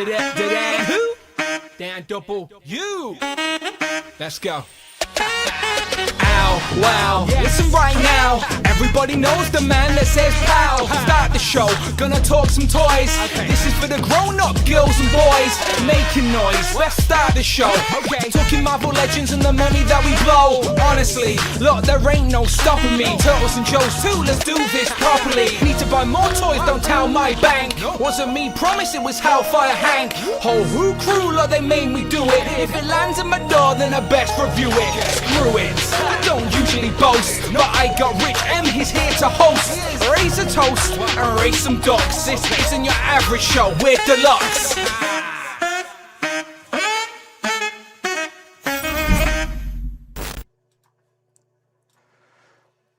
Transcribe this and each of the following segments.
Who? Dan double U. Let's go. Ow, wow, listen right now. Everybody knows the man that says pow. Start the show, gonna talk some toys. This is for the grown-up girls and boys making noise. Let's start the show. Talking Marvel Legends and the money that we blow. Honestly, look, there ain't no stopping me. Turtles and Joes too, let's do this properly. Need to buy more toys, don't tell my bank. Wasn't me, promise it was Hellfire Hank. Whole Who crew, look, they made me do it. If it lands at my door, then I best review it. Screw it, I don't usually boast, but I got Rich M, he's here to host. Raise a toast and raise some ducks. This isn't your average show, we're deluxe.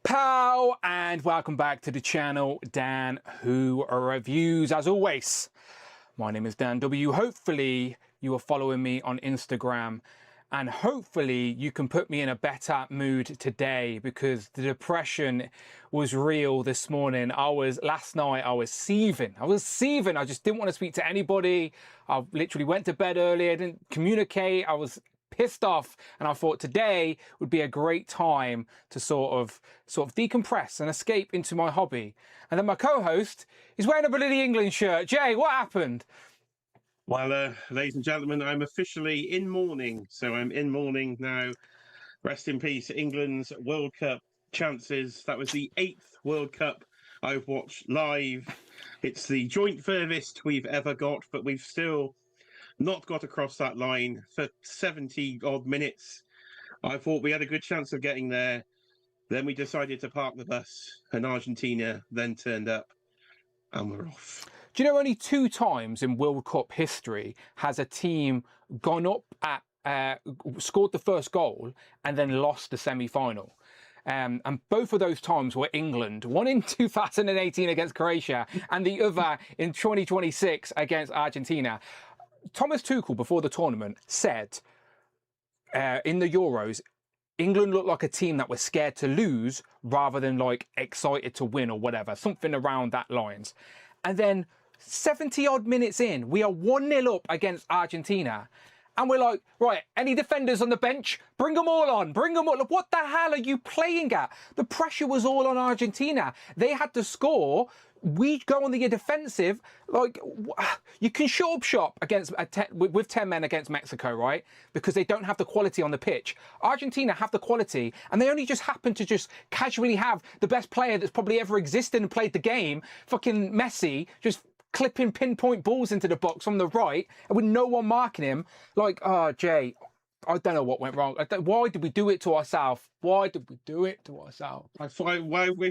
Pow, and welcome back to the channel, Dan Who Reviews. As always, my name is Dan W. Hopefully you are following me on Instagram, and hopefully you can put me in a better mood today, because the depression was real this morning. Last night I was seething. I just didn't want to speak to anybody. I literally went to bed early. I didn't communicate. I was pissed off, and I thought today would be a great time to sort of decompress and escape into my hobby. And then my co-host is wearing a bloody England shirt. Jay, what happened? Well, ladies and gentlemen, I'm officially in mourning. So I'm in mourning now. Rest in peace, England's World Cup chances. That was the 8th World Cup I've watched live. It's the joint furthest we've ever got, but we've still not got across that line for 70 odd minutes. I thought we had a good chance of getting there. Then we decided to park the bus, and Argentina then turned up, and we're off. Do you know only 2 times in World Cup history has a team gone up at, scored the first goal and then lost the semi-final? And both of those times were England. One in 2018 against Croatia and the other in 2026 against Argentina. Thomas Tuchel, before the tournament, said in the Euros, England looked like a team that was scared to lose rather than like excited to win or whatever, something around that lines. And then 70 odd minutes in, we are 1-0 up against Argentina. And we're like, right, any defenders on the bench? Bring them all on, bring them all. What the hell are you playing at? The pressure was all on Argentina. They had to score. We go on the defensive. Like, you can shut up shop against with 10 men against Mexico, right? Because they don't have the quality on the pitch. Argentina have the quality, and they only just happen to just casually have the best player that's probably ever existed and played the game, fucking Messi, just clipping pinpoint balls into the box from the right, and with no one marking him. Like, oh, Jay, I don't know what went wrong. Why did we do it to ourselves? Why did we do it to ourselves? We thought it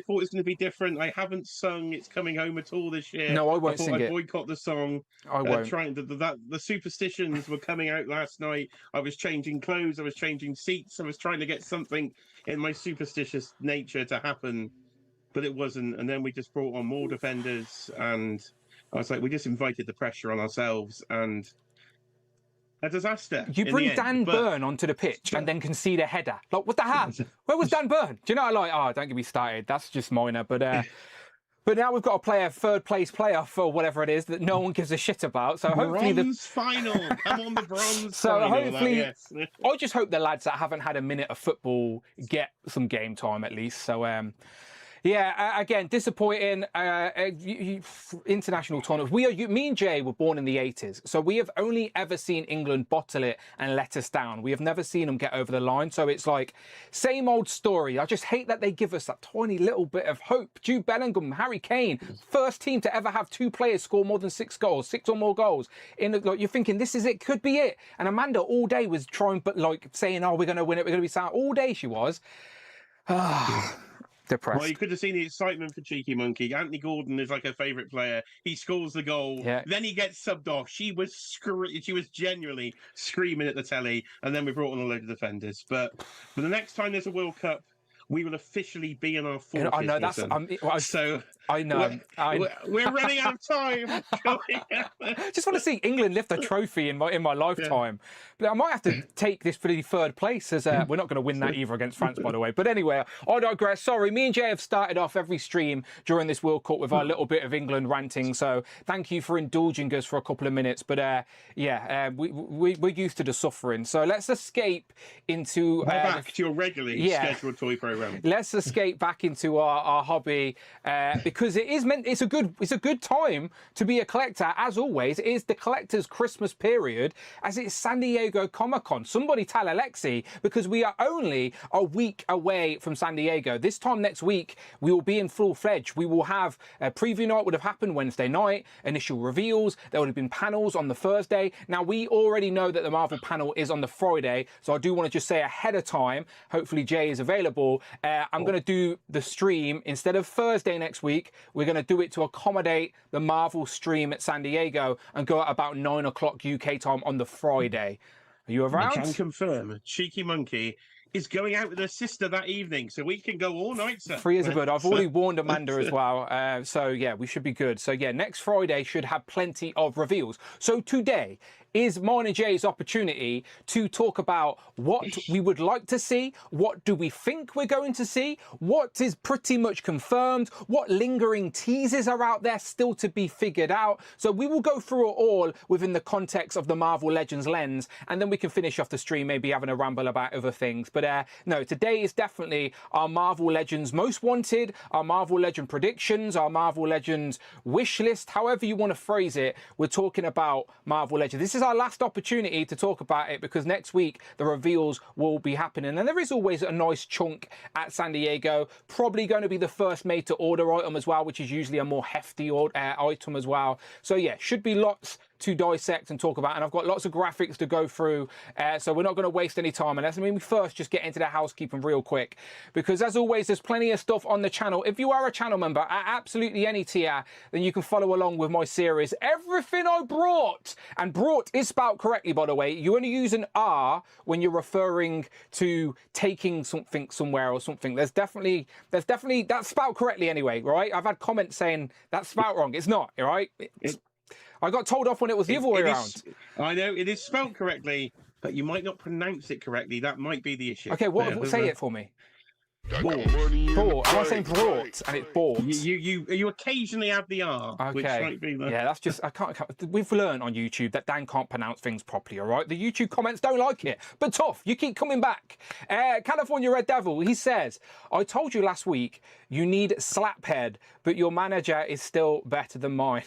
was going to be different. I haven't sung It's Coming Home at all this year. No, I won't sing it. I boycott the song. I won't. The superstitions were coming out last night. I was changing clothes. I was changing seats. I was trying to get something in my superstitious nature to happen, but it wasn't. And then we just brought on more defenders, and I was like, we just invited the pressure on ourselves, and a disaster. You bring Dan Burn onto the pitch and then concede a header. Like, what the hell? Where was Dan Burn? Do you know, like, oh, don't get me started. That's just minor. But now we've got to play a third-place playoff for whatever it is that no one gives a shit about. So hopefully bronze final. Come on, the bronze so final. Hopefully, Yes. I just hope the lads that haven't had a minute of football get some game time at least. So, yeah, again, disappointing. International tournament. Me and Jay were born in the 80s, so we have only ever seen England bottle it and let us down. We have never seen them get over the line. So it's like same old story. I just hate that they give us that tiny little bit of hope. Jude Bellingham, Harry Kane, first team to ever have 2 players score more than 6 goals, 6 or more goals. Like, you're thinking this is it, could be it. And Amanda all day was trying, but like saying, "Oh, we're going to win it. We're going to be sound." All day she was. Depressed. Well, you could have seen the excitement for Cheeky Monkey. Anthony Gordon is like her favourite player. He scores the goal. Yeah. Then he gets subbed off. She was genuinely screaming at the telly. And then we brought on a load of defenders. But for the next time there's a World Cup, we will officially be in our 40s. I know that's. I know. We're running out of time. Just want to see England lift a trophy in my lifetime. Yeah. But I might have to take this for the third place, as we're not going to win that either against France, by the way. But anyway, I digress. Sorry, me and Jay have started off every stream during this World Cup with our little bit of England ranting. So thank you for indulging us for a couple of minutes. But we're used to the suffering. So let's escape into back to your regularly scheduled toy program. Let's escape back into our hobby because it's a good time to be a collector. As always, it is the collector's Christmas period, as it's San Diego Comic-Con. Somebody tell Alexi, because we are only a week away from San Diego. This time next week, we will be in full-fledged. We will have a preview night would have happened Wednesday night, initial reveals. There would have been panels on the Thursday. Now, we already know that the Marvel panel is on the Friday, so I do want to just say ahead of time, hopefully Jay is available. I'm going to do the stream instead of Thursday next week. We're going to do it to accommodate the Marvel stream at San Diego and go at about 9 o'clock UK time on the Friday. Are you around? I can confirm. Cheeky Monkey is going out with her sister that evening, so we can go all night, sir. Free as a bird. I've already warned Amanda as well. So, yeah, we should be good. So, yeah, next Friday should have plenty of reveals. So today is mine and Jay's opportunity to talk about what we would like to see, what do we think we're going to see, what is pretty much confirmed, what lingering teasers are out there still to be figured out. So we will go through it all within the context of the Marvel Legends lens, and then we can finish off the stream maybe having a ramble about other things. But no, today is definitely our Marvel Legends most wanted, our Marvel Legend predictions, our Marvel Legends wish list, however you want to phrase it. We're talking about Marvel Legends. This is our last opportunity to talk about it, because next week the reveals will be happening, and there is always a nice chunk at San Diego. Probably going to be the first made to order item as well, which is usually a more hefty item as well. So yeah, should be lots to dissect and talk about, and I've got lots of graphics to go through, so we're not going to waste any time. And let's maybe first just get into the housekeeping real quick, because as always there's plenty of stuff on the channel. If you are a channel member at absolutely any tier, then you can follow along with my series. Everything I brought, and brought is spelled correctly, by the way. You only use an R when you're referring to taking something somewhere or something. There's definitely that's spelled correctly anyway, right? I've had comments saying that's spelled wrong. It's not, right? I got told off when it was the other way around. I know, it is spelled correctly, but you might not pronounce it correctly. That might be the issue. Okay, say it for me. Bought. Am I saying brought? And it's bought. You occasionally have the R, okay. Which might be the... Yeah, that's just, I can't. We've learned on YouTube that Dan can't pronounce things properly, all right? The YouTube comments don't like it, but tough, you keep coming back. California Red Devil, he says, I told you last week you need Slaphead, but your manager is still better than mine.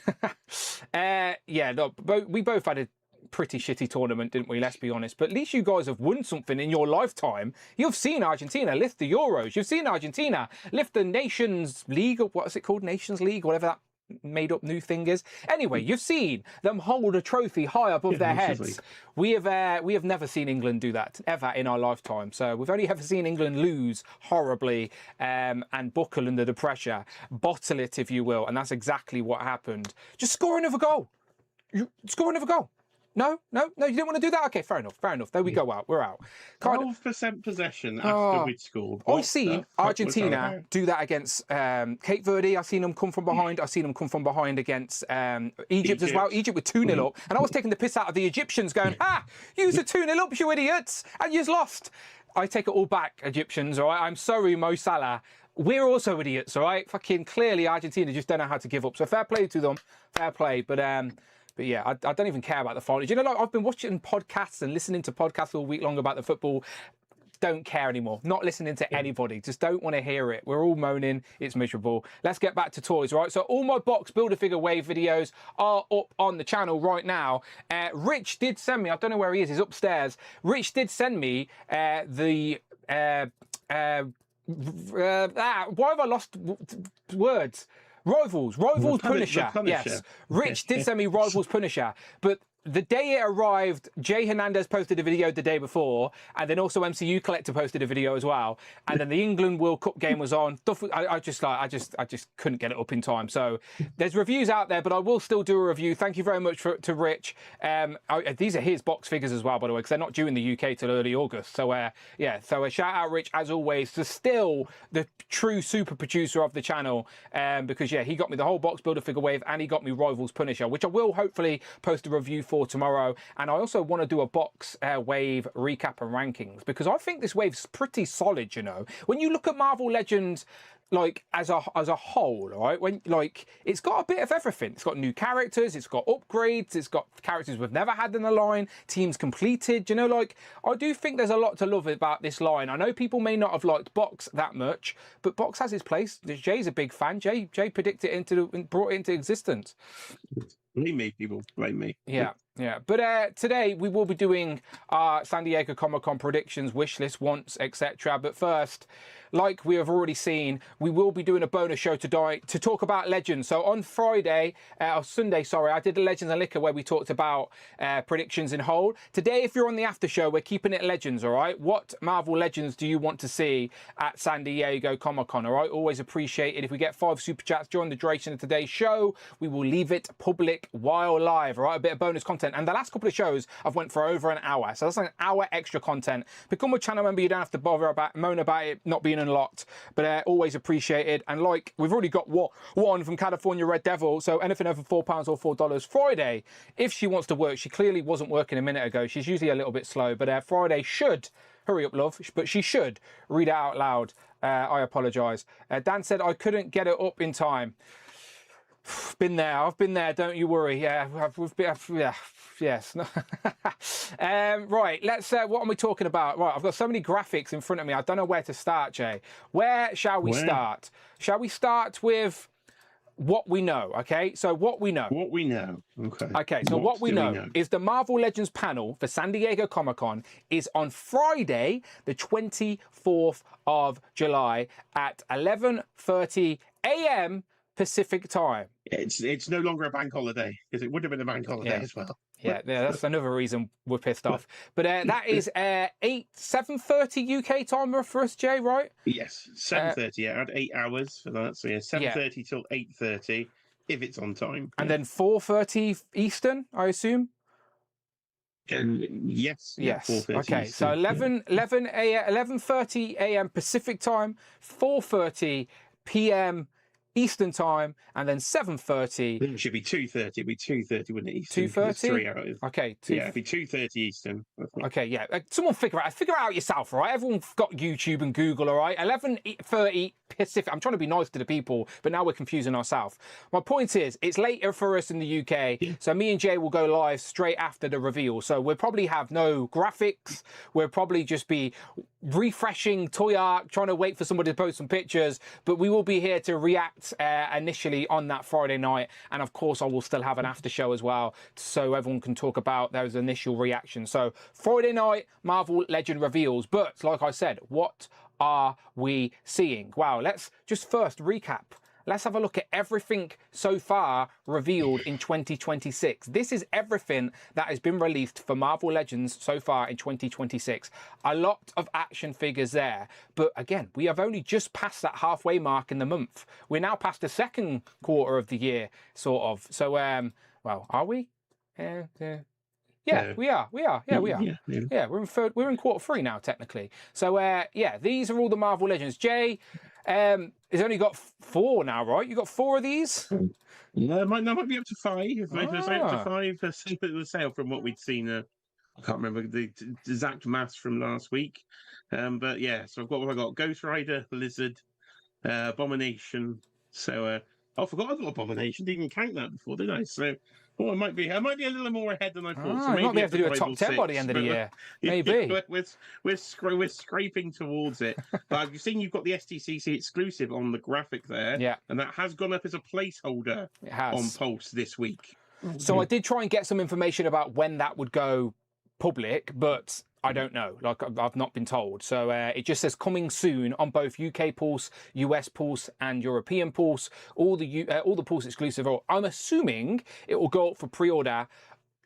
Yeah, look, we both had a pretty shitty tournament, didn't we? Let's be honest. But at least you guys have won something in your lifetime. You've seen Argentina lift the Euros. You've seen Argentina lift the Nations League, or what is it called? Nations League, whatever that made up new thing is. Anyway, you've seen them hold a trophy high above their heads. We have never seen England do that ever in our lifetime. So we've only ever seen England lose horribly and buckle under the pressure, bottle it, if you will. And that's exactly what happened. Just score another goal. Score another goal. No, you didn't want to do that? Okay, fair enough. There we go out. We're out. 12% possession after we'd scored. I've seen Argentina do that against Cape Verde. I've seen them come from behind. I've seen them come from behind against Egypt as well. Egypt with 2-0 up. And I was taking the piss out of the Egyptians going, you was a 2-0 up, you idiots, and you've lost. I take it all back, Egyptians, all right? I'm sorry, Mo Salah. We're also idiots, all right? Fucking clearly Argentina just don't know how to give up. So fair play to them. Fair play. But yeah, I don't even care about the final. You know, like, I've been watching podcasts and listening to podcasts all week long about the football. Don't care anymore. Not listening to anybody. Just don't want to hear it. We're all moaning. It's miserable. Let's get back to toys, right? So all my box Build-A-Figure Wave videos are up on the channel right now. Rich did send me, I don't know where he is, he's upstairs. Rich did send me why have I lost words? Rivals Punisher. Yes, Rich did send me Rivals Punisher, but the day it arrived, Jay Hernandez posted a video the day before, and then also MCU Collector posted a video as well. And then the England World Cup game was on. I just couldn't get it up in time. So there's reviews out there, but I will still do a review. Thank you very much to Rich. These are his box figures as well, by the way, because they're not due in the UK till early August. So yeah, so a shout out, Rich, as always, to still the true super producer of the channel, because yeah, he got me the whole box builder figure wave, and he got me Rivals Punisher, which I will hopefully post a review for tomorrow. And I also want to do a box wave recap and rankings, because I think this wave's pretty solid. You know, when you look at Marvel Legends like as a whole, right? When like it's got a bit of everything. It's got new characters, it's got upgrades, it's got characters we've never had in the line, teams completed. You know, like I do think there's a lot to love about this line. I know people may not have liked Box that much, but Box has its place. Jay's a big fan. Jay predicted it brought it into existence. Blame me, people. Blame me. Yeah. Yeah, but today we will be doing our San Diego Comic-Con predictions, wish list, wants, etc. But first, like we have already seen, we will be doing a bonus show today to talk about Legends. So on Friday, or Sunday, sorry, I did a Legends and Liquor where we talked about predictions in whole. Today, if you're on the after show, we're keeping it Legends, all right? What Marvel Legends do you want to see at San Diego Comic-Con, all right? Always appreciate it. If we get 5 super chats during the duration of today's show, we will leave it public while live, all right? A bit of bonus content. And the last couple of shows I've went for over an hour, so that's like an hour extra content. Become a channel member, you don't have to bother about moan about it not being unlocked, but always appreciated. And like we've already got one from California Red Devil, so anything over £4 or $4 Friday, if she wants to work. She clearly wasn't working a minute ago, she's usually a little bit slow, but Friday should, hurry up love, but she should read it out loud. I apologise. Dan said I couldn't get it up in time. Been there, I've been there, don't you worry. Yeah, we've been, yeah, yes. Right, let's, what am we talking about? Right, I've got so many graphics in front of me, I don't know where to start, Jay. Where shall we start? Shall we start with what we know, okay? So what we know. What we know, okay. Okay, so what we know is the Marvel Legends panel for San Diego Comic-Con is on Friday, the 24th of July at 11:30 a.m. Pacific time. It's no longer a bank holiday, because it would have been a bank holiday as well. Yeah, that's another reason we're pissed off. But that is 7:30 UK time for us, Jay, right? Yes, 7:30. Yeah, I had 8 hours for that. So yeah, 7:30 till 8:30 if it's on time. And then 4:30 Eastern, I assume. Yes. Yes. 4:30 okay. Eastern, So 11:30 a.m. Pacific time, 4:30 p.m. Eastern time, and then 7:30. It should be 2:30. It'd be 2:30, wouldn't it? Eastern? 2:30. 3 hours. Okay. Yeah, it'd be 2:30 Eastern. Okay, yeah. Someone figure it out yourself, all right? Everyone's got YouTube and Google, all right? 11:30 Pacific. I'm trying to be nice to the people, but now we're confusing ourselves. My point is, it's later for us in the UK, so me and Jay will go live straight after the reveal. So we'll probably have no graphics. We'll probably just be refreshing toy art, trying to wait for somebody to post some pictures, but we will be here to react initially on that Friday night, and of course I will still have an after show as well, so everyone can talk about those initial reactions. So Friday night, Marvel Legend reveals, but like I said, what are we seeing? Wow, let's just first recap. Let's have a look at everything so far revealed in 2026. This is everything that has been released for Marvel Legends so far in 2026. A lot of action figures there. But again, we have only just passed that halfway mark in the month. We're now past the second quarter of the year, sort of. So, well, are we? Yeah, we are. Yeah, we are. Yeah, we're in quarter 3 now, technically. So, yeah, these are all the Marvel Legends. Jay, it's only got 4 now, right? You got 4 of these? Yeah, might be up to 5. If it's up to 5, the sale from what we'd seen. I can't remember the exact maths from last week. But yeah, so I've got Ghost Rider, Lizard, Abomination. So I forgot I got Abomination. Didn't even count that before, did I? So I might be a little more ahead than I thought. So maybe might be able to do a top 10 by the end of the year. Maybe. We're scraping towards it. But I've seen you've got the SDCC exclusive on the graphic there. Yeah. And that has gone up as a placeholder on Pulse this week. So I did try and get some information about when that would go public, but I don't know. Like, I've not been told. So it just says coming soon on both UK Pulse, US Pulse, and European Pulse. All the Pulse exclusive. I'm assuming it will go up for pre-order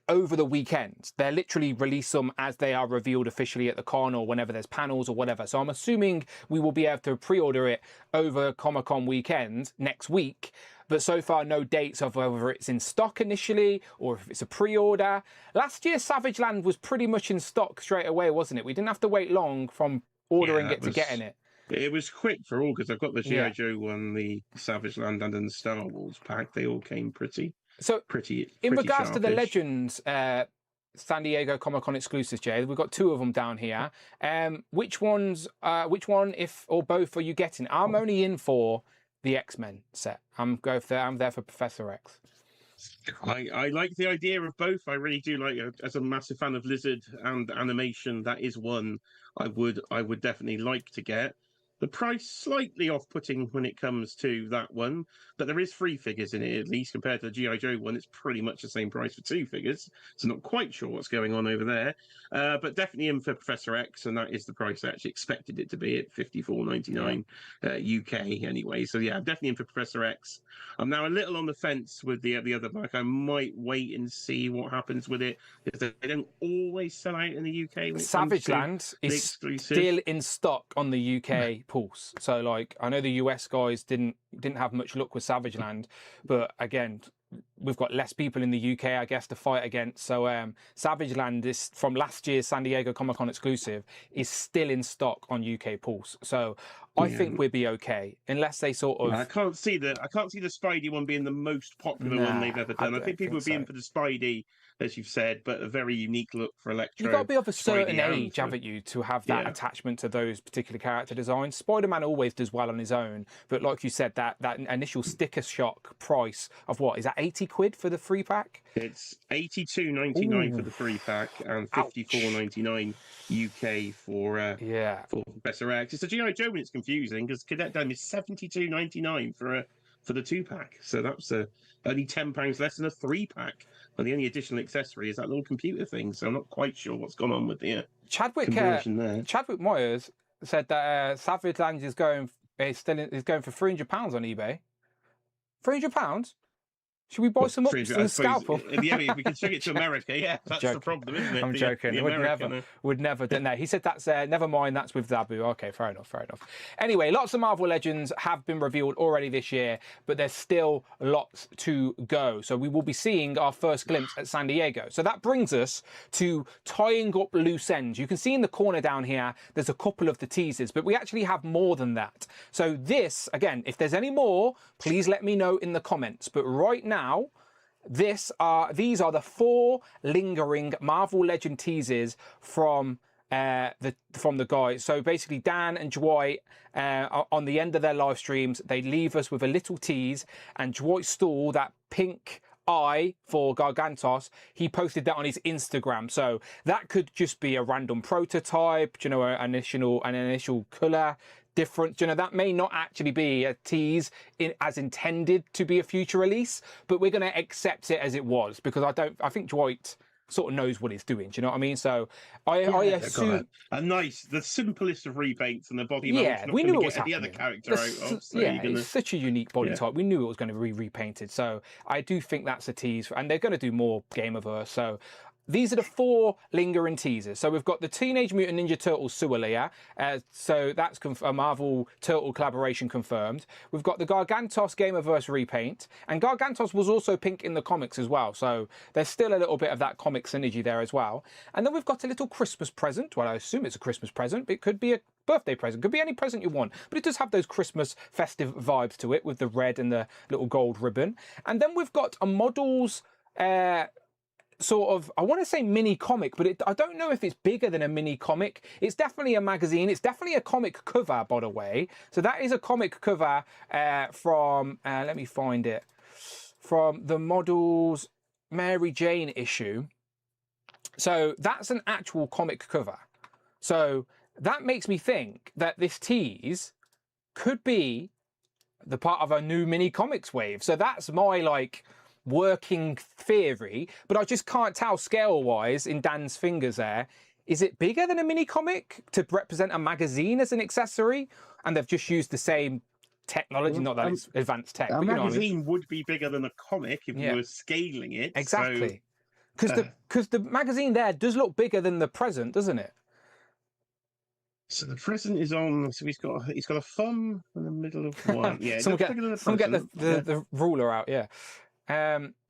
over the weekend. They're literally release them as they are revealed officially at the con or whenever there's panels or whatever. So I'm assuming we will be able to pre-order it over Comic-Con weekend next week. But so far, no dates of whether it's in stock initially or if it's a pre-order. Last year, Savage Land was pretty much in stock straight away, wasn't it? We didn't have to wait long from ordering it to getting it. It was quick for all because I've got the G.I. Joe one, the Savage Land, and then the Star Wars pack. They all came pretty in regards sharpish. to the Legends San Diego Comic-Con exclusives, Jay, we've got 2 of them down here. Which one, if or both, are you getting? I'm only in for the X-Men set. I'm there for Professor X. I like the idea of both. I really do like it. As a massive fan of Lizard and animation, that is one I would definitely like to get. The price slightly off-putting when it comes to that one, but there is 3 figures in it at least compared to the G.I. Joe one. It's pretty much the same price for 2 figures, so not quite sure what's going on over there. But definitely in for Professor X, and that is the price I actually expected it to be at $54.99 UK anyway. So yeah, I'm definitely in for Professor X. I'm now a little on the fence with the other pack. I might wait and see what happens with it because they don't always sell out in the UK. Savage Land is still in stock on the UK pulse. So like, I know the US guys didn't have much luck with Savage Land, but again, we've got less people in the UK, I guess, to fight against. So Savage Land is from last year's San Diego Comic-Con exclusive is still in stock on UK pulse. So I think we'll be okay unless they sort of. I can't see the Spidey one being the most popular one they've ever done. I think people would be in for the Spidey, as you've said, but a very unique look for Electro. You've got to be of a certain age, haven't you, to have that attachment to those particular character designs. Spider-Man always does well on his own, but like you said, that initial sticker shock price of what is that, 80 quid for the 3-pack? It's $82.99 for the 3-pack and $54.99 UK for Professor X. It's a G.I. Joe when it's confusing because Cadet Dome is $72.99 for the 2-pack. So that's only £10 less than a 3-pack. And the only additional accessory is that little computer thing. So I'm not quite sure what's gone on with the conversion there. Chadwick Moyers said that Savage Land is going for £300 on eBay. £300? Should we buy some up to scalpel? Yeah, we can swing it to America. Yeah, that's the problem, isn't it? I'm joking. Would never done that. He said that's never mind. That's with Zabu. Okay, fair enough. Anyway, lots of Marvel Legends have been revealed already this year, but there's still lots to go. So we will be seeing our first glimpse at San Diego. So that brings us to tying up loose ends. You can see in the corner down here, there's a couple of the teasers, but we actually have more than that. So this, again, if there's any more, please let me know in the comments. But right now, these are the 4 lingering Marvel Legend teasers from the guys. So basically, Dan and Dwight on the end of their live streams, they leave us with a little tease, and Dwight Stahl, that pink eye for Gargantos, he posted that on his Instagram. So that could just be a random prototype, you know, an initial colour difference. You know, that may not actually be a tease as intended to be a future release, but we're going to accept it as it was because I think Dwight sort of knows what he's doing. Do you know what I mean? So I assume the simplest of repaints and the body. Yeah, we knew it was happening. The other character out of, so it's such a unique body type. We knew it was going to be repainted. So I do think that's a tease, and they're going to do more Gameverse. So these are the 4 lingering teasers. So we've got the Teenage Mutant Ninja Turtles sewer layer. So that's a Marvel Turtle collaboration confirmed. We've got the Gargantos Gameverse repaint. And Gargantos was also pink in the comics as well. So there's still a little bit of that comic synergy there as well. And then we've got a little Christmas present. Well, I assume it's a Christmas present, but it could be a birthday present. Could be any present you want. But it does have those Christmas festive vibes to it with the red and the little gold ribbon. And then we've got a models sort of, I want to say mini comic, but I don't know if it's bigger than a mini comic. It's definitely a magazine. It's definitely a comic cover, by the way. So that is a comic cover from, let me find it, from the Models Mary Jane issue. So that's an actual comic cover. So that makes me think that this tease could be the part of a new mini comics wave. So that's my working theory, but I just can't tell scale wise in Dan's fingers there. Is it bigger than a mini comic to represent a magazine as an accessory? And they've just used the same technology, not that it's advanced tech. A magazine would be bigger than a comic if you were scaling it. Exactly. Because the magazine there does look bigger than the present, doesn't it? So the present is on. So he's got a thumb in the middle of one. Yeah, it Someone looks get, bigger than the someone get present. the ruler out. Yeah.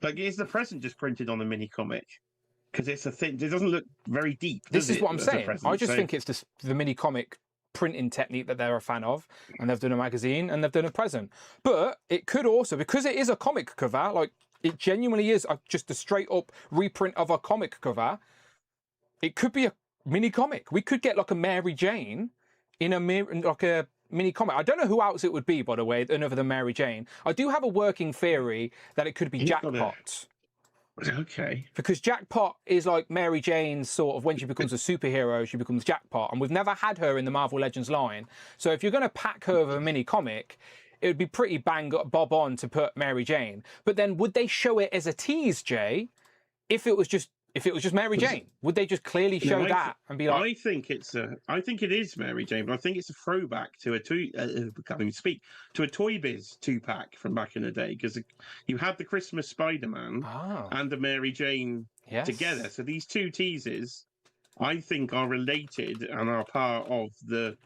Like, is the present just printed on a mini comic? Because it's a thing. It doesn't look very deep. This is it, what I'm as a saying. present? I just think it's just the mini comic printing technique that they're a fan of, and they've done a magazine and they've done a present. But it could also, because it is a comic cover, like it genuinely is just a straight up reprint of a comic cover. It could be a mini comic. We could get like a Mary Jane in a mini comic. I don't know who else it would be, by the way, other than Mary Jane. I do have a working theory that it could be Jackpot. Okay. Because Jackpot is like Mary Jane's sort of, when she becomes a superhero, she becomes Jackpot. And we've never had her in the Marvel Legends line. So if you're going to pack her with a mini comic, it would be pretty bob on to put Mary Jane. But then would they show it as a tease, Jay, if it was just Mary Jane? Would they just clearly show that and be like? I think it is Mary Jane, but I think it's a throwback to can't even speak, to a Toy Biz 2-pack from back in the day, because you had the Christmas Spider-Man and the Mary Jane together. So these two teases, I think, are related and are part of the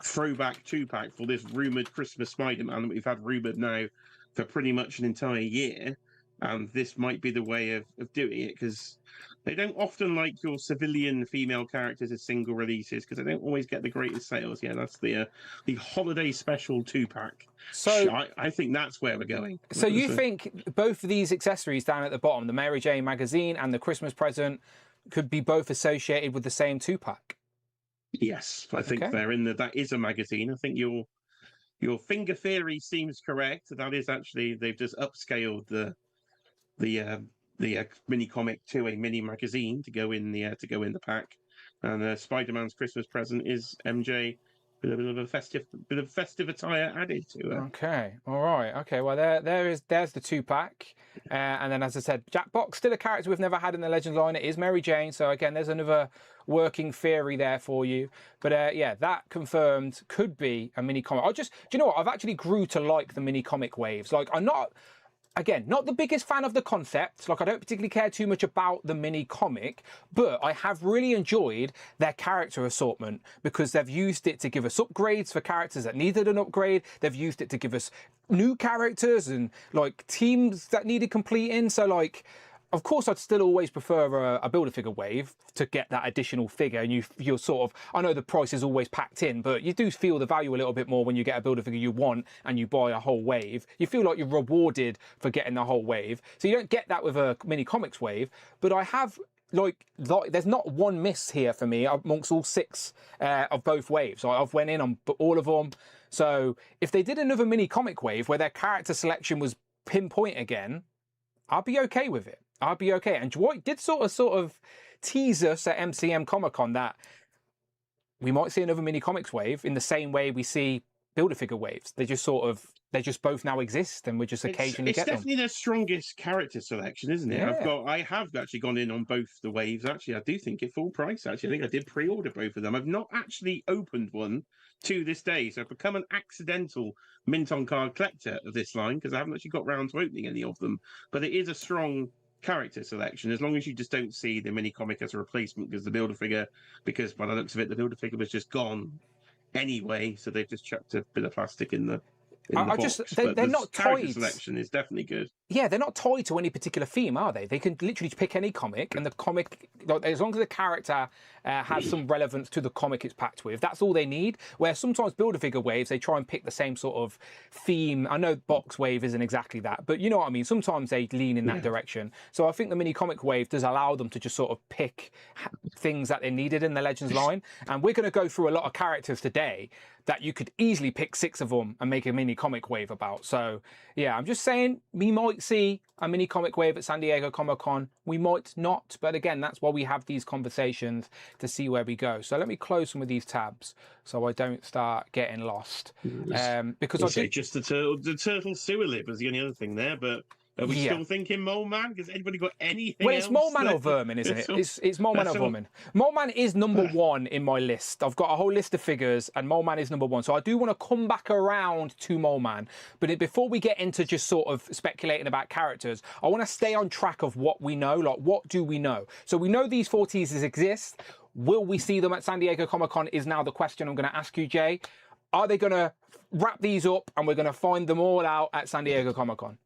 throwback 2-pack for this rumored Christmas Spider-Man that we've had rumored now for pretty much an entire year. And this might be the way of doing it, because they don't often like your civilian female characters as single releases, because they don't always get the greatest sales. Yeah, that's the holiday special 2-pack. So I think that's where we're going. So you think both of these accessories down at the bottom, the Mary Jane magazine and the Christmas present, could be both associated with the same 2-pack? Yes, I think they're in that is a magazine. I think your finger theory seems correct. That is actually, they've just upscaled the mini comic to a mini magazine to go in the pack, and Spider-Man's Christmas present is MJ with a bit of festive attire added to it. Okay, all right, okay. Well, there's the 2-pack, and then as I said, Jackpot, still a character we've never had in the Legends line. It is Mary Jane, so again, there's another working theory there for you. But yeah, that confirmed could be a mini comic. Do you know what? I've actually grew to like the mini comic waves. Like, I'm not. Again, not the biggest fan of the concept. Like, I don't particularly care too much about the mini comic, but I have really enjoyed their character assortment, because they've used it to give us upgrades for characters that needed an upgrade. They've used it to give us new characters and like teams that needed completing. So like, of course, I'd still always prefer a Build-A-Figure wave to get that additional figure. And you're sort of, I know the price is always packed in, but you do feel the value a little bit more when you get a Build-A-Figure you want and you buy a whole wave. You feel like you're rewarded for getting the whole wave. So you don't get that with a mini comics wave. But I have, like there's not one miss here for me amongst all 6 of both waves. I've went in on all of them. So if they did another mini comic wave where their character selection was pinpoint again, I'd be okay with it. I'd be okay. And Dwight did sort of tease us at MCM Comic Con that we might see another mini comics wave in the same way we see Build-A-Figure waves. They just both now exist, and we just occasionally get them. It's definitely their strongest character selection, isn't it? Yeah. I have actually gone in on both the waves. Actually, I do think it full price. Actually, I think I did pre-order both of them. I've not actually opened one to this day, so I've become an accidental mint on card collector of this line, because I haven't actually got round to opening any of them. But it is a strong character selection, as long as you just don't see the mini comic as a replacement, because because by the looks of it, the Build-A-Figure was just gone anyway, so they've just chucked a bit of plastic in the box. They're not character tied. selection is definitely good. Yeah, they're not tied to any particular theme, are they? They can literally pick any comic, and the comic, as long as the character has some relevance to the comic it's packed with, that's all they need. Where sometimes Build-A-Figure waves, they try and pick the same sort of theme. I know Box Wave isn't exactly that, but you know what I mean? Sometimes they lean in that direction. So I think the mini comic wave does allow them to just sort of pick things that they needed in the Legends line. And we're going to go through a lot of characters today that you could easily pick 6 of them and make a mini comic wave about. So yeah, I'm just saying we might see a mini comic wave at San Diego Comic-Con. We might not, but again, that's why we have these conversations to see where we go. So let me close some of these tabs so I don't start getting lost. Because I say just the turtle sewer lip was the only other thing there, but Are we Yeah. still thinking Mole Man? Has anybody got anything Well, it's else? Mole Man or Vermin, isn't it? It's Mole Man or Vermin. Mole Man is number one in my list. I've got a whole list of figures, and Mole Man is number one. So I do want to come back around to Mole Man. But before we get into just sort of speculating about characters, I want to stay on track of what we know. Like, what do we know? So we know these 4 teasers exist. Will we see them at San Diego Comic-Con is now the question I'm going to ask you, Jay. Are they going to wrap these up and we're going to find them all out at San Diego Comic-Con?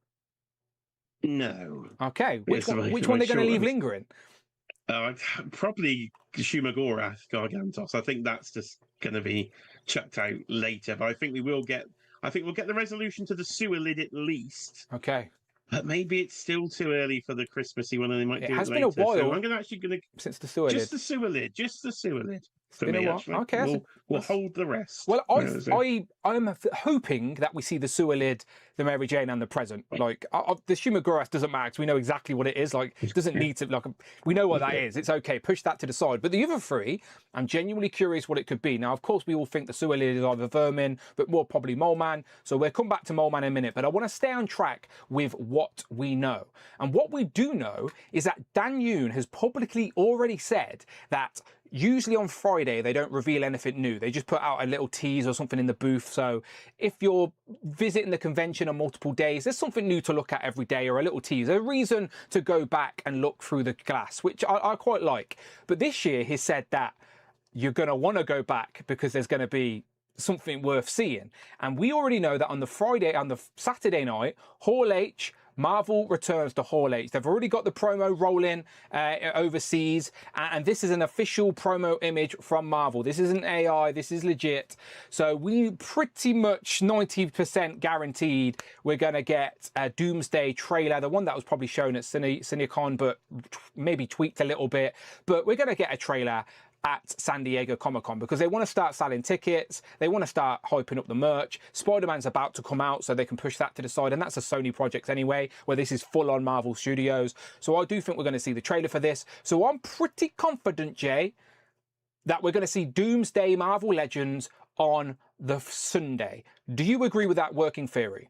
No. Okay. Which one are they going to leave lingering? Probably Shumagorath Gargantos. I think that's just going to be chucked out later. But I think we'll get the resolution to the sewer lid at least. Okay. But maybe it's still too early for the Christmassy one, and they might do it later. It has been a while. So I'm actually going to since the sewer lid. Just the sewer lid. Just the sewer lid. It's been a while. Okay, we'll hold the rest. Well, I'm hoping that we see the sewer lid, the Mary Jane, and the present. Like the Shumagorath doesn't matter because we know exactly what it is. Like it doesn't need to. Like we know what that is. It's okay. Push that to the side. But the other 3, I'm genuinely curious what it could be. Now, of course, we all think the sewer lid is either Vermin, but more probably Mole Man. So we'll come back to Mole Man in a minute. But I want to stay on track with what we know. And what we do know is that Dan Yoon has publicly already said that usually on Friday, they don't reveal anything new. They just put out a little tease or something in the booth. So if you're visiting the convention on multiple days, there's something new to look at every day or a little tease, a reason to go back and look through the glass, which I quite like. But this year, he said that you're going to want to go back because there's going to be something worth seeing. And we already know that on the Saturday night, Hall H, Marvel returns to Hall H. They've already got the promo rolling overseas, and this is an official promo image from Marvel. This isn't AI, this is legit. So we pretty much 90% guaranteed we're going to get a Doomsday trailer, the one that was probably shown at CineCon, but maybe tweaked a little bit. But we're going to get a trailer at San Diego Comic-Con because they want to start selling tickets. They want to start hyping up the merch. Spider-Man's about to come out, so they can push that to the side. And that's a Sony project anyway, where this is full on Marvel Studios. So I do think we're going to see the trailer for this. So I'm pretty confident, Jay, that we're going to see Doomsday Marvel Legends on the Sunday. Do you agree with that working theory?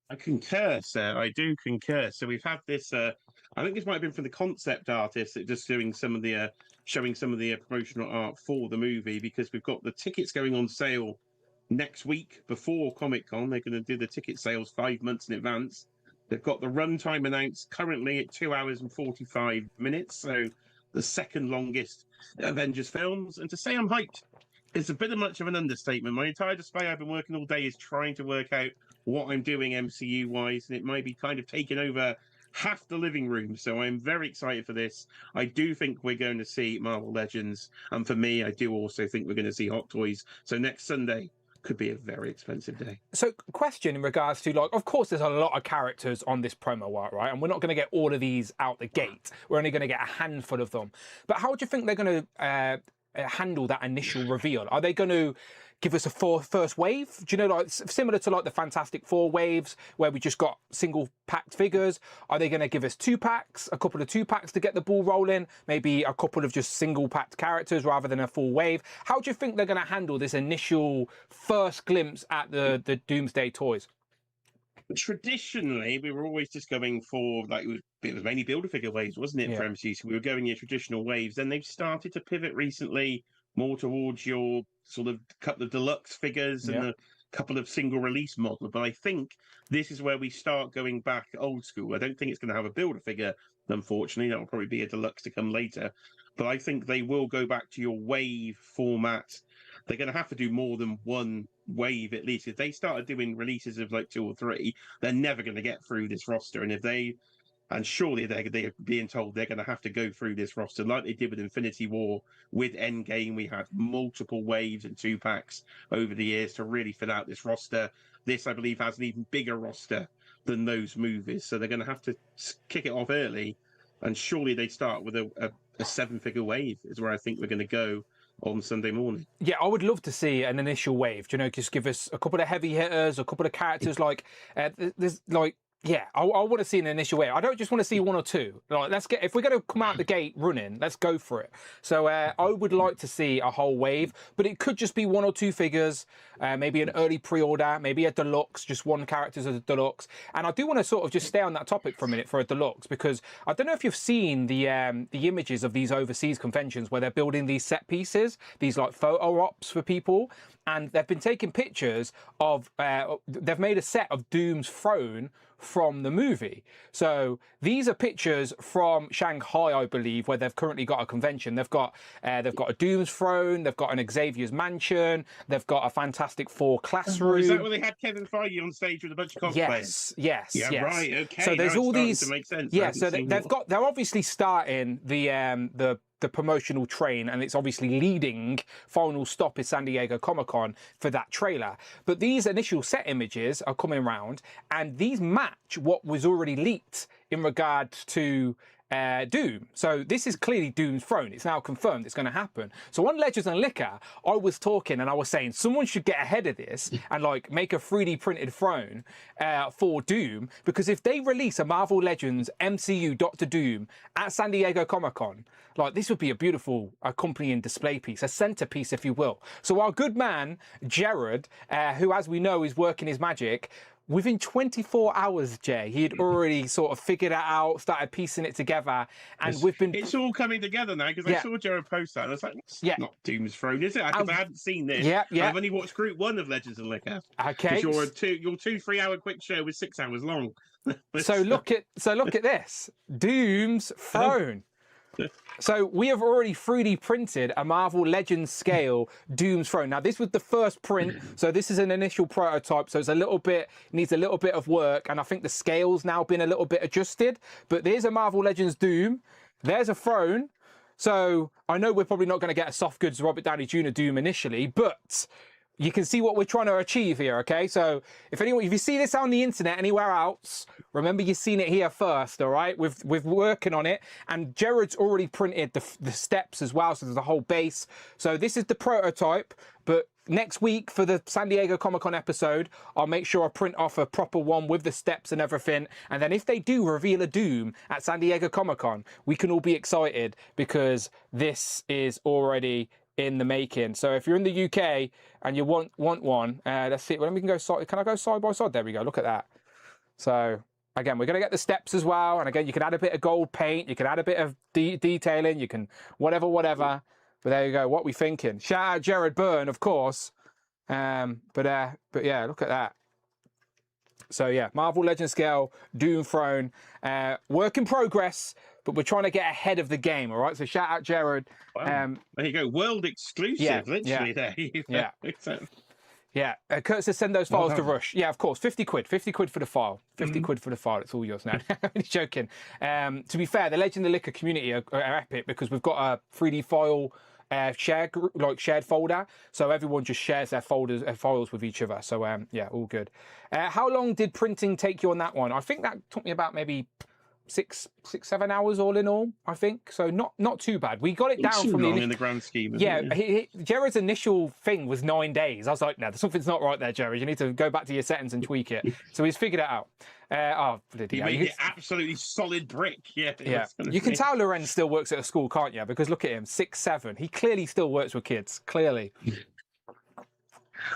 I concur, sir. I do concur. So we've had this. I think this might have been from the concept artist that just doing some of the showing some of the promotional art for the movie, because we've got the tickets going on sale next week before Comic-Con. They're going to do the ticket sales 5 months in advance. They've got the runtime announced currently at 2 hours and 45 minutes, so the second longest Avengers films. And to say I'm hyped is a bit of much of an understatement. My entire display I've been working all day is trying to work out what I'm doing MCU-wise, and it might be kind of taking over half the living room. So I'm very excited for this. I do think we're going to see Marvel Legends, and for me, I do also think we're going to see Hot Toys. So next Sunday could be a very expensive day. So question in regards to, like, of course there's a lot of characters on this promo art, right? And we're not going to get all of these out the gate. We're only going to get a handful of them. But how do you think they're going to handle that initial reveal? Are they going to give us a first wave? Do you know, like similar to like the Fantastic Four waves where we just got single packed figures? Are they going to give us 2-packs, a couple of 2-packs to get the ball rolling? Maybe a couple of just single packed characters rather than a full wave? How do you think they're going to handle this initial first glimpse at the Doomsday toys? Traditionally, we were always just going for, like, it was mainly Build-A-Figure waves, wasn't it, for MCU? So we were going in traditional waves. Then they've started to pivot recently more towards your sort of couple of deluxe figures and a couple of single release model. But I think this is where we start going back old school. I don't think it's going to have a Build-A-Figure, unfortunately. That will probably be a deluxe to come later. But I think they will go back to your wave format. They're going to have to do more than one wave at least. If they started doing releases of like 2 or 3, they're never going to get through this roster. And surely they're being told they're going to have to go through this roster like they did with Infinity War, with Endgame. We had multiple waves and 2-packs over the years to really fill out this roster. This, I believe, has an even bigger roster than those movies. So they're going to have to kick it off early. And surely they start with a 7-figure wave is where I think we're going to go on Sunday morning. Yeah, I would love to see an initial wave. You know, just give us a couple of heavy hitters, a couple of characters like there's like Yeah, I want to see an initial wave. I don't just want to see one or two. Like, if we're going to come out the gate running, let's go for it. So I would like to see a whole wave, but it could just be one or two figures, maybe an early pre-order, maybe a deluxe, just one character as a deluxe. And I do want to sort of just stay on that topic for a minute for a deluxe, because I don't know if you've seen the images of these overseas conventions where they're building these set pieces, these like photo ops for people, and they've been taking pictures of. They've made a set of Doom's throne from the movie. So these are pictures from Shanghai, I believe, where they've currently got a convention. They've got a Doom's throne, they've got an Xavier's mansion, they've got a Fantastic Four classroom. Is that where they had Kevin Feige on stage with a bunch of cosplayers? Yes. Yeah, right. Okay. So there's all these. To make sense. Yeah. So they're obviously starting the promotional train, and it's obviously leading. Final stop is San Diego Comic-Con for that trailer. But these initial set images are coming around, and these match what was already leaked in regards to Doom. So this is clearly Doom's throne. It's now confirmed it's going to happen. So on Legends and Liquor, I was talking and I was saying someone should get ahead of this and like make a 3D printed throne for Doom, because if they release a Marvel Legends MCU Doctor Doom at San Diego Comic-Con, like this would be a beautiful accompanying display piece, a centerpiece, if you will. So our good man Jared, who as we know is working his magic, within 24 hours, Jay, he had already sort of figured it out, started piecing it together, and It's all coming together now, because I saw Jared post that, and I was like, it's not Doom's throne, is it? Because I hadn't seen this. Yeah. I've only watched Group 1 of Legends of Liquor. Okay. Because your 2-3 hour quick show was 6 hours long. So look at this. Doom's throne. So we have already 3D printed a Marvel Legends scale Doom's throne. Now this was the first print, so this is an initial prototype, so it's needs a little bit of work, and I think the scale's now been a little bit adjusted. But there's a Marvel Legends Doom, there's a throne. So I know we're probably not going to get a soft goods Robert Downey Jr. Doom initially, but you can see what we're trying to achieve here, okay? So if you see this on the internet anywhere else, remember you've seen it here first, all right? We're working on it, and Jared's already printed the steps as well, so there's a whole base. So this is the prototype, but next week for the San Diego Comic-Con episode, I'll make sure I print off a proper one with the steps and everything. And then if they do reveal a Doom at San Diego Comic-Con, we can all be excited because this is already in the making. So if you're in the UK and you want one, let's see. Well, we can go side. Can I go side by side? There we go. Look at that. So again, we're going to get the steps as well. And again, you can add a bit of gold paint. You can add a bit of detailing. You can whatever. But there you go. What we thinking? Shout out Jared Byrne, of course. But yeah, look at that. So yeah, Marvel Legends scale Doom throne, work in progress, but we're trying to get ahead of the game. All right. So shout out Jared. Wow. There you go, world exclusive. Literally there. Yeah. Kurt says send those files to Rush. Yeah, of course. 50 quid for the file. 50 quid for the file. It's all yours now. I'm joking. To be fair, the Legend of Liquor community are epic because we've got a 3D file shared folder, so everyone just shares their files with each other. So yeah, all good. How long did printing take you on that one? I think that took me about maybe 6-7 hours all in all, I think. So not too bad. We got it down from in the grand scheme. Jared's initial thing was 9 days. I was like, no, something's not right there, Jared. You need to go back to your settings and tweak it. So he's figured it out. He made it absolutely solid brick. Yeah. You can tell Lorenz still works at a school, can't you? Because look at him, 6'7". He clearly still works with kids. Clearly.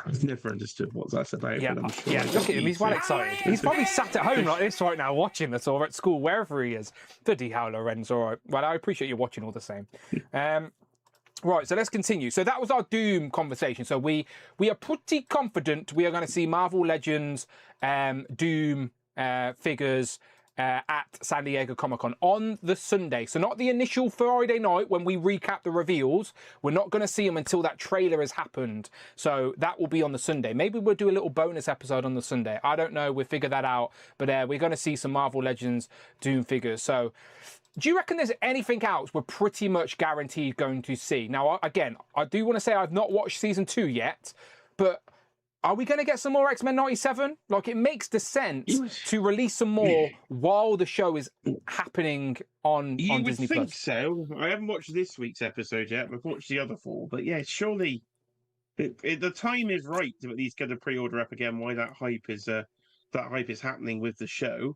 I've never understood what that's about. Yeah, look at him. He's well excited. He's probably sat at home like this right now watching this, or at school, wherever he is. Bloody hell, Lorenz. All right. Well, I appreciate you watching all the same. Right, so let's continue. So that was our Doom conversation. So we are pretty confident we are going to see Marvel Legends Doom figures at San Diego Comic-Con on the Sunday. So not the initial Friday night when we recap the reveals. We're not going to see them until that trailer has happened. So that will be on the Sunday. Maybe we'll do a little bonus episode on the Sunday. I don't know. We'll figure that out. But we're going to see some Marvel Legends Doom figures. So do you reckon there's anything else we're pretty much guaranteed going to see? Now, again, I do want to say I've not watched season 2 yet, but are we going to get some more X-Men 97? Like, it makes the sense to release some more while the show is happening on Disney+. You would think so. I haven't watched this week's episode yet. I've watched the other 4. But yeah, surely the time is right to at least get a pre-order up again. Why that hype is that hype is happening with the show,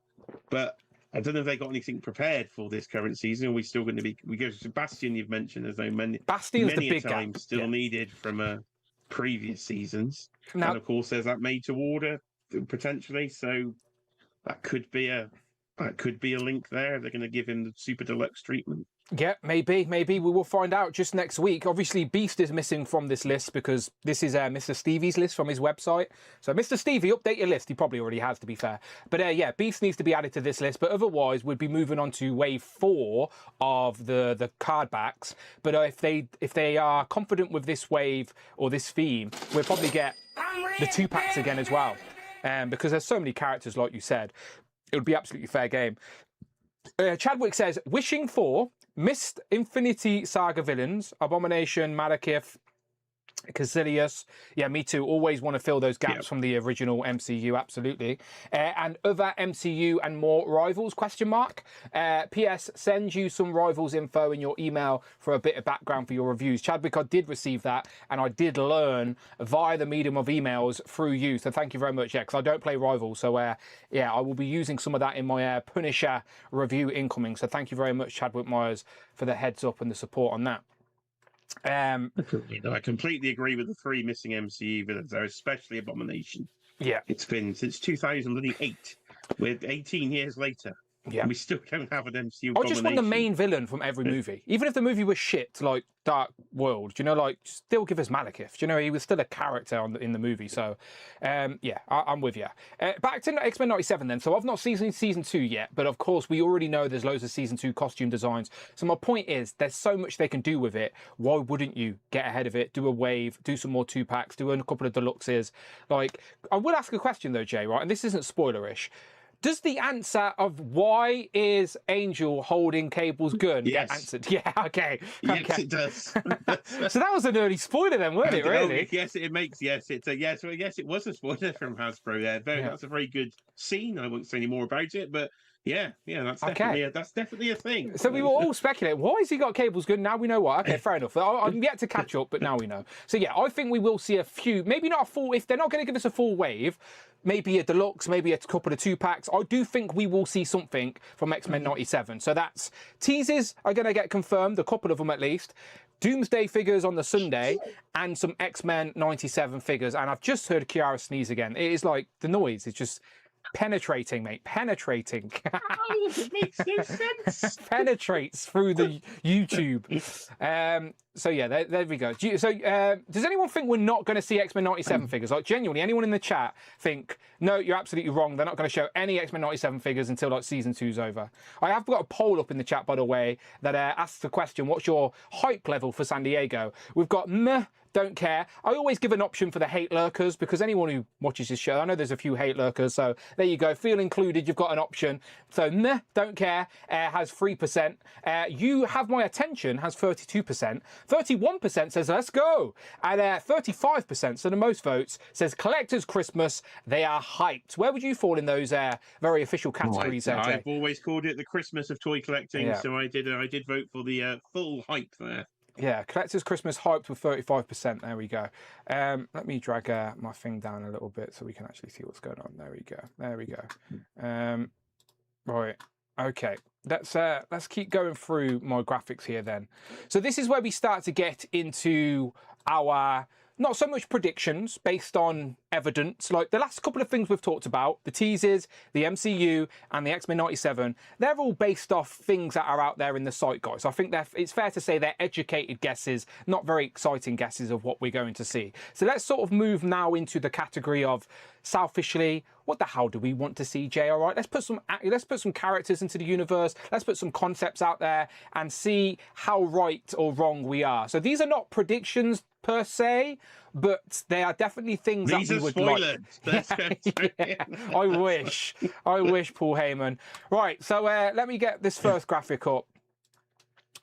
but I don't know if they got anything prepared for this current season. Are we still going to be? We go to Sebastian. You've mentioned as though Bastion's the many a big time gap. still needed from previous seasons, Now, and of course there's that made to order potentially. So that could be a link there. They're going to give him the super deluxe treatment. Yeah, maybe we will find out just next week. Obviously, Beast is missing from this list because this is Mr. Stevie's list from his website. So, Mr. Stevie, update your list. He probably already has, to be fair. But yeah, Beast needs to be added to this list. But otherwise, we'd be moving on to wave 4 of the card backs. But if they are confident with this wave or this theme, we'll probably get the 2-packs again as well. Because there's so many characters, like you said, it would be absolutely fair game. Chadwick says, wishing for Missed Infinity Saga villains, Abomination, Malekith, Caecilius. Yeah, me too. Always want to fill those gaps from the original MCU, absolutely. And other MCU and more rivals, question mark. PS, send you some rivals info in your email for a bit of background for your reviews. Chadwick, I did receive that, and I did learn via the medium of emails through you. So thank you very much. Yeah, because I don't play rivals. So yeah, I will be using some of that in my Punisher review incoming. So thank you very much, Chadwick Myers, for the heads up and the support on that. I completely agree with the 3 missing MCU villains there, especially Abomination. Yeah, it's been since 2008. We're 18 years later. Yeah, and we still don't have an MCU. I just want the main villain from every movie, even if the movie was shit, like Dark World. You know, like still give us Malekith. You know, he was still a character in the movie. So, yeah, I'm with you. Back to X-Men '97 then. So I've not seen season 2 yet, but of course we already know there's loads of season 2 costume designs. So my point is, there's so much they can do with it. Why wouldn't you get ahead of it? Do a wave, do some more 2-packs, do a couple of deluxes. Like, I will ask a question though, Jay. Right, and this isn't spoilerish. Does the answer of why is Angel holding Cable's gun get answered? Yeah, okay. Yes, it does. So that was an early spoiler then, wasn't it, really? Yes, it makes, yes, it's a, yes, well, yes, it was a spoiler from Hasbro there. That's a very good scene. I won't say any more about it, but yeah, that's definitely a thing. So we were all speculating, why has he got Cable's gun? Now we know why. Okay, fair enough. I'm yet to catch up, but now we know. So yeah, I think we will see a few, maybe not a full, if they're not going to give us a full wave, maybe a deluxe, maybe a couple of 2-packs. I do think we will see something from X-Men '97. So that's teases are going to get confirmed, a couple of them at least. Doomsday figures on the Sunday and some X-Men '97 figures. And I've just heard Kiara sneeze again. It is like the noise is just penetrating, mate. Penetrating. Oh, it makes no sense. Penetrates through the YouTube. So yeah, there we go. So does anyone think we're not going to see X-Men '97 figures? Like genuinely, anyone in the chat think, no, you're absolutely wrong. They're not going to show any X-Men '97 figures until like season 2's over. I have got a poll up in the chat, by the way, that asks the question, what's your hype level for San Diego? We've got meh, don't care. I always give an option for the hate lurkers because anyone who watches this show, I know there's a few hate lurkers, so there you go. Feel included, you've got an option. So meh, don't care, has 3%. You have my attention has 32%. 31% says let's go. And 35%, so the most votes, says Collector's Christmas. They are hyped. Where would you fall in those very official categories? I've always called it the Christmas of toy collecting, so I did vote for the full hype there. Yeah, Collector's Christmas hyped with 35%. There we go. Let me drag my thing down a little bit so we can actually see what's going on. There we go. There we go. Right. Okay. Let's keep going through my graphics here then. So this is where we start to get into our not so much predictions based on evidence. Like the last couple of things we've talked about, the teasers, the MCU, and the X-Men '97, they're all based off things that are out there in the site, guys. I think it's fair to say they're educated guesses, not very exciting guesses of what we're going to see. So let's sort of move now into the category of selfishly, what the hell do we want to see, Jay? All right, let's put some characters into the universe. Let's put some concepts out there and see how right or wrong we are. So these are not predictions per se, but they are definitely things that we would like. Yeah. I wish, Paul Heyman. Right, so let me get this first graphic up.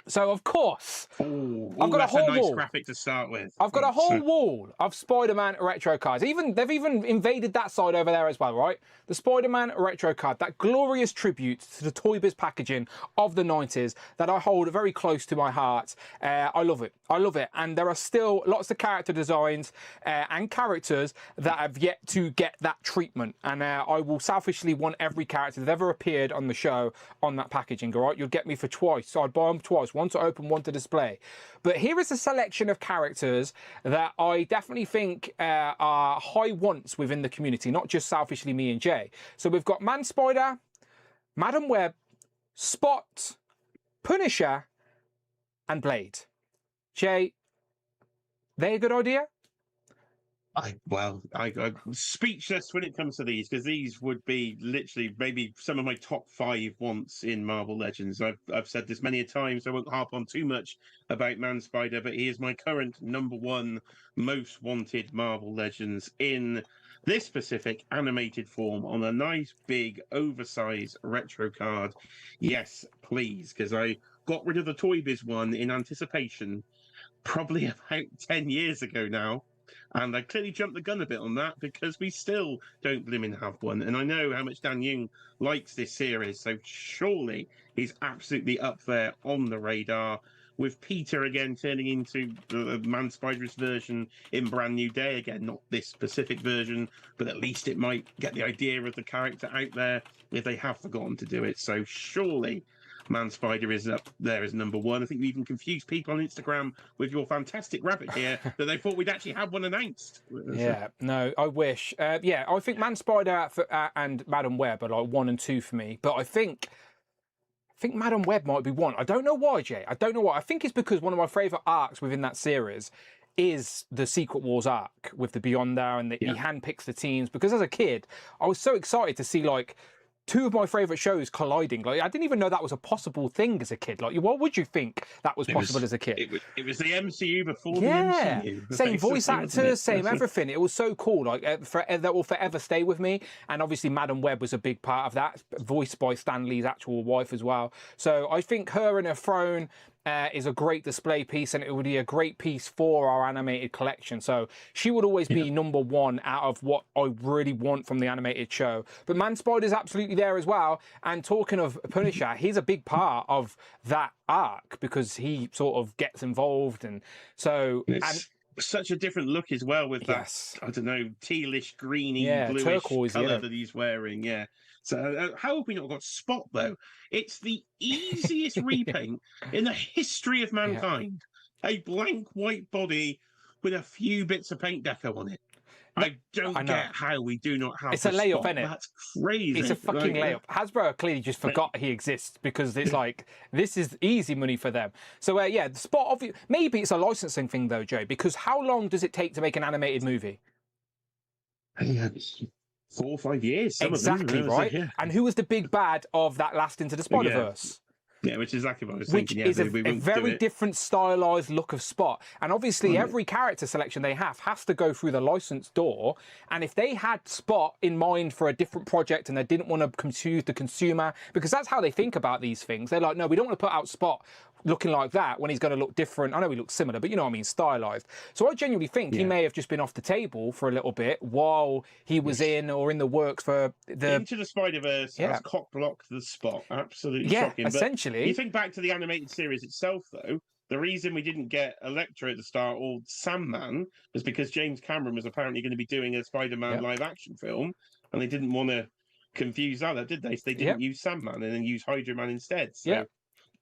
So of course, Oh, I've got a that's whole a nice wall. graphic to start with. I've got a whole wall of Spider-Man retro cards. They've even invaded that side over there as well, right? The Spider-Man retro card, that glorious tribute to the Toy Biz packaging of the 90s that I hold very close to my heart. I love it. I love it. And there are still lots of character designs and characters that have yet to get that treatment. And I will selfishly want every character that ever appeared on the show on that packaging, all right? You'll get me for twice. So I'd buy them twice, one to open, one to display. But here is a selection of characters that I definitely think are high wants within the community, not just selfishly me and Jay. So we've got Man Spider, Madam Web, Spot, Punisher, and Blade. Jay, they a good idea? I'm speechless when it comes to these, because these would be literally maybe some of my top 5 wants in Marvel Legends. I've said this many a time, so I won't harp on too much about Man Spider, but he is my current #1 most wanted Marvel Legends in this specific animated form on a nice big oversized retro card. Yes, please, because I got rid of the Toy Biz one in anticipation probably about 10 years ago now. And I clearly jumped the gun a bit on that because we still don't blimmin' have one. And I know how much Dan Young likes this series, so surely he's absolutely up there on the radar. With Peter again turning into the Man Spider's version in Brand New Day again, not this specific version, but at least it might get the idea of the character out there if they have forgotten to do it. So surely Man Spider is up there as #1. I think we even confused people on Instagram with your fantastic rabbit here that they thought we'd actually have one announced. Yeah, no, I wish. Yeah, I think Man Spider and Madam Web are like 1 and 2 for me. But I think Madam Web might be 1. I don't know why, Jay. I don't know why. I think it's because one of my favourite arcs within that series is the Secret Wars arc with the Beyond there, and he handpicks the teams. Because as a kid, I was so excited to see like 2 of my favourite shows colliding. Like I didn't even know that was a possible thing as a kid. Like, what would you think that was possible as a kid? It was the MCU before the MCU. Same voice actors, same everything. It was so cool. Like that will forever stay with me. And obviously, Madam Web was a big part of that, voiced by Stan Lee's actual wife as well. So I think her in a throne is a great display piece, and it would be a great piece for our animated collection. So she would always be #1 out of what I really want from the animated show. But Man Spider's absolutely there as well. And talking of Punisher, he's a big part of that arc because he sort of gets involved, and so such a different look as well with that. I don't know, tealish, greeny, bluish turquoise colour that he's wearing. Yeah. So how have we not got Spot though? It's the easiest repaint in the history of mankind. A blank white body with a few bits of paint deco on it. I don't get how we do not have. It's a layup, isn't it? That's crazy. It's a fucking layup. Hasbro clearly just forgot he exists because it's like this is easy money for them. So yeah, the Spot. Maybe it's a licensing thing though, Joe. Because how long does it take to make an animated movie? 4 or 5 years. Exactly, right? And who was the big bad of that last Into the Spider-Verse? Yeah, which is exactly what I was thinking. Which is a very different stylized look of Spot. And obviously every character selection they have has to go through the license door. And if they had Spot in mind for a different project and they didn't want to confuse the consumer, because that's how they think about these things. They're like, no, we don't want to put out Spot looking like that when he's going to look different. I know he looks similar, but you know what I mean, stylized. So I genuinely think he may have just been off the table for a little bit while he was in the works for the Into the Spider-Verse has cock-blocked the Spot. Absolutely shocking. Essentially. But you think back to the animated series itself, though, the reason we didn't get Elektra at the start or Sandman was because James Cameron was apparently going to be doing a Spider-Man live-action film, and they didn't want to confuse that, did they? So they didn't use Sandman and then use Hydro Man instead. So,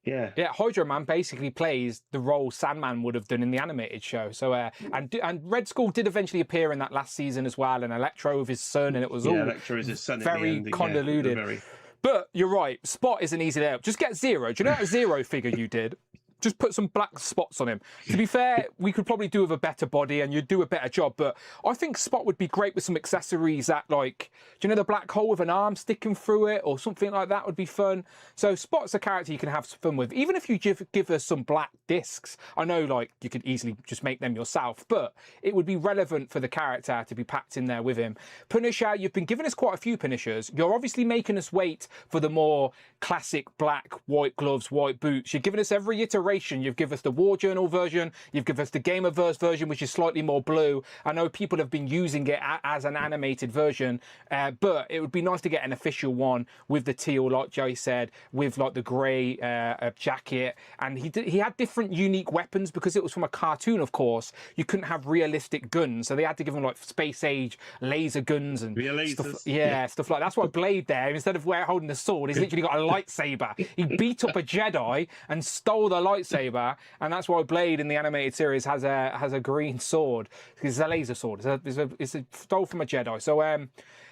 yeah, Hydro Man basically plays the role Sandman would have done in the animated show. So and Red Skull did eventually appear in that last season as well, and Electro with his son, and it was all Electro is his son very convoluted. But you're right, Spot isn't easy to help. Just get Zero. Do you know what a Zero figure you did? Just put some black spots on him. To be fair, we could probably do with a better body and you'd do a better job, but I think Spot would be great with some accessories that, like, do you know the black hole with an arm sticking through it or something like that would be fun. So Spot's a character you can have some fun with. Even if you give us some black discs, I know, like, you could easily just make them yourself, but it would be relevant for the character to be packed in there with him. Punisher, you've been giving us quite a few Punishers. You're obviously making us wait for the more classic black, white gloves, white boots. You're giving us every iteration iteration, you've given us the War Journal version, you've given us the Gamerverse version, which is slightly more blue. I know people have been using it as an animated version, but it would be nice to get an official one with the teal, like Jay said, with like the grey jacket. And he had different unique weapons because it was from a cartoon, of course. You couldn't have realistic guns, so they had to give him like space age laser guns and stuff. Yeah, stuff like that. That's why Blade there, instead of holding the sword, he's literally got a lightsaber. He beat up a Jedi and stole the lightsaber, and that's why Blade in the animated series has a green sword. It's a laser sword. It's a stole from a Jedi. So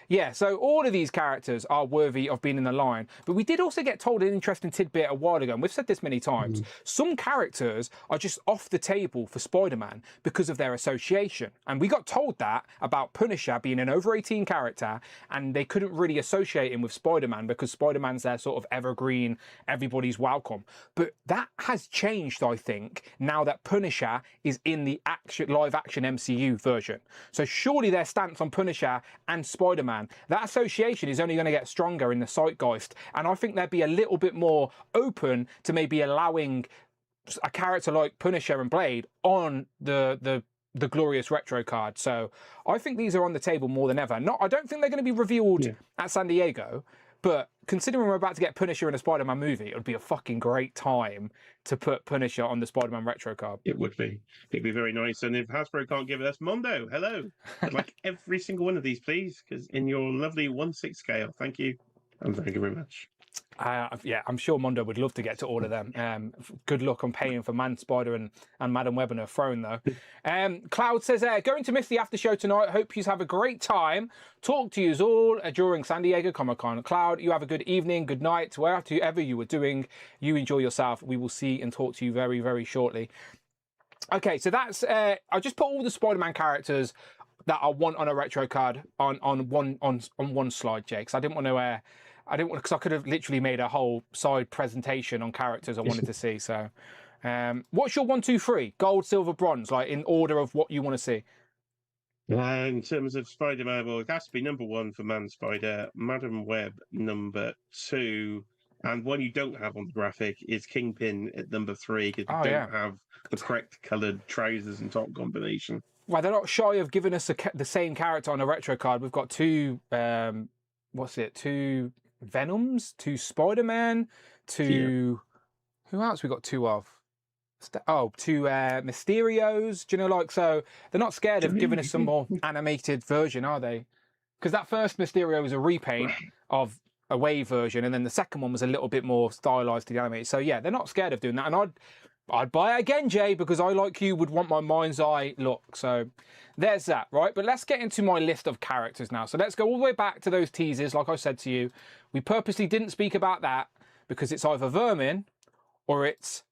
yeah, so all of these characters are worthy of being in the line. But we did also get told an interesting tidbit a while ago, and we've said this many times. Some characters are just off the table for Spider-Man because of their association. And we got told that about Punisher being an over 18 character, and they couldn't really associate him with Spider-Man because Spider-Man's their sort of evergreen, everybody's welcome. But that has changed, I think, now that Punisher is in the live action MCU version. So surely their stance on Punisher and Spider-Man, that association is only going to get stronger in the zeitgeist, and I think they'd be a little bit more open to maybe allowing a character like Punisher and Blade on the glorious retro card. So I think these are on the table more than ever. I don't think they're going to be revealed at San Diego, but considering we're about to get Punisher in a Spider-Man movie, it would be a fucking great time to put Punisher on the Spider-Man retro card. It would be. It'd be very nice. And if Hasbro can't give us Mondo, hello. I'd like every single one of these, please, because in your lovely 1/6 scale. Thank you. And thank you very much. Yeah, I'm sure Mondo would love to get to order them. Good luck on paying for Man Spider and Madam Web and her throne, though. Cloud says, going to miss the after show tonight. Hope you have a great time. Talk to you all during San Diego Comic-Con. Cloud, you have a good evening, good night, whatever you were doing. You enjoy yourself. We will see and talk to you very, very shortly. Okay, so that's... I just put all the Spider-Man characters that I want on a retro card on one slide, Jake. I didn't want to... because I could have literally made a whole side presentation on characters I wanted to see. So, what's your 1, 2, 3? Gold, silver, bronze, like in order of what you want to see. In terms of Spider-Man, well, it has to be number 1 for Man Spider, Madam Web number 2, and one you don't have on the graphic is Kingpin at number 3 because we don't have the correct coloured trousers and top combination. Well, they're not shy of giving us the same character on a retro card. We've got two. Two Venoms, 2 Spider-Man, 2 who else we got 2 of? 2 Mysterios. Do you know, like, so they're not scared of giving us some more animated version, are they? Because that first Mysterio was a repaint of a Wave version, and then the second one was a little bit more stylized to the animated. So yeah, they're not scared of doing that, and I'd buy it again, Jay, because I, like you, would want my mind's eye look. So there's that, right? But let's get into my list of characters now. So let's go all the way back to those teasers, like I said to you. We purposely didn't speak about that because it's either Vermin or it's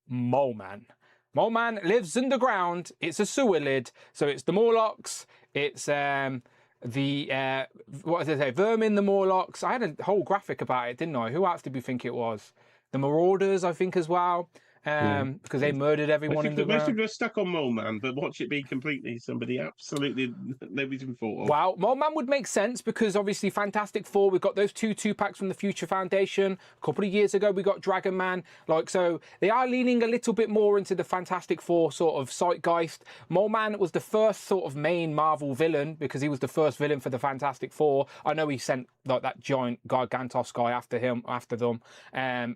Mole Man. Mole Man lives underground. It's a sewer lid. So it's the Morlocks. It's what did I say? Vermin, the Morlocks. I had a whole graphic about it, didn't I? Who else did we think it was? The Marauders, I think, as well. Because they murdered everyone in the ground. Most people are stuck on Mole Man, but watch it be completely somebody absolutely nobody's been thought of. Wow, Mole Man would make sense because obviously Fantastic Four, we've got those 2 2-packs from the Future Foundation. A couple of years ago, we got Dragon Man. Like, so they are leaning a little bit more into the Fantastic Four sort of zeitgeist. Mole Man was the first sort of main Marvel villain because he was the first villain for the Fantastic Four. I know he sent like that giant Gargantos guy after them.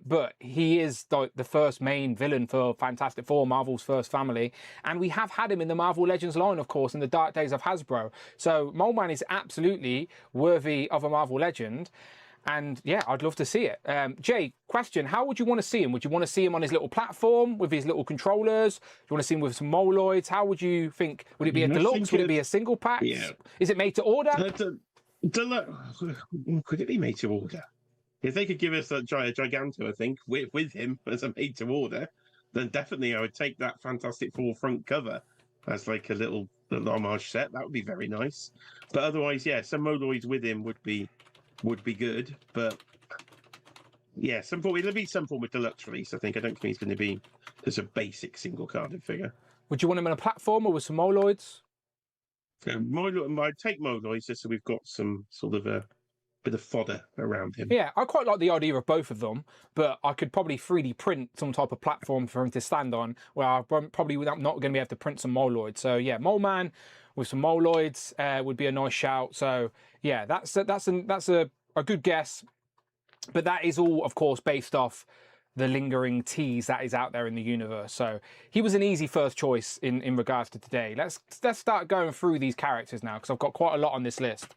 But he is like the first main villain for Fantastic Four, Marvel's first family, and we have had him in the Marvel Legends line, of course, in the dark days of Hasbro. So Mole Man is absolutely worthy of a Marvel Legend, and yeah, I'd love to see it. Jay, question, how would you want to see him? Would you want to see him on his little platform with his little controllers? Do you want to see him with some Moloids? How would you think? Would it be a deluxe? Would it be a single pack? Yeah. Is it made to order? Could it be made to order? If they could give us a Giganto, I think, with him as a made to order, then definitely I would take that Fantastic Four front cover as like a little homage set. That would be very nice. But otherwise, yeah, some Moloids with him would be good. But yeah, it'll be some form of deluxe release, I think. I don't think he's going to be just a basic single carded figure. Would you want him on a platform or with some Moloids? I'd take Moloids just so we've got some sort of a bit of fodder around him. Yeah, I quite like the idea of both of them, but I could probably 3D print some type of platform for him to stand on, where I'm probably not going to be able to print some Moloids. So yeah, Mole Man with some Moloids would be a nice shout. So yeah, that's a good guess, but that is all, of course, based off the lingering tease that is out there in the universe. So he was an easy first choice in regards to today. Let's start going through these characters now, because I've got quite a lot on this list.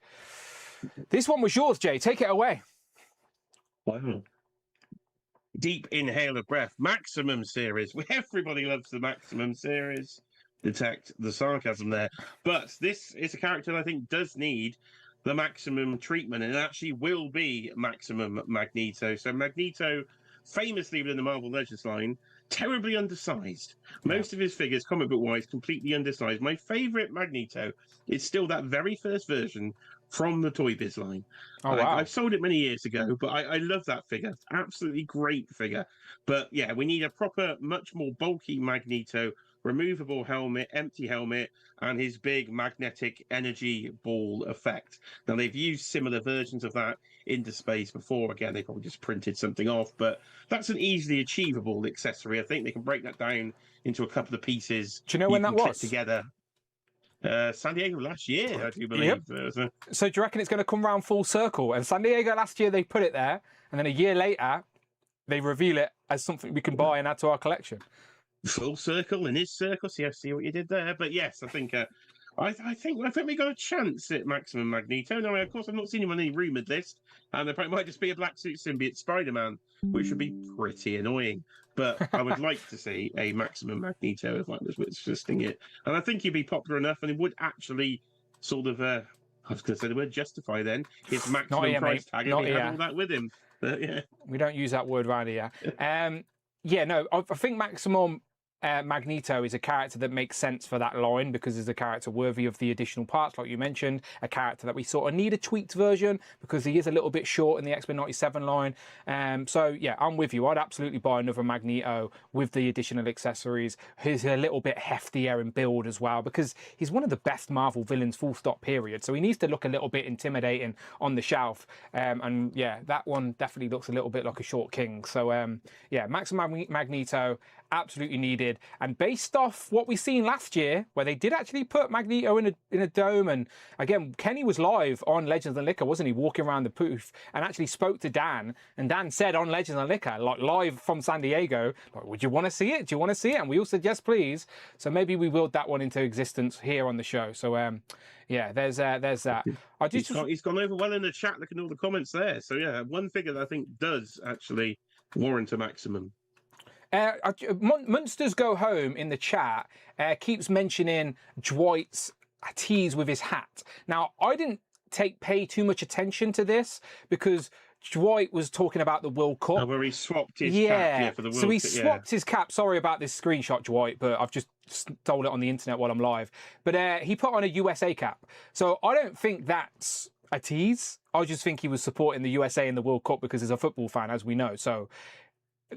This one was yours, Jay. Take it away. Wow. Deep inhale of breath. Maximum series. Everybody loves the Maximum series. Detect the sarcasm there. But this is a character that I think does need the maximum treatment, and it actually will be Maximum Magneto. So Magneto, famously within the Marvel Legends line, terribly undersized. Most of his figures, comic book wise, completely undersized. My favourite Magneto is still that very first version from the Toy Biz line. Oh, wow. I've sold it many years ago, but I love that figure. Absolutely great figure. But yeah, we need a proper, much more bulky Magneto, removable helmet, empty helmet, and his big magnetic energy ball effect. Now, they've used similar versions of that into space before. Again, they probably just printed something off, but that's an easily achievable accessory. I think they can break that down into a couple of pieces. Do you know when that was? Together. San Diego last year, I do believe. Yep. So do you reckon it's going to come round full circle? And San Diego last year, they put it there, and then a year later, they reveal it as something we can buy and add to our collection. Full circle in his circle. See, I see what you did there. But yes, I think I think we got a chance at Maximum Magneto. Now, of course, I've not seen him on any rumoured list, and it might just be a black suit symbiote Spider-Man, which would be pretty annoying. But I would like to see a Maximum Magneto if I was listing it, and I think he'd be popular enough, and it would actually sort of I was going to say the word justify then his maximum price tag, and he had all that with him. But yeah, we don't use that word around here. Yeah, no, I think Maximum Magneto is a character that makes sense for that line, because there's a character worthy of the additional parts, like you mentioned, a character that we sort of need a tweaked version because he is a little bit short in the X-Men 97 line. So yeah, I'm with you. I'd absolutely buy another Magneto with the additional accessories. He's a little bit heftier in build as well, because he's one of the best Marvel villains, full stop, period. So he needs to look a little bit intimidating on the shelf. And yeah, that one definitely looks a little bit like a short king. So yeah, Maximum Magneto, absolutely needed. And based off what we seen last year, where they did actually put Magneto in a dome, and again, Kenny was live on Legends and Liquor, wasn't he, walking around the booth, and actually spoke to Dan, and Dan said on Legends and Liquor, like live from San Diego, like, would you want to see it? Do you want to see it? And we all said yes, please. So maybe we willed that one into existence here on the show. So yeah, there's that. He's gone over well in the chat, looking at all the comments there. So yeah, one figure that I think does actually warrant a Maximum. Munsters Go Home in the chat keeps mentioning Dwight's tease with his hat. Now, I didn't pay too much attention to this because Dwight was talking about the World Cup. Oh, where he swapped his cap for the World Cup. So he swapped his cap. Sorry about this screenshot, Dwight, but I've just stole it on the internet while I'm live. But he put on a USA cap. So I don't think that's a tease. I just think he was supporting the USA in the World Cup because he's a football fan, as we know. So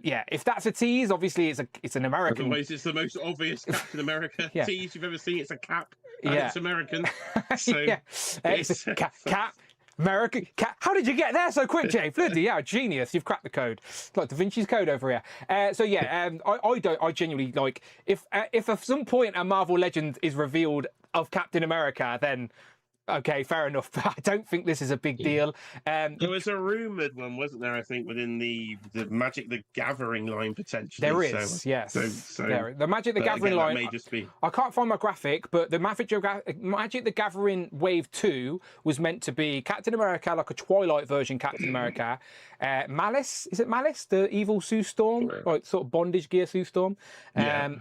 yeah, if that's a tease, obviously it's an American. Otherwise, it's the most obvious Captain America tease you've ever seen. It's a cap, and it's American. So yeah, it's a cap. American cat. How did you get there so quick, Jay? Bloody yeah, genius! You've cracked the code. It's like Da Vinci's Code over here. So yeah, I genuinely like if at some point a Marvel Legend is revealed of Captain America, then okay, fair enough. But I don't think this is a big deal. There was a rumoured one, wasn't there? I think within the Magic the Gathering line potentially. There is, yes. So the Magic the Gathering line. May just be. I can't find my graphic, but the Magic the Gathering Wave 2 was meant to be Captain America, like a Twilight version Captain America. Malice, is it Malice, the evil Sue Storm, like sort of bondage gear Sue Storm?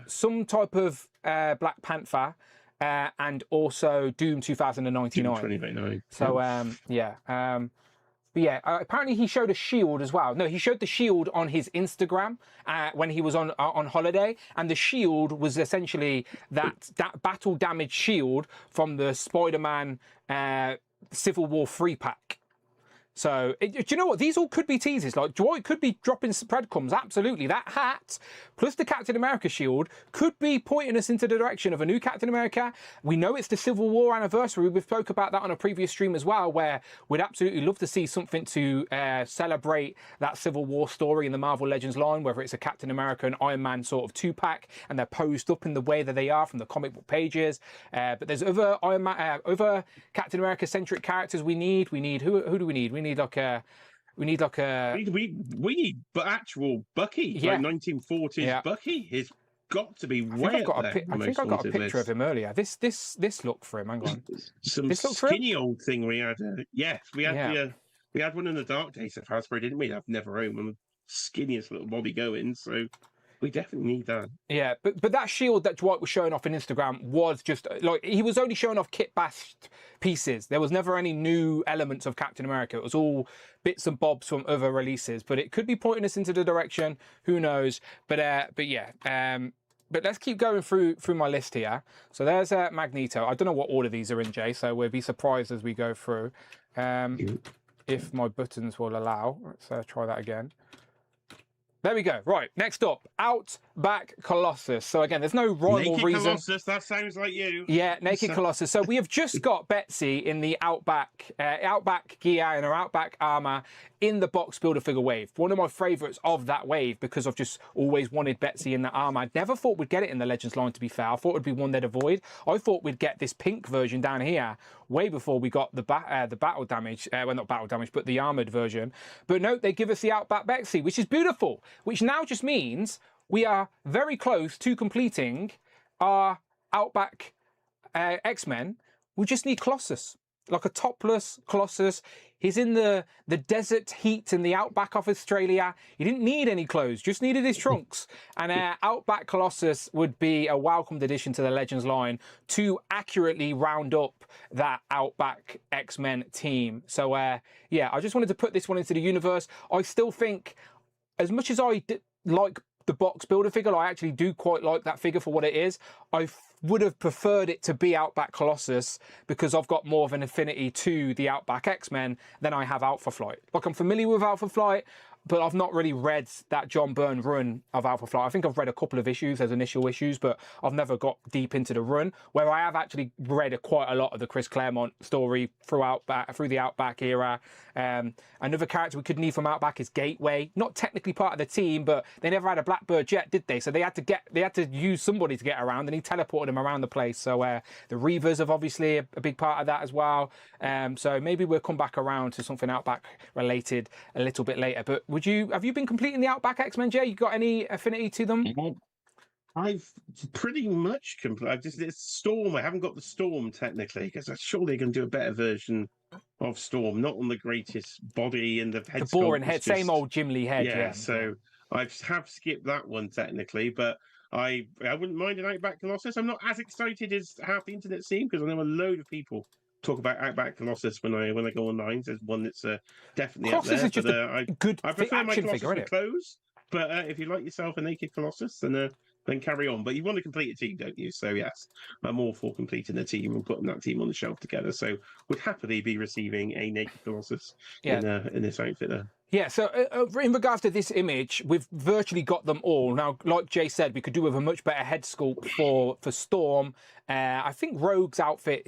Some type of Black Panther. And also Doom 2099. 2099. So but yeah, apparently he showed a shield as well. No, he showed the shield on his Instagram when he was on holiday, and the shield was essentially that battle damage shield from the Spider-Man Civil War 3 pack. So, do you know what? These all could be teasers. Like, Dwight could be dropping breadcrumbs. Absolutely. That hat, plus the Captain America shield, could be pointing us into the direction of a new Captain America. We know it's the Civil War anniversary. We've spoke about that on a previous stream as well, where we'd absolutely love to see something to celebrate that Civil War story in the Marvel Legends line, whether it's a Captain America and Iron Man sort of two-pack, and they're posed up in the way that they are from the comic book pages. But there's other other Captain America-centric characters we need. Who do we need? We need like a we need but actual Bucky, like 1940s Bucky. He's got to be way up there. I think I got a picture of him earlier. This look for him. Hang on. Some skinny old thing we had. Yes, we had we had one in the Dark Days of Hasbro, didn't we? I've never owned one. Skinniest little body going. So we definitely need that. Yeah, but that shield that Dwight was showing off on Instagram was just like, he was only showing off kit bashed pieces. There was never any new elements of Captain America. It was all bits and bobs from other releases. But it could be pointing us into the direction. Who knows? But yeah. But let's keep going through my list here. So there's Magneto. I don't know what order these are in, Jay. So we'll be surprised as we go through. If my buttons will allow. Let's try that again. There we go. Right, next up, Outback Colossus. So again, there's no rhyme or reason. Colossus, that sounds like you. Yeah, Naked Colossus. So we have just got Betsy in the Outback gear and her Outback armor in the box builder figure wave. One of my favourites of that wave, because I've just always wanted Betsy in that armor. I never thought we'd get it in the Legends line, to be fair. I thought it'd be one they'd avoid. I thought we'd get this pink version down here way before we got the battle damage. Well, not battle damage, but the armoured version. But no, they give us the Outback Betsy, which is beautiful. Which now just means we are very close to completing our Outback X-Men. We just need Colossus. Like a topless Colossus. He's in the desert heat in the outback of Australia. He didn't need any clothes, just needed his trunks. And Outback Colossus would be a welcomed addition to the Legends line to accurately round up that Outback X-Men team. So yeah, I just wanted to put this one into the universe. I still think, as much as I like the box builder figure, I actually do quite like that figure for what it is. I would have preferred it to be Outback Colossus because I've got more of an affinity to the Outback X-Men than I have Alpha Flight. Like, I'm familiar with Alpha Flight, but I've not really read that John Byrne run of Alpha Flight. I think I've read a couple of issues as initial issues, but I've never got deep into the run, where I have actually read quite a lot of the Chris Claremont story through the Outback era. Another character we could need from Outback is Gateway. Not technically part of the team, but they never had a Blackbird jet, did they? So they had to use somebody to get around, and he teleported them around the place. So the Reavers have obviously a big part of that as well. So maybe we'll come back around to something Outback related a little bit later. But have you been completing the Outback X-Men, Jay? You got any affinity to them? I've pretty much completed. It's Storm. I haven't got the Storm technically, because I'm sure they can do a better version of Storm. Not on the greatest body and the head. The boring head, same old Jim Lee head. Yeah. So I have skipped that one technically, but I wouldn't mind an Outback Colossus. I'm not as excited as half the internet seems, because I know a load of people talk about Outback Colossus when I go online. There's one that's definitely Colossus up there. Is just a good I prefer my Colossus figure, with clothes, but if you like yourself a naked Colossus, then carry on. But you want to complete a team, don't you? So yes, I'm all for completing a team and putting that team on the shelf together. So would happily be receiving a naked Colossus in this outfit there. Yeah, so in regards to this image, we've virtually got them all. Now, like Jay said, we could do with a much better head sculpt for Storm. I think Rogue's outfit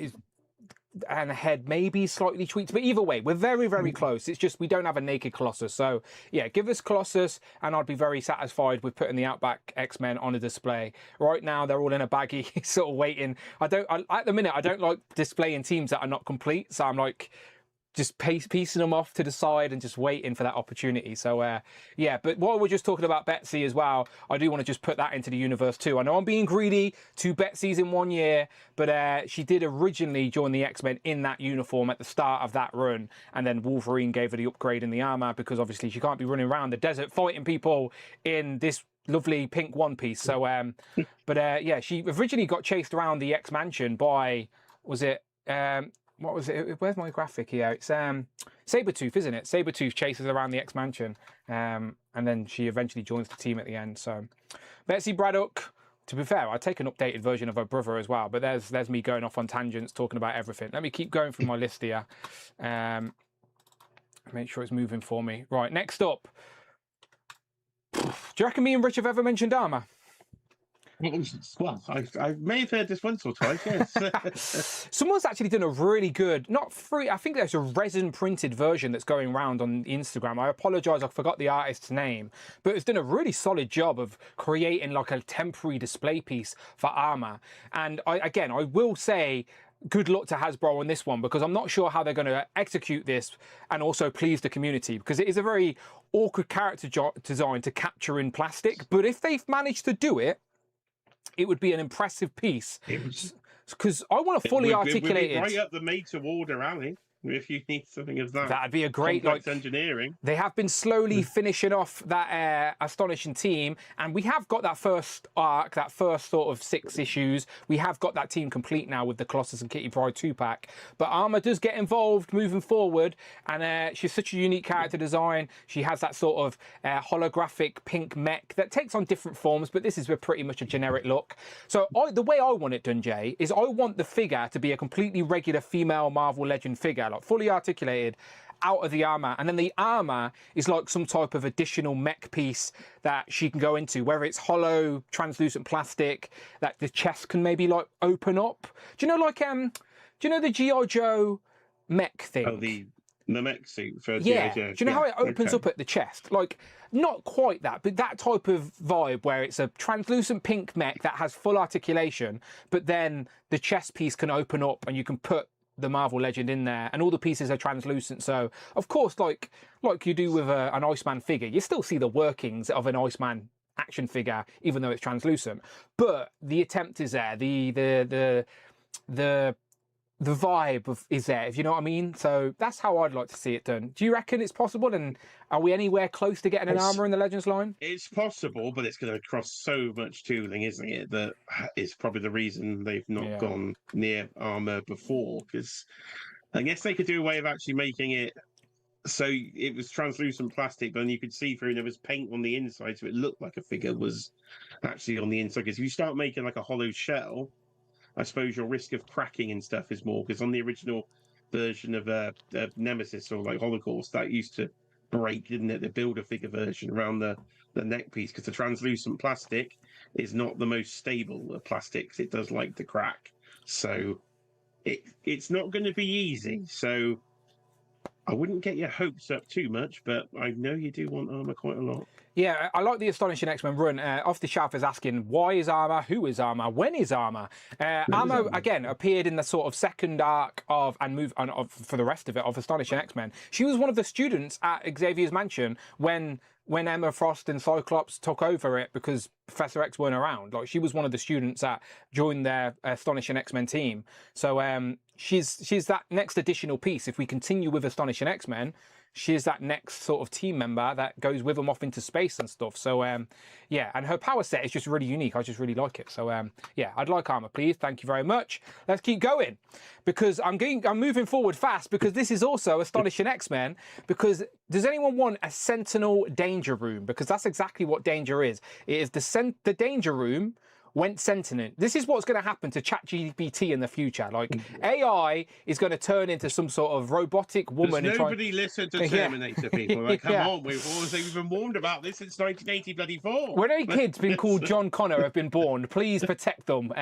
and the head maybe slightly tweaked, but either way, we're very, very close. It's just we don't have a naked Colossus. So yeah, give us Colossus and I'd be very satisfied with putting the Outback X-Men on a display. Right now, they're all in a baggie, sort of waiting. At the minute, I don't like displaying teams that are not complete. So I'm like, just piecing them off to the side and just waiting for that opportunity. So, yeah, but while we're just talking about Betsy as well, I do want to just put that into the universe too. I know I'm being greedy, 2 Betsy's in 1 year, but she did originally join the X-Men in that uniform at the start of that run, and then Wolverine gave her the upgrade in the armor because obviously she can't be running around the desert fighting people in this lovely pink one piece. So, yeah, she originally got chased around the X-Mansion by, was it... what was it? Where's my graphic here? It's Sabretooth, isn't it? Sabretooth chases around the X-Mansion, and then she eventually joins the team at the end. So, Betsy Braddock, to be fair, I'd take an updated version of her brother as well, but there's me going off on tangents, talking about everything. Let me keep going through my list here. Make sure it's moving for me. Right, next up. Do you reckon me and Rich have ever mentioned armor? Well, I may have heard this once or twice, yes. Someone's actually done a really good, not free, I think there's a resin printed version that's going around on Instagram. I apologise, I forgot the artist's name, but it's done a really solid job of creating like a temporary display piece for armour. And I will say, good luck to Hasbro on this one, because I'm not sure how they're going to execute this and also please the community, because it is a very awkward character design to capture in plastic. But if they've managed to do it, it would be an impressive piece, because I want a fully articulated. It would be right up the made to order alley if you need something of that. That'd be a great engineering. They have been slowly finishing off that astonishing team, and we have got that first arc, that first sort of 6 issues. We have got that team complete now with the Colossus and Kitty Pryde 2-pack. But Armor does get involved moving forward, and she's such a unique character design. She has that sort of holographic pink mech that takes on different forms, but this is pretty much a generic look. So the way I want it done, Jay, is I want the figure to be a completely regular female Marvel Legend figure, like fully articulated, out of the armor, and then the armor is like some type of additional mech piece that she can go into, whether it's hollow, translucent plastic that the chest can maybe like open up. Do you know like do you know the G.I. Joe mech thing? Oh, the mech suit for yeah. G.I. Joe. Do you know how it opens up at the chest? Like, not quite that, but that type of vibe where it's a translucent pink mech that has full articulation, but then the chest piece can open up and you can put the Marvel Legend in there, and all the pieces are translucent. So of course, like you do with an Iceman figure, you still see the workings of an Iceman action figure, even though it's translucent. But the attempt is there, the vibe is there, if you know what I mean. So that's how I'd like to see it done. Do you reckon it's possible? And are we anywhere close to getting an armor in the Legends line? It's possible, but it's going to cost so much tooling, isn't it? That is probably the reason they've not gone near armor before. Because I guess they could do a way of actually making it so it was translucent plastic, but then you could see through, and there was paint on the inside, so it looked like a figure was actually on the inside. Because if you start making like a hollow shell, I suppose your risk of cracking and stuff is more, because on the original version of Nemesis or like Holocaust, that used to break, didn't it? The Build-A-Figure version around the neck piece, because the translucent plastic is not the most stable of plastics. It does like to crack. So it's not going to be easy. So I wouldn't get your hopes up too much, but I know you do want armor quite a lot. Yeah, I like the Astonishing X-Men run. Off the Shelf is asking, why is Armor? Who is Armor? When is Armor? Armor, again, appeared in the sort of second arc of, for the rest of it, of Astonishing X-Men. She was one of the students at Xavier's Mansion when Emma Frost and Cyclops took over it, because Professor X weren't around. Like, she was one of the students that joined their Astonishing X-Men team. So she's that next additional piece. If we continue with Astonishing X-Men, she's that next sort of team member that goes with them off into space and stuff. So yeah, and her power set is just really unique. I just really like it. So yeah, I'd like armor, please. Thank you very much. Let's keep going, because I'm moving forward fast, because this is also Astonishing X-Men. Because does anyone want a Sentinel Danger Room? Because that's exactly what Danger is. It is the Danger Room went sentient. This is what's going to happen to ChatGPT in the future. Like, AI is going to turn into some sort of robotic woman. Nobody listened to Terminator, people. Like, come on, we've been warned about this since 1984. When any kids been called John Connor have been born, please protect them.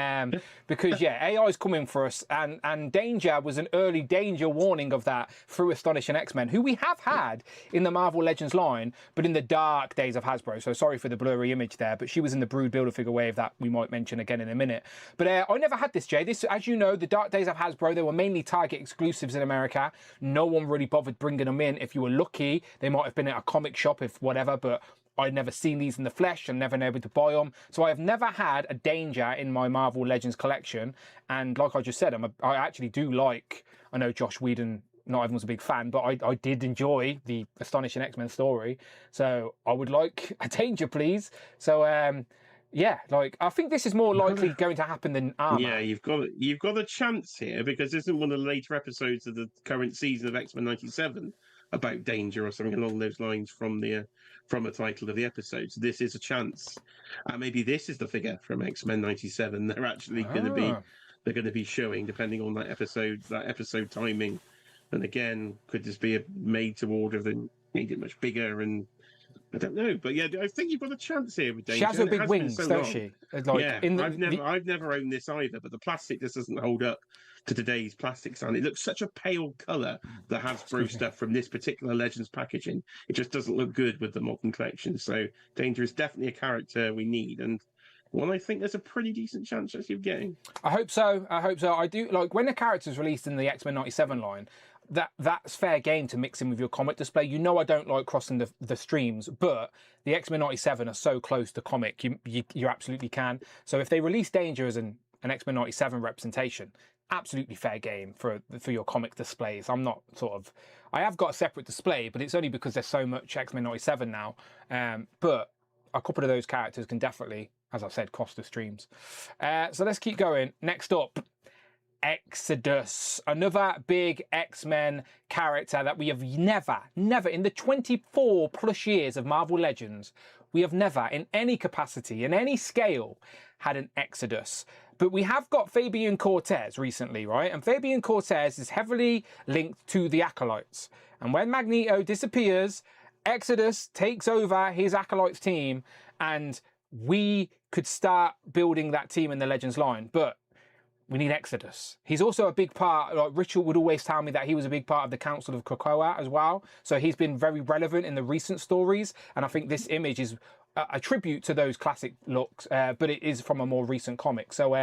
Because, yeah, AI is coming for us. And Danger was an early danger warning of that through Astonishing X-Men, who we have had in the Marvel Legends line, but in the dark days of Hasbro. So sorry for the blurry image there, but she was in the Brood Build-A-Figure wave that we might mention again in a minute. But I never had this, Jay. This, as you know, the dark days of Hasbro, they were mainly Target exclusives in America. No one really bothered bringing them in. If you were lucky, they might have been at a comic shop, if whatever, but I'd never seen these in the flesh and never been able to buy them. So I have never had a Danger in my Marvel Legends collection. And like I just said, I actually do like, I know Josh Whedon, not everyone's a big fan, but I did enjoy the Astonishing X-Men story. So I would like a Danger, please. So yeah, like, I think this is more likely going to happen than Armor. Yeah, you've got a chance here, because this isn't one of the later episodes of the current season of X-Men 97 about Danger or something along those lines from the title of the episode. So this is a chance, and maybe this is the figure from X-Men 97 they're actually going to be showing, depending on that episode timing And again, could this be a made to order that made it much bigger? And I don't know, but yeah, I think you've got a chance here with Danger. She has her And it big has been wings, so don't long. she? Like Yeah, in I've never owned this either, but the plastic just doesn't hold up to today's plastics. And it looks such a pale colour, the Hasbro Excuse me. stuff from this particular Legends packaging. It just doesn't look good with the modern collection. So Danger is definitely a character we need, and one I think there's a pretty decent chance of you getting. I hope so. I hope so. I do like when the character's released in the X-Men '97 line. That's fair game to mix in with your comic display. You know I don't like crossing the streams, but the X-Men '97 are so close to comic, you absolutely can. So if they release Danger as an X-Men '97 representation, absolutely fair game for your comic displays. I'm not sort of. I have got a separate display, but it's only because there's so much X-Men '97 now. But a couple of those characters can definitely, as I said, cross the streams. So let's keep going. Next up. Exodus, another big X-Men character that we have never in the 24 plus years of Marvel Legends, we have never in any capacity, in any scale, had an Exodus. But we have got Fabian Cortez recently, right? And Fabian Cortez is heavily linked to the Acolytes. And when Magneto disappears, Exodus takes over his Acolytes team, and we could start building that team in the Legends line. But we need Exodus. He's also a big part, like Richard would always tell me that he was a big part of the Council of Krakoa as well. So he's been very relevant in the recent stories. And I think this image is a tribute to those classic looks, but it is from a more recent comic. So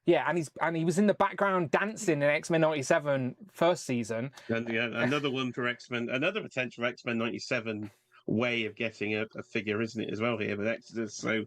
yeah, and he was in the background dancing in X-Men '97 first season. And yeah, another one for X-Men, another potential X-Men '97 way of getting a figure, isn't it, as well here with Exodus. So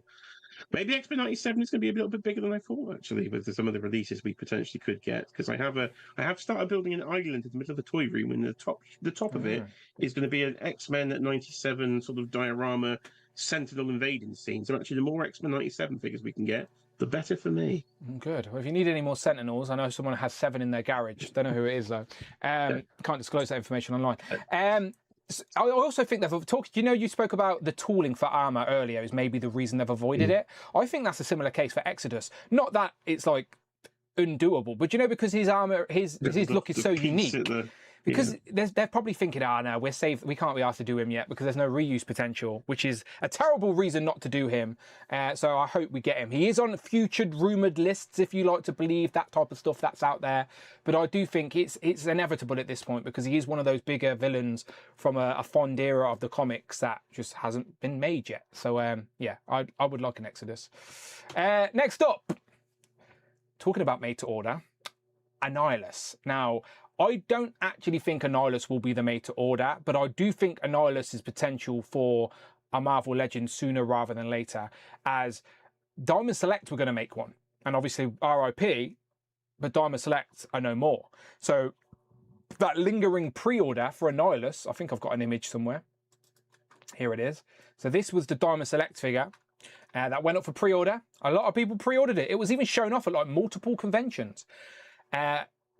maybe X-Men '97 is going to be a little bit bigger than I thought, actually, with some of the releases we potentially could get. Because I have started building an island in the middle of the toy room, and the top of it is going to be an X-Men '97 sort of diorama Sentinel invading scene. So actually, the more X-Men '97 figures we can get, the better for me. Good. Well, if you need any more Sentinels, I know someone has 7 in their garage. Don't know who it is though. Can't disclose that information online. I also think they've talked. You spoke about the tooling for armor earlier is maybe the reason they've avoided it. I think that's a similar case for Exodus. Not that it's like undoable, but because his armor, his look is so unique. Because they're probably thinking, no, we're safe. We can't be asked to do him yet because there's no reuse potential, which is a terrible reason not to do him. So I hope we get him. He is on featured rumoured lists, if you like to believe that type of stuff that's out there. But I do think it's inevitable at this point because he is one of those bigger villains from a fond era of the comics that just hasn't been made yet. So yeah, I would like an Exodus. Next up, talking about made to order, Annihilus. Now, I don't actually think Annihilus will be the made to order, but I do think Annihilus is potential for a Marvel Legend sooner rather than later, as Diamond Select were going to make one. And obviously RIP, but Diamond Select are no more. So that lingering pre-order for Annihilus, I think I've got an image somewhere. Here it is. So this was the Diamond Select figure that went up for pre-order. A lot of people pre-ordered it. It was even shown off at like multiple conventions.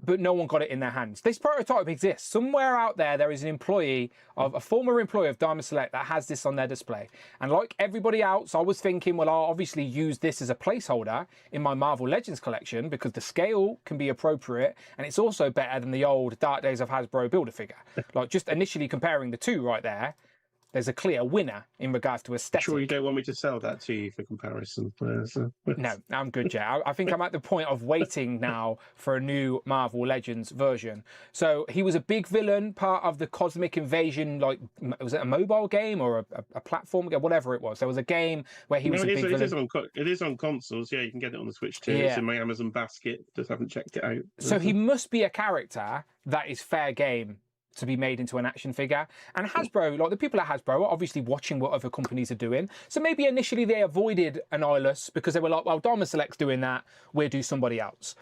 But no one got it in their hands. This prototype exists. Somewhere out there, there is a former employee of Diamond Select that has this on their display. And like everybody else, I was thinking, well, I'll obviously use this as a placeholder in my Marvel Legends collection because the scale can be appropriate. And it's also better than the old Dark Days of Hasbro Build-A-Figure. Like just initially comparing the two right there, there's a clear winner in regards to aesthetic. Sure, you don't want me to sell that to you for comparison? No, I'm good, Jay. I think I'm at the point of waiting now for a new Marvel Legends version. So he was a big villain, part of the Cosmic Invasion, like, was it a mobile game or a platform game? Whatever it was. There was a game where he was a big villain. It is on consoles, yeah, you can get it on the Switch too. Yeah. It's in my Amazon basket, just haven't checked it out. So he must be a character that is fair game to be made into an action figure. And Hasbro, like the people at Hasbro are obviously watching what other companies are doing. So maybe initially they avoided Annihilus because they were like, well, Diamond Select's doing that, we'll do somebody else.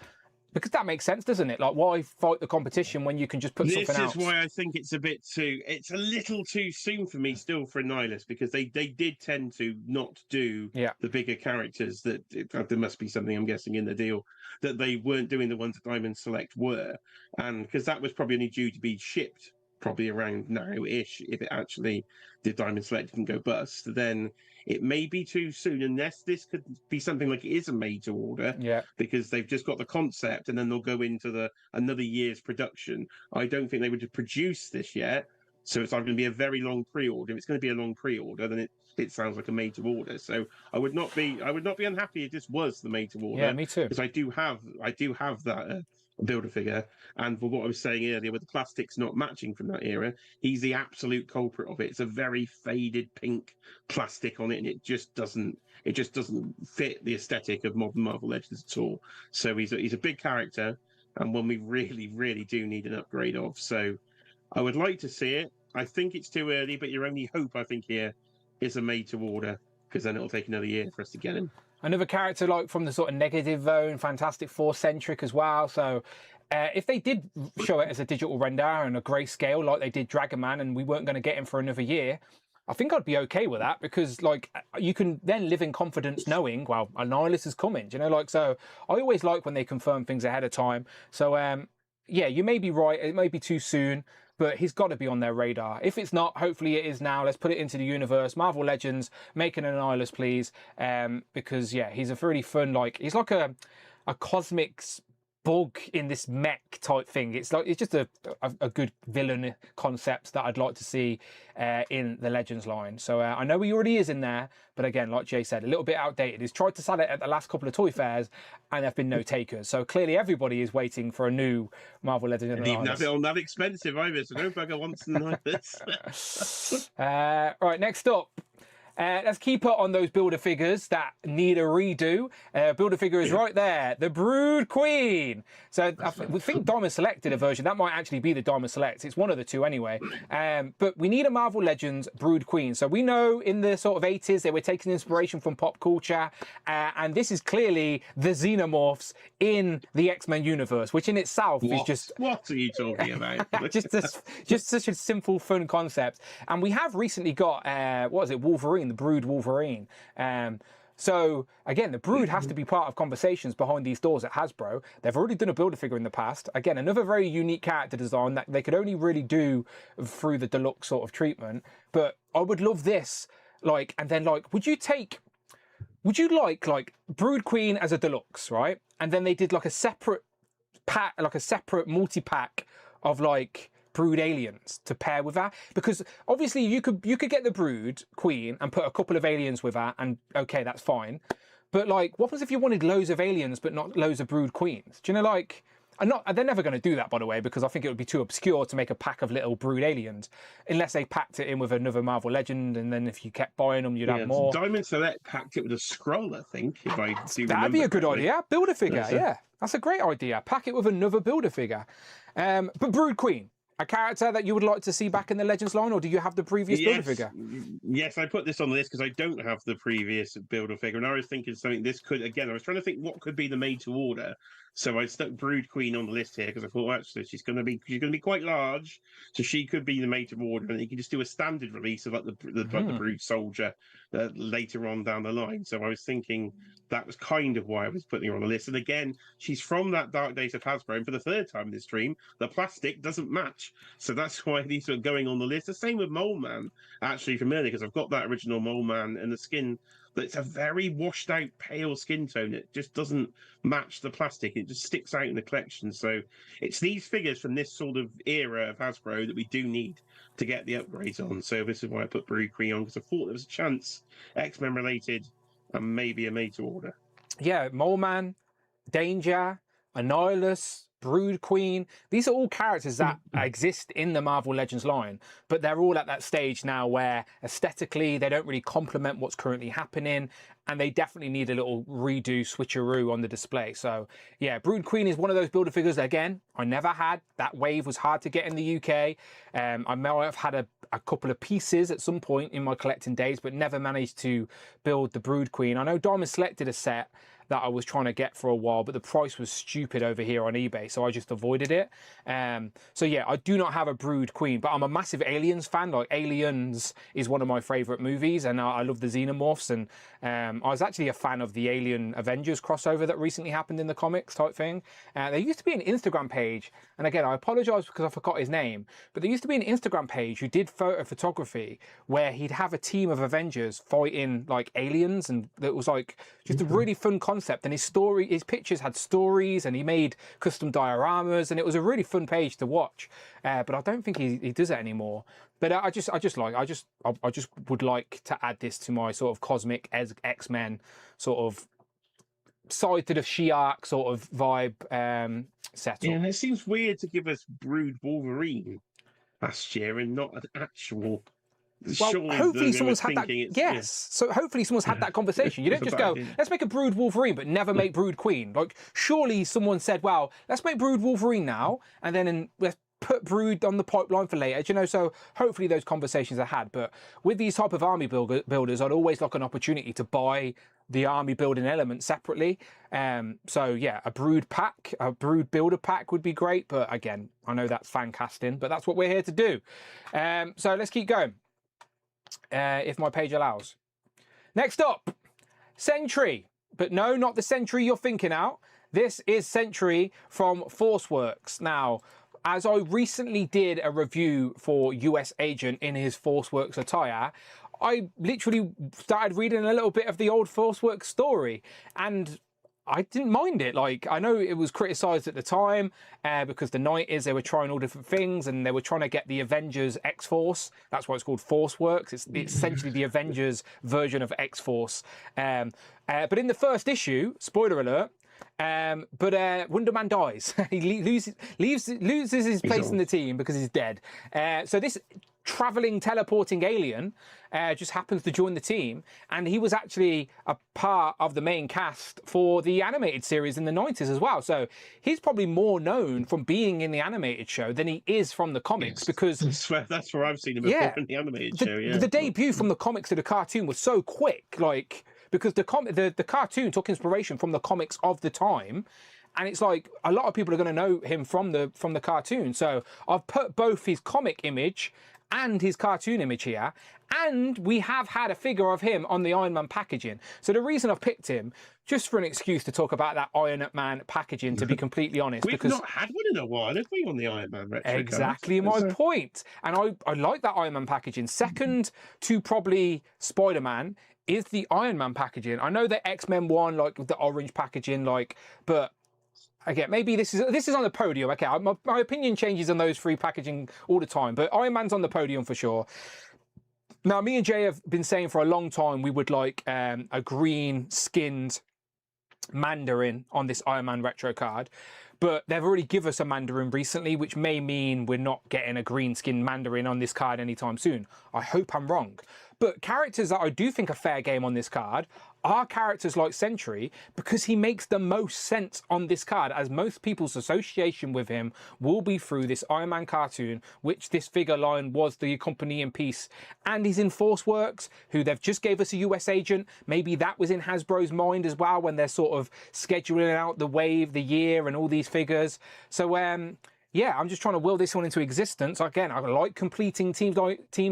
Because that makes sense, doesn't it? Like, why fight the competition when you can just put something else? This is why I think it's a little too soon for me still for Annihilus, because they did tend to not do the bigger characters. There must be something, I'm guessing, in the deal that they weren't doing the ones that Diamond Select were. And because that was probably only due to be shipped probably around now-ish, if it actually, the Diamond Select didn't go bust, then it may be too soon, unless this could be something like it is a made to order, Yeah. because they've just got the concept and then they'll go into another year's production. I don't think they would have produced this yet. So it's either going to be a very long pre-order. If it's going to be a long pre-order, then it sounds like a made to order. So I would not be unhappy if this was the made to order. Yeah, me too. Because I do have that builder figure, and for what I was saying earlier, with the plastics not matching from that era, he's the absolute culprit of it. It's a very faded pink plastic on it, and it just doesn't fit the aesthetic of modern Marvel Legends at all. So he's a big character, and one we really, really do need an upgrade of. So I would like to see it. I think it's too early, but your only hope, I think, here is a made to order, because then it'll take another year for us to get him. Another character like from the sort of negative zone, Fantastic Four centric as well. So if they did show it as a digital render and a grayscale like they did Dragon Man, and we weren't going to get him for another year, I think I'd be okay with that, because like you can then live in confidence knowing, well, Annihilus is coming, you know, like, so I always like when they confirm things ahead of time. So yeah, you may be right, it may be too soon, but he's got to be on their radar. If it's not, hopefully it is now. Let's put it into the universe. Marvel Legends, make an Annihilus, please. Because, yeah, he's a really fun, like, he's like a cosmic bug in this mech type thing. It's just a good villain concept that I'd like to see in the Legends line. So I know he already is in there, but again, like Jay said, a little bit outdated. He's tried to sell it at the last couple of toy fairs, and there have been no takers. So clearly everybody is waiting for a new Marvel Legends. And even have it on that expensive either, so no bugger wants to know this. Right, next up. Let's keep it on those builder figures that need a redo. Builder figure is right there, the Brood Queen. So we think Diamond Select did a version. That might actually be the Diamond Select. It's one of the two anyway. But we need a Marvel Legends Brood Queen. So we know in the sort of 80s they were taking inspiration from pop culture. And this is clearly the Xenomorphs in the X-Men universe, which in itself is just... What are you talking about? just such a simple, fun concept. And we have recently got, what is it, Wolverine, the Brood Wolverine. So again, the Brood has to be part of conversations behind these doors at Hasbro. They've already done a builder figure in the past. Again, another very unique character design that they could only really do through the deluxe sort of treatment. But I would love this, like, and then like, would you like Brood Queen as a deluxe, right? And then they did like a separate pack, like a separate multi-pack of like Brood aliens to pair with her, because obviously you could get the Brood Queen and put a couple of aliens with her, and okay, that's fine. But like, what happens if you wanted loads of aliens but not loads of Brood Queens? Do you know, like, they're never going to do that, by the way, because I think it would be too obscure to make a pack of little Brood aliens, unless they packed it in with another Marvel Legend, and then if you kept buying them, you'd have more. Diamond Select packed it with a scroll, I think, if I do remember. That'd be a good idea. Build a figure, yeah. That's a great idea. Pack it with another builder figure. But Brood Queen, a character that you would like to see back in the Legends line, or do you have the previous builder figure? Yes, I put this on the list because I don't have the previous builder figure, and I was thinking something this could, again, I was trying to think what could be the made to order. So I stuck Brood Queen on the list here because I thought, well, actually, she's going to be quite large, so she could be the made to order, and you can just do a standard release of like the Brood Soldier later on down the line. So I was thinking that was kind of why I was putting her on the list. And again, she's from that Dark Days of Hasbro, and for the third time in this stream, the plastic doesn't match. So that's why these are going on the list. The same with Mole Man, actually, from earlier, because I've got that original Mole Man and the skin. But it's a very washed out pale skin tone. It just doesn't match the plastic. It just sticks out in the collection. So it's these figures from this sort of era of Hasbro that we do need to get the upgrades on. So this is why I put Brood Queen on, because I thought there was a chance X-Men related and maybe a made to order. Yeah, Mole Man, Danger, Annihilus, Brood Queen. These are all characters that exist in the Marvel Legends line, but they're all at that stage now where aesthetically they don't really complement what's currently happening, and they definitely need a little redo, switcheroo on the display. So yeah, Brood Queen is one of those builder figures that, again, I never had. That wave was hard to get in the UK. I might have had a couple of pieces at some point in my collecting days, but never managed to build the Brood Queen. I know Diamond Select did a set that I was trying to get for a while, but the price was stupid over here on eBay, so I just avoided it. So yeah, I do not have a Brood Queen, but I'm a massive Aliens fan. Like, Aliens is one of my favourite movies, and I love the Xenomorphs, and I was actually a fan of the Alien Avengers crossover that recently happened in the comics type thing. There used to be an Instagram page, and again, I apologise because I forgot his name, but there used to be an Instagram page who did photo photography where he'd have a team of Avengers fighting like aliens, and it was like just a really fun concept. And his pictures had stories, and he made custom dioramas, and it was a really fun page to watch. But I don't think he does it anymore. But I just would like to add this to my sort of cosmic X-Men sort of side to the She-Hulk sort of vibe setup. Yeah, and it seems weird to give us Brood Wolverine last year and not an actual. Well, surely hopefully someone's had that. it's- Yes, so hopefully someone's had that conversation. You don't just go, let's make a Brood Wolverine, but never make Brood Queen. Like, surely someone said, well, let's make Brood Wolverine now, and then let's put Brood on the pipeline for later. Do you know? So hopefully those conversations are had. But with these type of army builders, I'd always like an opportunity to buy the army building element separately. So yeah, a Brood pack, a Brood builder pack would be great. But again, I know that's fan casting, but that's what we're here to do. So let's keep going. If my page allows. Next up, Sentry. But no, not the Sentry you're thinking out. This is Sentry from Forceworks. Now, as I recently did a review for US Agent in his Forceworks attire, I literally started reading a little bit of the old Forceworks story, and I didn't mind it. Like, I know it was criticised at the time because the 90s, they were trying all different things, and they were trying to get the Avengers X-Force. That's why it's called Forceworks. It's essentially the Avengers version of X-Force. But in the first issue, spoiler alert, Wonder Man dies. He loses his place in the team because he's dead. So this traveling, teleporting alien just happens to join the team, and he was actually a part of the main cast for the animated series in the 90s as well. So he's probably more known from being in the animated show than he is from the comics, because that's where I've seen him before in the animated show. Yeah, the debut from the comics to the cartoon was so quick, like, because the cartoon took inspiration from the comics of the time. And it's like a lot of people are going to know him from the cartoon. So I've put both his comic image and his cartoon image here, and we have had a figure of him on the Iron Man packaging. So the reason I've picked him, just for an excuse to talk about that Iron Man packaging, to be completely honest. We've not had one in a while, have we, on the Iron Man retro Exactly my point. And I like that Iron Man packaging. Second to probably Spider-Man is the Iron Man packaging. I know the X-Men one, like with the orange packaging, like, but again, maybe this is on the podium. Okay, my opinion changes on those three packaging all the time, but Iron Man's on the podium for sure. Now, me and Jay have been saying for a long time we would like a green-skinned Mandarin on this Iron Man retro card, but they've already given us a Mandarin recently, which may mean we're not getting a green-skinned Mandarin on this card anytime soon. I hope I'm wrong. But characters that I do think are fair game on this card are characters like Sentry, because he makes the most sense on this card, as most people's association with him will be through this Iron Man cartoon, which this figure line was the accompanying piece. And he's in Forceworks, who they've just gave us a US Agent. Maybe that was in Hasbro's mind as well when they're sort of scheduling out the wave, the year, and all these figures. So yeah, I'm just trying to will this one into existence. Again, I like completing teams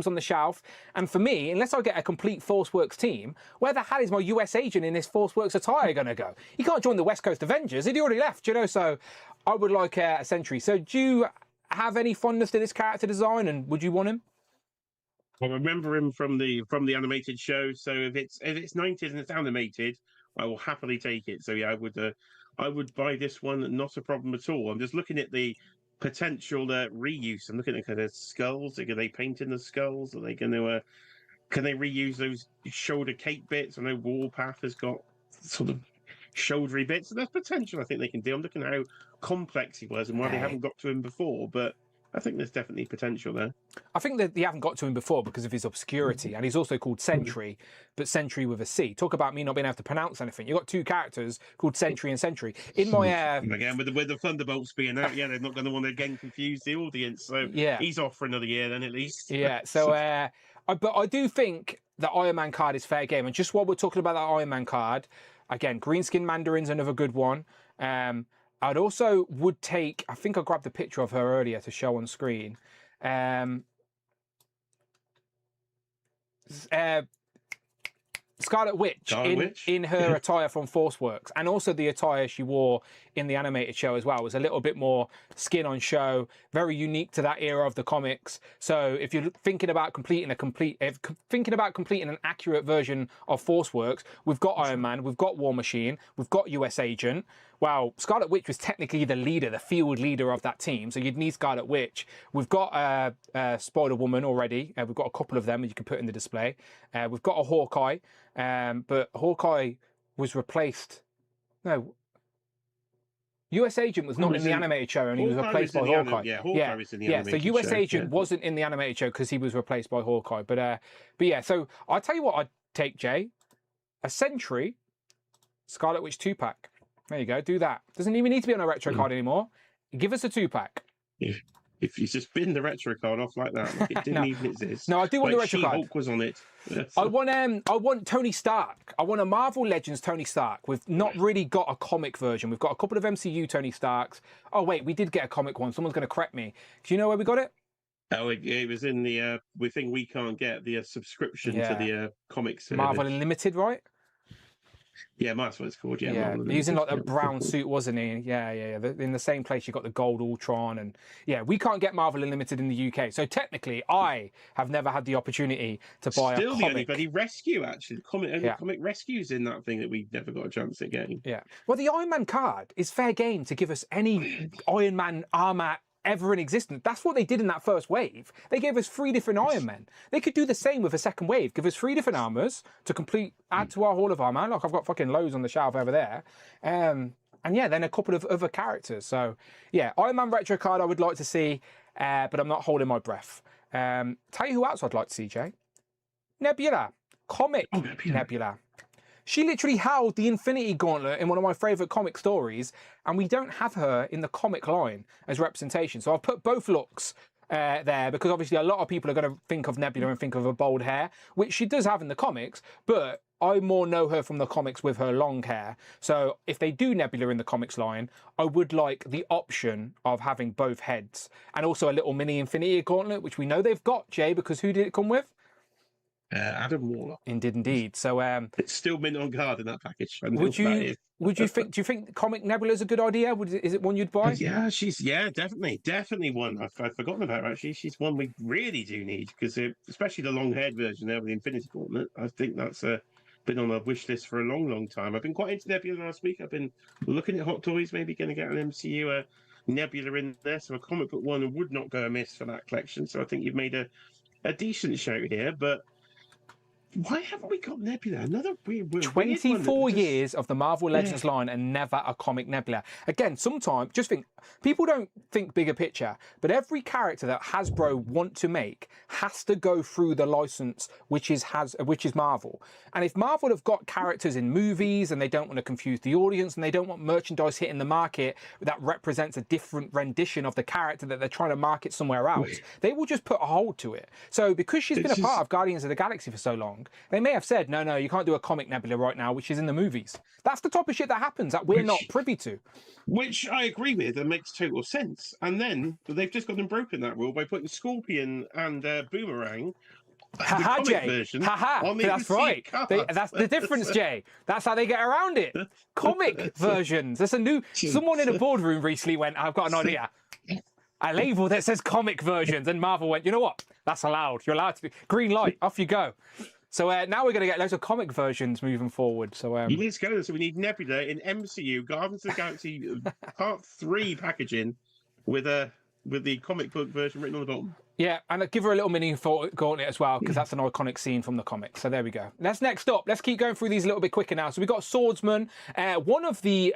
on the shelf. And for me, unless I get a complete Forceworks team, where the hell is my US Agent in this Forceworks attire going to go? He can't join the West Coast Avengers. He'd already left, you know? So I would like a Sentry. So do you have any fondness to this character design, and would you want him? I remember him from the animated show. So if it's 90s and it's animated, I will happily take it. So yeah, I would buy this one, not a problem at all. I'm just looking at the potential reuse. I'm looking at kind of skulls. Are they painting the skulls? Are they going to can they reuse those shoulder cape bits? I know Warpath has got sort of shouldery bits, so there's potential I think they can do. I'm looking at how complex he was and why they haven't got to him before, but I think there's definitely potential there. I think that they haven't got to him before because of his obscurity, and he's also called Sentry, but Sentry with a C. Talk about me not being able to pronounce anything. You've got two characters called Sentry and Sentry. In my again, with the Thunderbolts being out, yeah, they're not going to want to again confuse the audience. So yeah, he's off for another year then at least. Yeah. So, but I do think the Iron Man card is fair game, and just while we're talking about that Iron Man card, Again, Greenskin Mandarin's another good one. I'd also would take, I think I grabbed a picture of her earlier to show on screen. Scarlet Witch in her attire from Forceworks, and also the attire she wore in the animated show as well was a little bit more skin on show, very unique to that era of the comics. So if you're thinking about completing an accurate version of Forceworks, we've got Iron Man, we've got War Machine, we've got US Agent. Well, Scarlet Witch was technically the leader, the field leader of that team, so you'd need Scarlet Witch. We've got Spider-Woman already. We've got a couple of them that you can put in the display. We've got a Hawkeye, but Hawkeye was replaced. No, US Agent was not in the animated show, and he was replaced by Hawkeye. Hawkeye was in the animated show. So US Agent wasn't in the animated show because he was replaced by Hawkeye. But yeah, so I'll tell you what I'd take, Jay. A Sentry, Scarlet Witch 2-pack. There you go, do that. Doesn't even need to be on a retro card anymore. Give us a 2-pack. If you just bin the retro card off like that, like it didn't even exist. No, I do want the retro card. Hulk was on it. I want Tony Stark. I want a Marvel Legends Tony Stark. We've not really got a comic version. We've got a couple of MCU Tony Starks. Oh wait, we did get a comic one. Someone's going to correct me. Do you know where we got it? Oh, it was in the thing we can't get, the subscription to the comics. Marvel Unlimited, right? Yeah, that's what it's called. Yeah, he was in like a brown suit, wasn't he? Yeah. In the same place you got the gold Ultron, and yeah, we can't get Marvel Unlimited in the UK. So technically, I have never had the opportunity to buy a comic. Still the only bloody rescue, actually. Comic rescues in that thing that we never got a chance at getting. Yeah. Well, the Iron Man card is fair game to give us any Iron Man armor ever in existence. That's what they did in that first wave. They gave us 3 different Iron Men. They could do the same with a second wave. Give us 3 different armors to add to our Hall of Armor. Look, I've got fucking loads on the shelf over there. And yeah, then a couple of other characters. So yeah, Iron Man retro card I would like to see, but I'm not holding my breath. Tell you who else I'd like to see, Jay. Nebula. Comic Nebula. She literally held the Infinity Gauntlet in one of my favourite comic stories, and we don't have her in the comic line as representation. So I've put both looks there because obviously a lot of people are going to think of Nebula and think of her bold hair, which she does have in the comics, but I more know her from the comics with her long hair. So if they do Nebula in the comics line, I would like the option of having both heads and also a little mini Infinity Gauntlet, which we know they've got, Jay, because who did it come with? Adam Warlock. Indeed. So it's still mint on guard in that package. Do you think Comic Nebula is a good idea? Is it one you'd buy? Yeah, definitely one. I've forgotten about her, actually. She's one we really do need because especially the long-haired version there with the Infinity Gauntlet. I think that's been on my wish list for a long time. I've been quite into Nebula last week. I've been looking at Hot Toys, maybe going to get an MCU Nebula in there. So a comic book one would not go amiss for that collection. So I think you've made a decent shout here, but why haven't we got Nebula? Another weird 24 years of the Marvel Legends line and never a comic Nebula. Again, sometimes, just think, people don't think bigger picture, but every character that Hasbro want to make has to go through the license, which is Marvel. And if Marvel have got characters in movies and they don't want to confuse the audience and they don't want merchandise hitting the market that represents a different rendition of the character that they're trying to market somewhere else, they will just put a hold to it. So because she's been a part of Guardians of the Galaxy for so long, they may have said, no, you can't do a comic Nebula right now, which is in the movies. That's the type of shit that happens that we're not privy to. Which I agree with and makes total sense. And then they've just gone and broken that rule by putting Scorpion and Boomerang, Haha, Jay. Haha. That's right. That's the difference, Jay. That's how they get around it. Comic versions. There's a new... Someone in a boardroom recently went, I've got an idea. A label that says comic versions. And Marvel went, you know what? That's allowed. You're allowed to do... Green light. Off you go. So now we're going to get loads of comic versions moving forward. So let's go. So we need Nebula in MCU Guardians of the Galaxy Part 3 packaging with the comic book version written on the bottom. Yeah, and give her a little mini gauntlet as well, because that's an iconic scene from the comics. So there we go. Next up. Let's keep going through these a little bit quicker now. So we've got Swordsman, one of the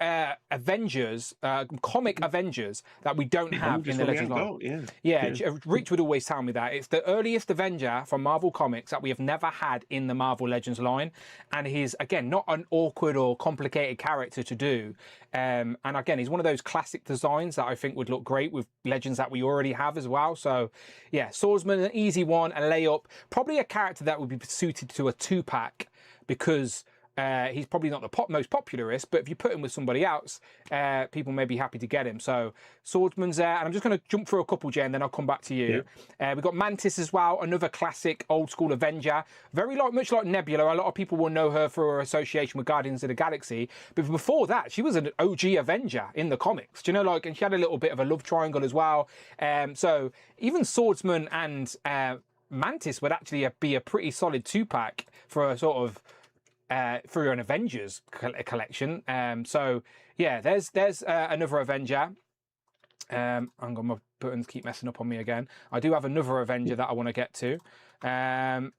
Avengers, comic Avengers that we don't have in the Legends line. Yeah, Rich would always tell me that. It's the earliest Avenger from Marvel Comics that we have never had in the Marvel Legends line. And he's, again, not an awkward or complicated character to do. And again, he's one of those classic designs that I think would look great with Legends that we already have as well. So yeah, Swordsman, an easy one, a layup. Probably a character that would be suited to a 2-pack because He's probably not the most popularist, but if you put him with somebody else, people may be happy to get him. So Swordsman's there, and I'm just going to jump through a couple, Jay, and then I'll come back to you. We've got Mantis as well, another classic old school Avenger, very much like Nebula. A lot of people will know her for her association with Guardians of the Galaxy, but before that, she was an OG Avenger in the comics. Do you know, like, and she had a little bit of a love triangle as well. So even Swordsman and Mantis would actually be a pretty solid 2-pack for a sort of for an Avengers collection. So yeah, there's another Avenger. Hang on, my buttons keep messing up on me again. I do have another Avenger that I want to get to.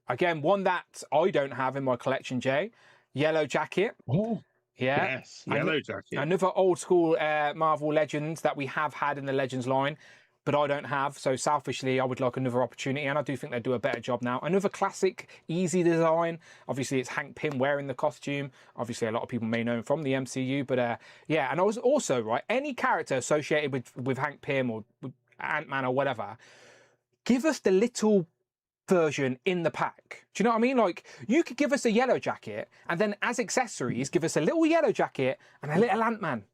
Again, one that I don't have in my collection, Jay. Yellow Jacket. Oh, yeah. Yes, Yellow Jacket. Another old school Marvel Legends that we have had in the Legends line, but I don't have. So selfishly, I would like another opportunity, and I do think they do a better job now. Another classic, easy design. Obviously, it's Hank Pym wearing the costume. Obviously, a lot of people may know him from the MCU, but yeah. And I was also, right, any character associated with Hank Pym or with Ant-Man or whatever, give us the little version in the pack. Do you know what I mean? Like, you could give us a Yellow Jacket, and then as accessories, give us a little Yellow Jacket and a little Ant-Man.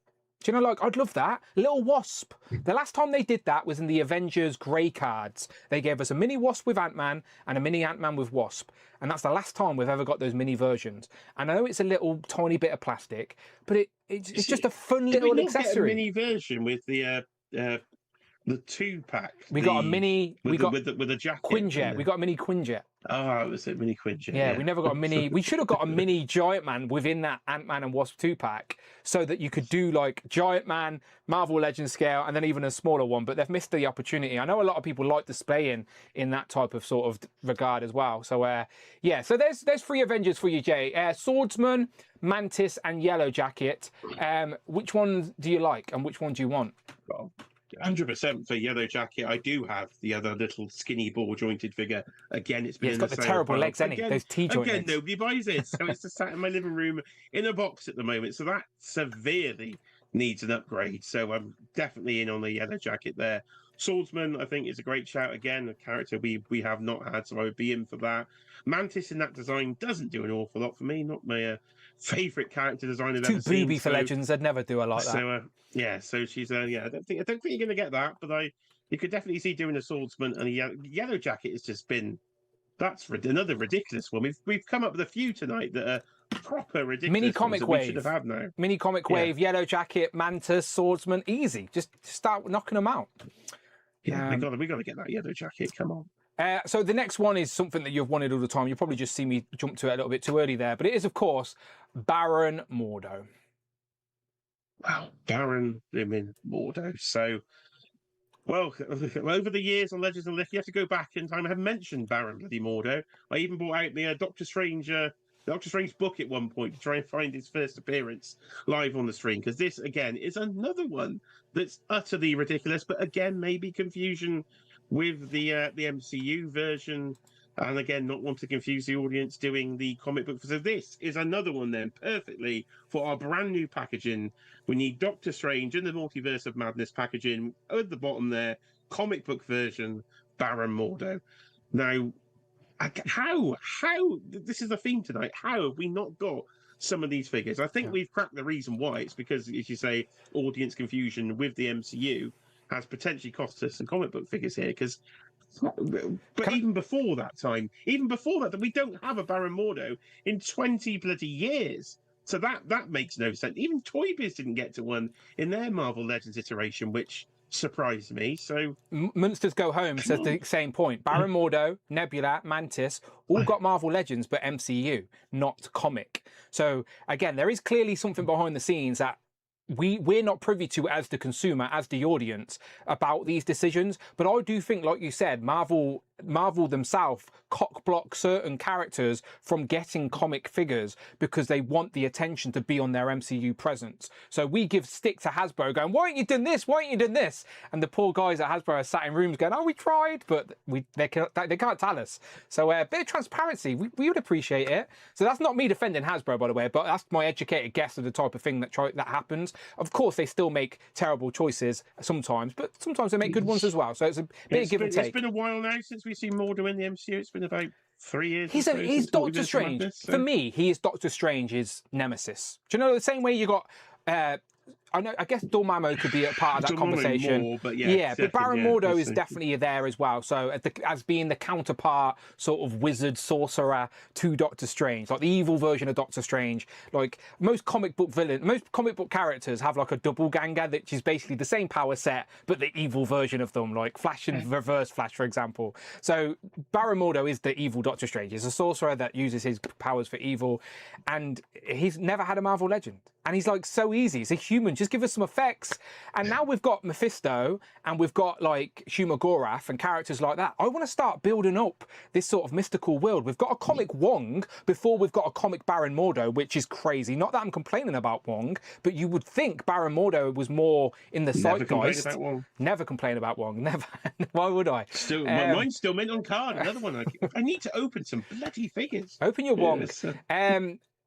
Do you know, like, I'd love that. Little Wasp. The last time they did that was in the Avengers Grey cards. They gave us a mini Wasp with Ant-Man and a mini Ant-Man with Wasp. And that's the last time we've ever got those mini versions. And I know it's a little tiny bit of plastic, but it's just a fun little accessory. Get a mini version with the 2-pack. We got a mini. With a jacket. Quinjet. We got a mini Quinjet. Oh, it was a mini Quinjet. Yeah, we never got a mini. We should have got a mini Giant Man within that Ant-Man and Wasp 2-pack, so that you could do like Giant Man, Marvel Legends scale, and then even a smaller one. But they've missed the opportunity. I know a lot of people like displaying in that type of sort of regard as well. So yeah, so there's 3 Avengers for you, Jay. Swordsman, Mantis, and Yellow Jacket. Which one do you like, and which one do you want? 100% for Yellow Jacket. I do have the other little skinny ball jointed figure. Again, it's been got the terrible legs, hasn't it? Those T-joint Again, legs. nobody buys it, so it's just sat in my living room in a box at the moment. So that severely needs an upgrade. So I'm definitely in on the Yellow Jacket there. Swordsman, I think, is a great shout. Again, a character we have not had, so I would be in for that. Mantis in that design doesn't do an awful lot for me. Not my favourite character design I've ever seen. Too booby for Legends. They'd never do a like that. So yeah, so she's yeah. I don't think you're going to get that, but you could definitely see doing a Swordsman and a Yellow Jacket has just been. That's another ridiculous one. We've come up with a few tonight that are proper ridiculous. Mini comic wave. We should have had now. Mini comic wave, Yellow Jacket, Mantis, Swordsman, easy. Just start knocking them out. Yeah, we got to get that Yellow Jacket. Come on. So the next one is something that you've wanted all the time. You probably just see me jump to it a little bit too early there, but it is, of course, Baron Mordo. Wow, Baron Mordo. So, well, over the years on Legends and Lick, you have to go back in time. I have mentioned Baron bloody Mordo. I even brought out the Doctor Strange book at one point to try and find his first appearance live on the stream, because this again is another one that's utterly ridiculous, but again maybe confusion with the MCU version, and again not want to confuse the audience doing the comic book. So this is another one then perfectly for our brand new packaging. We need Doctor Strange and the Multiverse of Madness packaging at the bottom there, comic book version, Baron Mordo. Now, how this is the theme tonight, how have we not got some of these figures? I think we've cracked the reason why. It's because, as you say, audience confusion with the MCU has potentially cost us some comic book figures here, but even before that, we don't have a Baron Mordo in 20 bloody years. So that makes no sense. Even Toy Biz didn't get to one in their Marvel Legends iteration, which surprised me. So Munsters Go Home says the same point. Baron Mordo, Nebula, Mantis, all got Marvel Legends, but MCU, not comic. So again, there is clearly something behind the scenes that we're not privy to as the consumer, as the audience, about these decisions. But I do think, like you said, Marvel themselves cock-block certain characters from getting comic figures because they want the attention to be on their MCU presence. So we give stick to Hasbro going, why aren't you doing this? Why aren't you doing this? And the poor guys at Hasbro are sat in rooms going, oh, we tried, but they can't tell us. So a bit of transparency, we would appreciate it. So that's not me defending Hasbro, by the way, but that's my educated guess of the type of thing that happens. Of course, they still make terrible choices sometimes, but sometimes they make good ones as well. So it's a bit of give and take. It's been a while now since we've seen Mordo in the MCU. It's been about 3 years. He's Doctor Strange. For me, he is Doctor Strange's nemesis. Do you know the same way you got? I guess Dormammu could be a part of that conversation. More, but but Baron Mordo is definitely there as well. So as being the counterpart, sort of wizard sorcerer to Doctor Strange, like the evil version of Doctor Strange. Like most comic book characters have like a doppelganger, which is basically the same power set but the evil version of them, like Flash and Reverse Flash, for example. So Baron Mordo is the evil Doctor Strange. He's a sorcerer that uses his powers for evil, and he's never had a Marvel legend. And he's like so easy. He's a human. Just give us some effects. And now we've got Mephisto and we've got like Shuma Gorath and characters like that. I want to start building up this sort of mystical world. We've got a comic Wong before we've got a comic Baron Mordo, which is crazy. Not that I'm complaining about Wong, but you would think Baron Mordo was more in the zeitgeist. Never complain about Wong. Never. Why would I? Still, mine's still mint on card. Another one. I need to open some bloody figures. Open your Wong.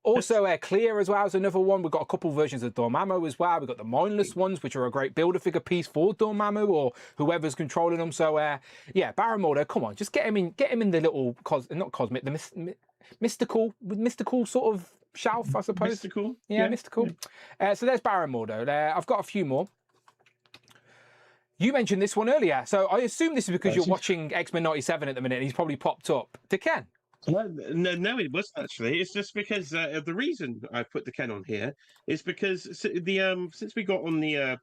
Also, Clear as well as another one. We've got a couple versions of Dormammu as well. We've got the mindless ones, which are a great build-a-figure piece for Dormammu or whoever's controlling them. So, Baron Mordo, come on, just get him in the little, mystical sort of shelf, I suppose. Mystical? Yeah, mystical. So there's Baron Mordo. I've got a few more. You mentioned this one earlier, so I assume this is because you're watching X-Men 97 at the minute and he's probably popped up. Ken. Well, no, it wasn't actually. It's just because the reason I put the Ken on here is because since we got on the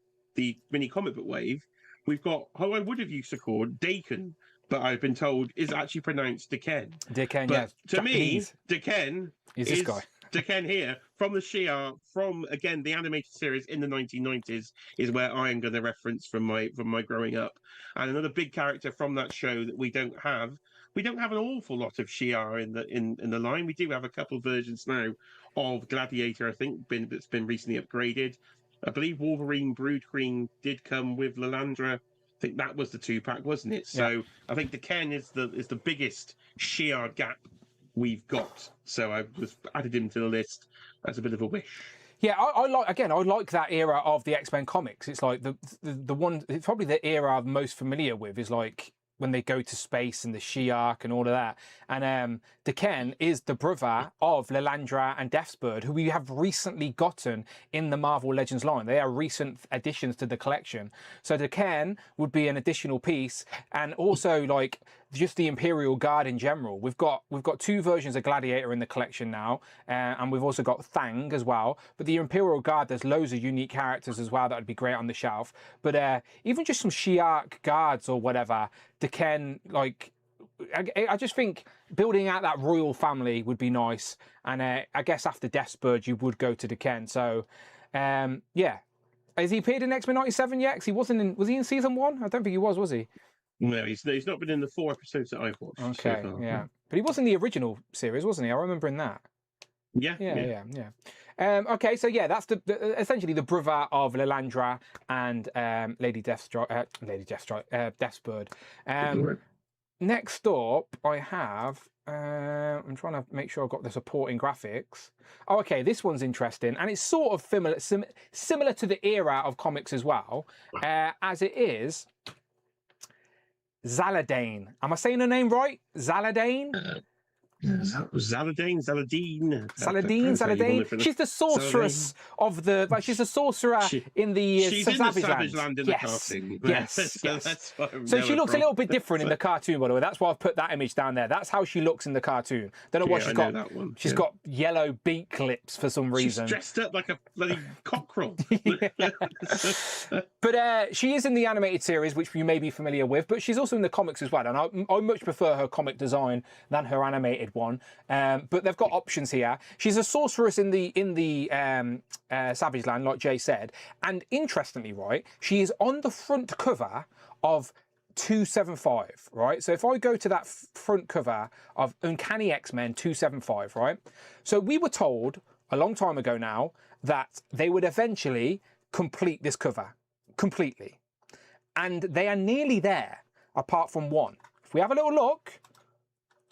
mini comic book wave, we've got how I would have used to call Daken, but I've been told is actually pronounced Daken. Daken, but yes. To Japanese. me, Daken is this guy. Daken here from the Shi'ar, from again the animated series in the 1990s is where I am going to reference from my growing up, and another big character from that show that we don't have. We don't have an awful lot of Shi'ar in the line. We do have a couple of versions now of Gladiator, I think, that's been recently upgraded. I believe Wolverine Brood Queen did come with Lilandra. I think that was the 2-pack, wasn't it? So I think the Ken is the biggest Shi'ar gap we've got. So I was added him to the list as a bit of a wish. Yeah, I like that era of the X-Men comics. It's like the one, it's probably the era I'm most familiar with is like when they go to space and the Shi'ar and all of that. And Daken is the brother of Lilandra and Deathbird, who we have recently gotten in the Marvel Legends line. They are recent additions to the collection. So Daken would be an additional piece, and also like just the Imperial Guard in general. We've got 2 versions of Gladiator in the collection now, and we've also got Thang as well. But the Imperial Guard, there's loads of unique characters as well that would be great on the shelf. But even just some Shi'ar guards or whatever, Daken, like, I just think building out that royal family would be nice. And I guess after Deathbird, you would go to Daken. So, yeah. Has he appeared in X-Men 97 yet? 'Cause he wasn't in. Was he in season 1? I don't think he was he? No, he's not been in the 4 episodes that I've watched. Okay, so yeah. But he was in the original series, wasn't he? I remember in that. Yeah. Okay, so yeah, that's essentially the brother of Lilandra and Deathbird. Next up, I have. I'm trying to make sure I've got the supporting graphics. Oh, okay, this one's interesting, and it's sort of similar to the era of comics as well, as it is Zaladane. Am I saying her name right? Zaladane? Zaladine. She's the sorceress of the. Like, she's a sorcerer in the Savage Land in the cartoon. Yes. So she looks a little bit different in the cartoon, by the way. That's why I've put that image down there. That's how she looks in the cartoon. Don't know what she's got. She's got yellow beak clips for some reason. She's dressed up like a bloody cockerel. But she is in the animated series, which you may be familiar with. But she's also in the comics as well, and I much prefer her comic design than her animated one, but they've got options here. She's a sorceress in the Savage Land, like Jay said, and interestingly, right, she is on the front cover of 275, right? So if I go to that front cover of Uncanny X-Men 275, right? So we were told a long time ago now that they would eventually complete this cover completely, and they are nearly there, apart from one. If we have a little look,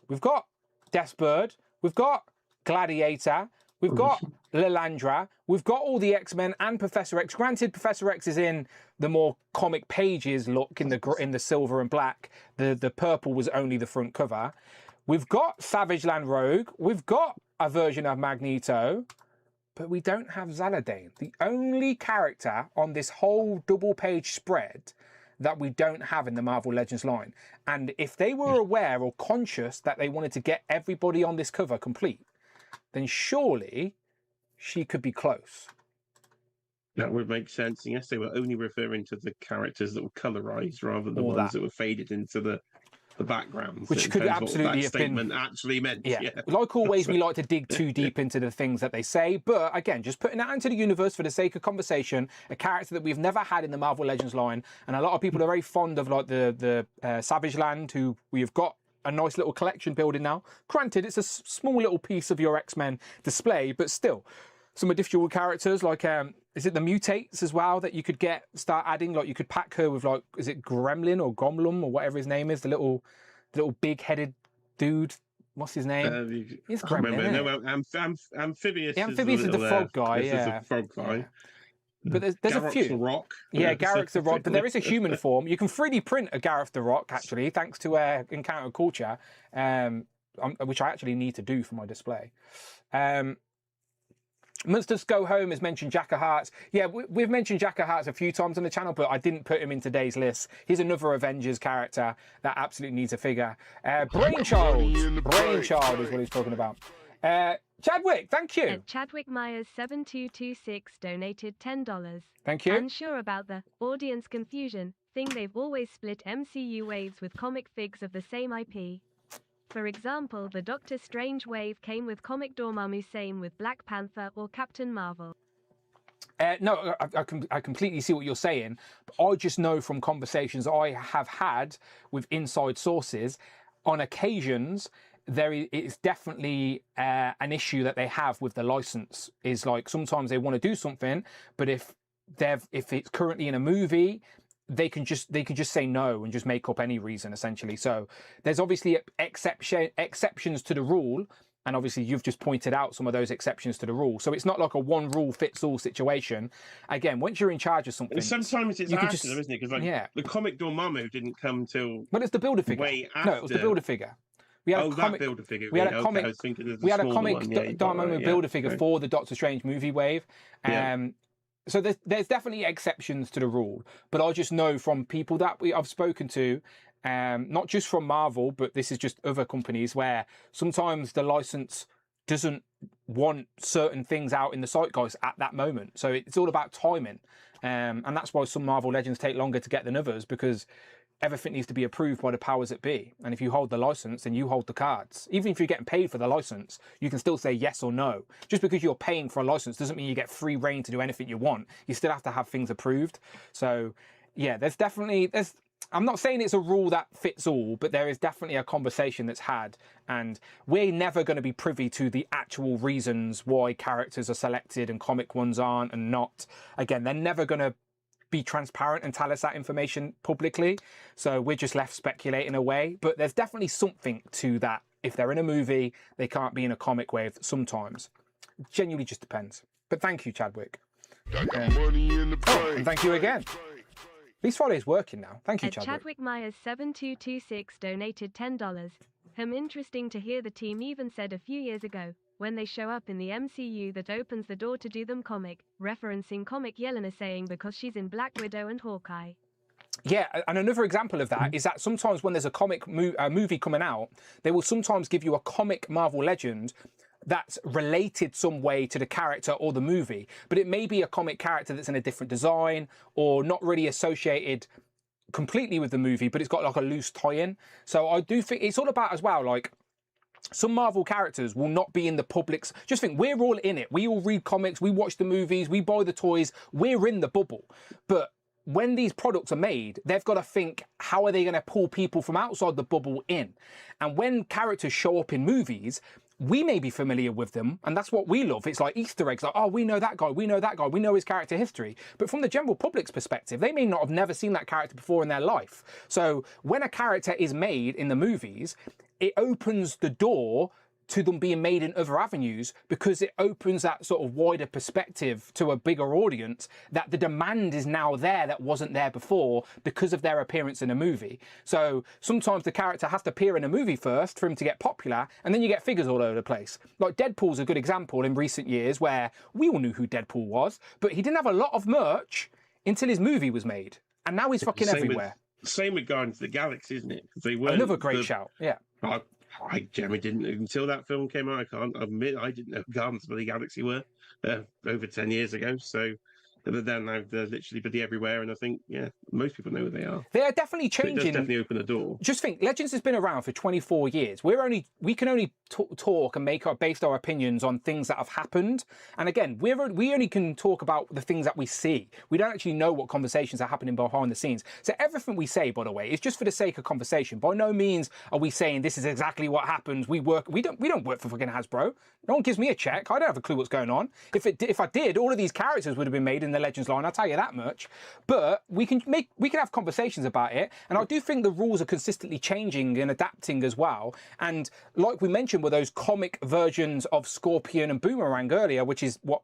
we've got Deathbird, we've got Gladiator, we've got Lilandra, we've got all the X-Men and Professor X. Granted, Professor X is in the more comic pages look in the silver and black. The purple was only the front cover. We've got Savage Land Rogue. We've got a version of Magneto. But we don't have Zaladane. The only character on this whole double-page spread that we don't have in the Marvel Legends line. And if they were aware or conscious that they wanted to get everybody on this cover complete, then surely she could be close. That would make sense. And yes, they were only referring to the characters that were colorized rather than the ones that were faded into the background. Which could absolutely have been actually meant. Yeah. Like always, we like to dig too deep into the things that they say. But again, just putting that into the universe for the sake of conversation, a character that we've never had in the Marvel Legends line. And a lot of people are very fond of like the Savage Land, who we've got a nice little collection building now. Granted, it's a small little piece of your X-Men display, but still. Some additional characters like, is it the Mutates as well that you could start adding? Like you could pack her with like, is it Gremlin or Gomlum or whatever his name is? The little big-headed dude. What's his name? He's Gremlin. No, Amphibious. Yeah, Amphibious is the frog guy. This is the frog guy. Yeah. But there's a few. The Rock. Yeah, Garrick's the Rock. But there is a human form. You can 3D print a Gareth the Rock, actually, thanks to Encounter Culture, which I actually need to do for my display. Monsters Go Home has mentioned Jack of Hearts. Yeah, we've mentioned Jack of Hearts a few times on the channel, but I didn't put him in today's list. He's another Avengers character that absolutely needs a figure. Brainchild is what he's talking about. Chadwick, thank you. Chadwick Myers 7226 donated $10. Thank you. Unsure about the audience confusion. Think they've always split MCU waves with comic figs of the same IP. For example, the Doctor Strange wave came with comic Dormammu, same with Black Panther or Captain Marvel. No, I completely see what you're saying. But I just know from conversations I have had with inside sources, on occasions, it's definitely an issue that they have with the license. Is like sometimes they want to do something, but if it's currently in a movie, they can just say no and just make up any reason essentially. So there's obviously exceptions to the rule, and obviously you've just pointed out some of those exceptions to the rule. So it's not like a one rule fits all situation. Again, once you're in charge of something, and sometimes it's after them, isn't it? Because the comic Dormammu didn't come till it's the Builder figure. Way after. No, it was the Builder figure. We had that Builder figure. We had a comic Dormammu Builder figure for the Doctor Strange movie wave. So there's definitely exceptions to the rule, but I just know from people that I've spoken to, not just from Marvel, but this is just other companies where sometimes the license doesn't want certain things out in the zeitgeist at that moment. So it's all about timing, and that's why some Marvel Legends take longer to get than others, because everything needs to be approved by the powers that be. And if you hold the license, then you hold the cards. Even if you're getting paid for the license, you can still say yes or no. Just because you're paying for a license doesn't mean you get free reign to do anything you want. You still have to have things approved. So yeah, I'm not saying it's a rule that fits all, but there is definitely a conversation that's had, and we're never going to be privy to the actual reasons why characters are selected and comic ones aren't and not. Again, they're never going to be transparent and tell us that information publicly, so we're just left speculating away. But there's definitely something to that. If they're in a movie, they can't be in a comic wave sometimes. It genuinely just depends. But thank you, Chadwick. And thank you again. At least Friday's working now. Thank you, Chadwick. Chadwick Myers 7226 donated $10. Interesting to hear the team even said a few years ago, when they show up in the MCU, that opens the door to do them comic, referencing comic Yelena saying because she's in Black Widow and Hawkeye. Yeah, and another example of that is that sometimes when there's a comic movie coming out, they will sometimes give you a comic Marvel Legend that's related some way to the character or the movie, but it may be a comic character that's in a different design or not really associated completely with the movie, but it's got like a loose tie-in. So I do think it's all about as well, like, some Marvel characters will not be in the public's. Just think, we're all in it. We all read comics, we watch the movies, we buy the toys, we're in the bubble. But when these products are made, they've got to think, how are they going to pull people from outside the bubble in? And when characters show up in movies, we may be familiar with them, and that's what we love. It's like Easter eggs, like, oh, we know that guy, we know that guy, we know his character history. But from the general public's perspective, they may not have never seen that character before in their life. So when a character is made in the movies, it opens the door to them being made in other avenues, because it opens that sort of wider perspective to a bigger audience, that the demand is now there that wasn't there before because of their appearance in a movie. So sometimes the character has to appear in a movie first for him to get popular, and then you get figures all over the place. Like Deadpool's a good example in recent years where we all knew who Deadpool was, but he didn't have a lot of merch until his movie was made. And now he's fucking everywhere. Same with Guardians of the Galaxy, isn't it? They were another great shout, yeah. I generally didn't, until that film came out, I can't admit I didn't know who Guardians of the Galaxy were over 10 years ago. So they're now they're literally bloody everywhere, and I think, yeah, most people know who they are. They are definitely changing. It does definitely open a door. Just think, Legends has been around for 24 years. We can only talk and base our opinions on things that have happened. And again, we only can talk about the things that we see. We don't actually know what conversations are happening behind the scenes. So everything we say, by the way, is just for the sake of conversation. By no means are we saying this is exactly what happens. We don't work for fucking Hasbro. No one gives me a check. I don't have a clue what's going on. If I did, all of these characters would have been made in the Legends line. I'll tell you that much. But we can have conversations about it. And I do think the rules are consistently changing and adapting as well. And like we mentioned with those comic versions of Scorpion and Boomerang earlier, which is what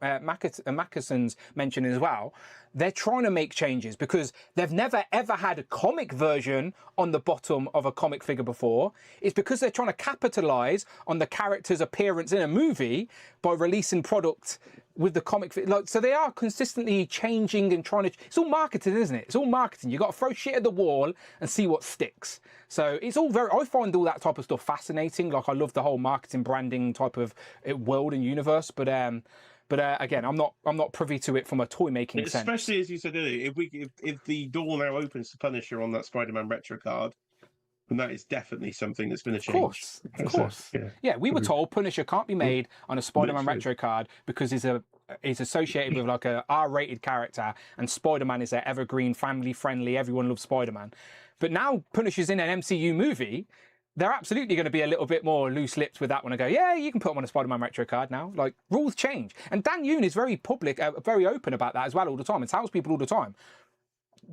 Mackeson's mentioned as well, they're trying to make changes because they've never ever had a comic version on the bottom of a comic figure before. It's because they're trying to capitalize on the character's appearance in a movie by releasing product with the comic, so they are consistently changing and trying to. It's all marketing, isn't it? It's all marketing. You've got to throw shit at the wall and see what sticks. So it's all I find all that type of stuff fascinating. Like, I love the whole marketing, branding type of world and universe. But again, I'm not privy to it from a toy making sense. Especially as you said earlier, if the door now opens to Punisher on that Spider-Man retro card, and that is definitely something that's been a change. Of course. Yeah, we were told Punisher can't be made on a Spider-Man retro card because he's associated with like a R-rated character, and Spider-Man is their evergreen, family-friendly, everyone loves Spider-Man. But now Punisher's in an MCU movie, they're absolutely going to be a little bit more loose-lipped with that one and go, yeah, you can put them on a Spider-Man retro card now. Like, rules change. And Dan Yoon is very public, very open about that as well all the time, and tells people all the time.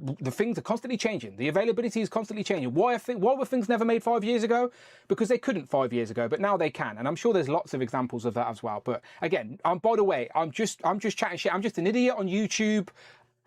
The things are constantly changing. The availability is constantly changing. Why were things never made 5 years ago? Because they couldn't 5 years ago, but now they can. And I'm sure there's lots of examples of that as well. But again, by the way, I'm just chatting shit. I'm just an idiot on YouTube.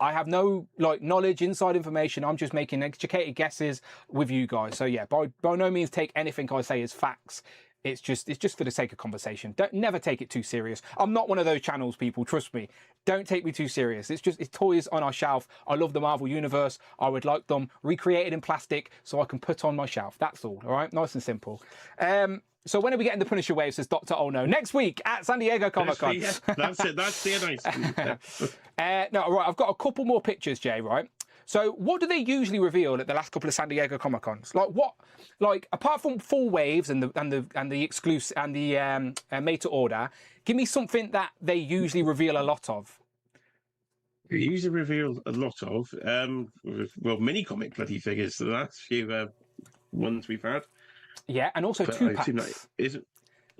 I have no knowledge, inside information. I'm just making educated guesses with you guys. So yeah, by no means take anything I say as facts. It's just for the sake of conversation. Never take it too serious. I'm not one of those channels, people. Trust me. Don't take me too serious. It's toys on our shelf. I love the Marvel Universe. I would like them recreated in plastic so I can put on my shelf. That's all. All right, nice and simple. So when are we getting the Punisher wave? Says Dr. Oh No. Next week at San Diego Comic Con. Yeah, that's it. That's the announcement. No, right. I've got a couple more pictures, Jay. Right. So what do they usually reveal at the last couple of San Diego Comic Cons? Like apart from full waves and the exclusive and the made to order, give me something that they usually reveal a lot of. They usually reveal a lot of mini comic bloody figures. The last few ones we've had. Yeah, and also 2-packs.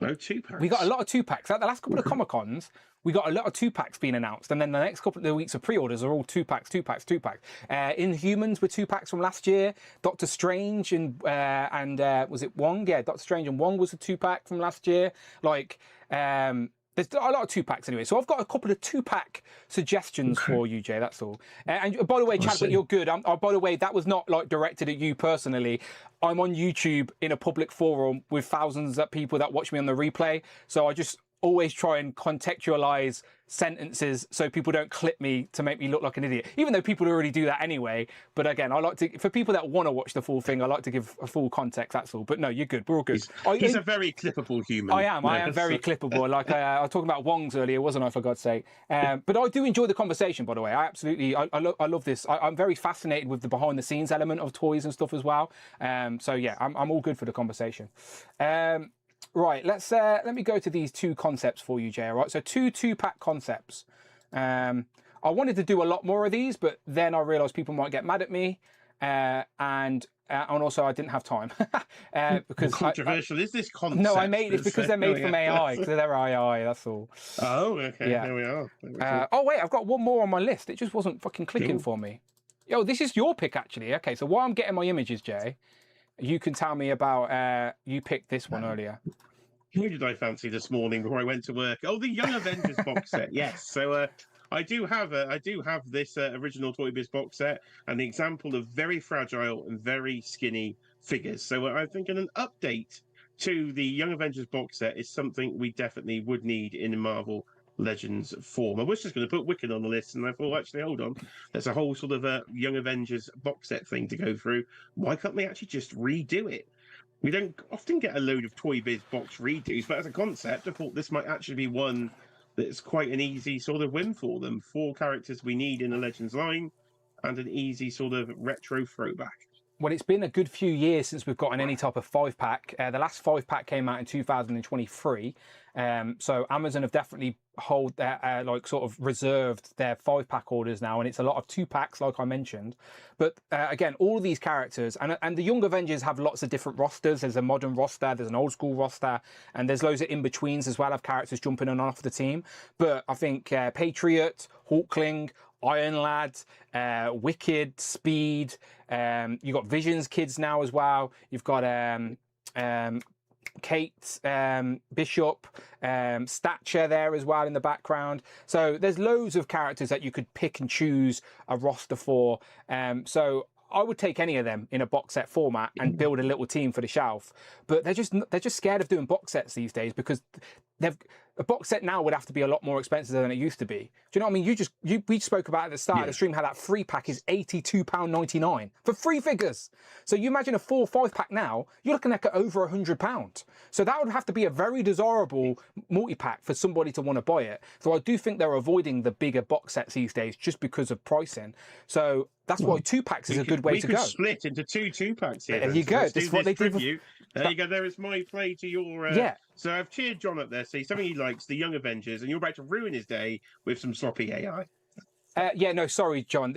No 2-packs. We got a lot of 2-packs. At the last couple of Comic Cons, we got a lot of 2-packs being announced, and then the next couple of weeks of pre-orders are all 2-packs. Inhumans were 2-packs from last year. Doctor Strange and was it Wong? Yeah, Doctor Strange and Wong was a 2-pack from last year. There's a lot of 2-packs anyway. So I've got a couple of 2-pack suggestions for you, Jay. That's all. And by the way, Chad, but you're good. By the way, that was not directed at you personally. I'm on YouTube in a public forum with thousands of people that watch me on the replay. So I just always try and contextualize sentences so people don't clip me to make me look like an idiot, even though people already do that anyway. But again, I like to, for people that want to watch the full thing, I like to give a full context. That's all. But no, you're good. We're all good. He's a very clippable human. I am very clippable. Like I was talking about Wongs earlier, wasn't I? For God's sake. But I do enjoy the conversation. By the way, I absolutely, I love this. I'm very fascinated with the behind the scenes element of toys and stuff as well. So yeah, I'm all good for the conversation. Right, let me go to these two concepts for you, Jay. All right, so two pack concepts. I wanted to do a lot more of these, but then I realised people might get mad at me, and also I didn't have time because controversial. Is this concept? No, I made it because they're made from AI. Because they're AI. That's all. Oh, okay. Yeah. There we are. Oh wait, I've got one more on my list. It just wasn't fucking clicking for me. Yo, this is your pick actually. Okay, so while I'm getting my images, Jay, you can tell me about you picked this one earlier. Who did I fancy this morning before I went to work? Oh, the Young Avengers box set. Yes. So I do have this original Toy Biz box set, and the example of very fragile and very skinny figures. So I'm thinking an update to the Young Avengers box set is something we definitely would need in a Marvel Legends form. I was just going to put Wicked on the list, and I thought, actually, hold on, there's a whole sort of a Young Avengers box set thing to go through. Why can't they actually just redo it? We don't often get a load of Toy Biz box redos, but as a concept, I thought this might actually be one that's quite an easy sort of win for them. 4 characters we need in a Legends line, and an easy sort of retro throwback. Well, it's been a good few years since we've gotten any type of 5-pack. The last 5-pack came out in 2023. So Amazon have definitely hold their sort of reserved their 5-pack orders now, and it's a lot of 2-packs, like I mentioned. But again, all of these characters and the Young Avengers have lots of different rosters. There's a modern roster, there's an old school roster, and there's loads of in-betweens as well of characters jumping on and off the team. But I think Patriot, Hawkling, Iron Lad, Wicked, Speed. You've got Visions kids now as well. You've got Kate, Bishop, Stature there as well in the background. So there's loads of characters that you could pick and choose a roster for. So I would take any of them in a box set format and build a little team for the shelf. But they're just scared of doing box sets these days because a box set now would have to be a lot more expensive than it used to be. Do you know what I mean? We spoke about at the start of the stream how that 3-pack is £82.99 for 3 figures. So you imagine a 4 or 5-pack now, you're looking at over £100. So that would have to be a very desirable multi-pack for somebody to want to buy it. So I do think they're avoiding the bigger box sets these days just because of pricing. So that's why 2-packs is a good way to go. We could split into 2-packs here. There you go. That's what they did. There you go. There is my play to your. So I've cheered John up there. See, something he likes, the Young Avengers, and you're about to ruin his day with some sloppy AI. No, sorry, John.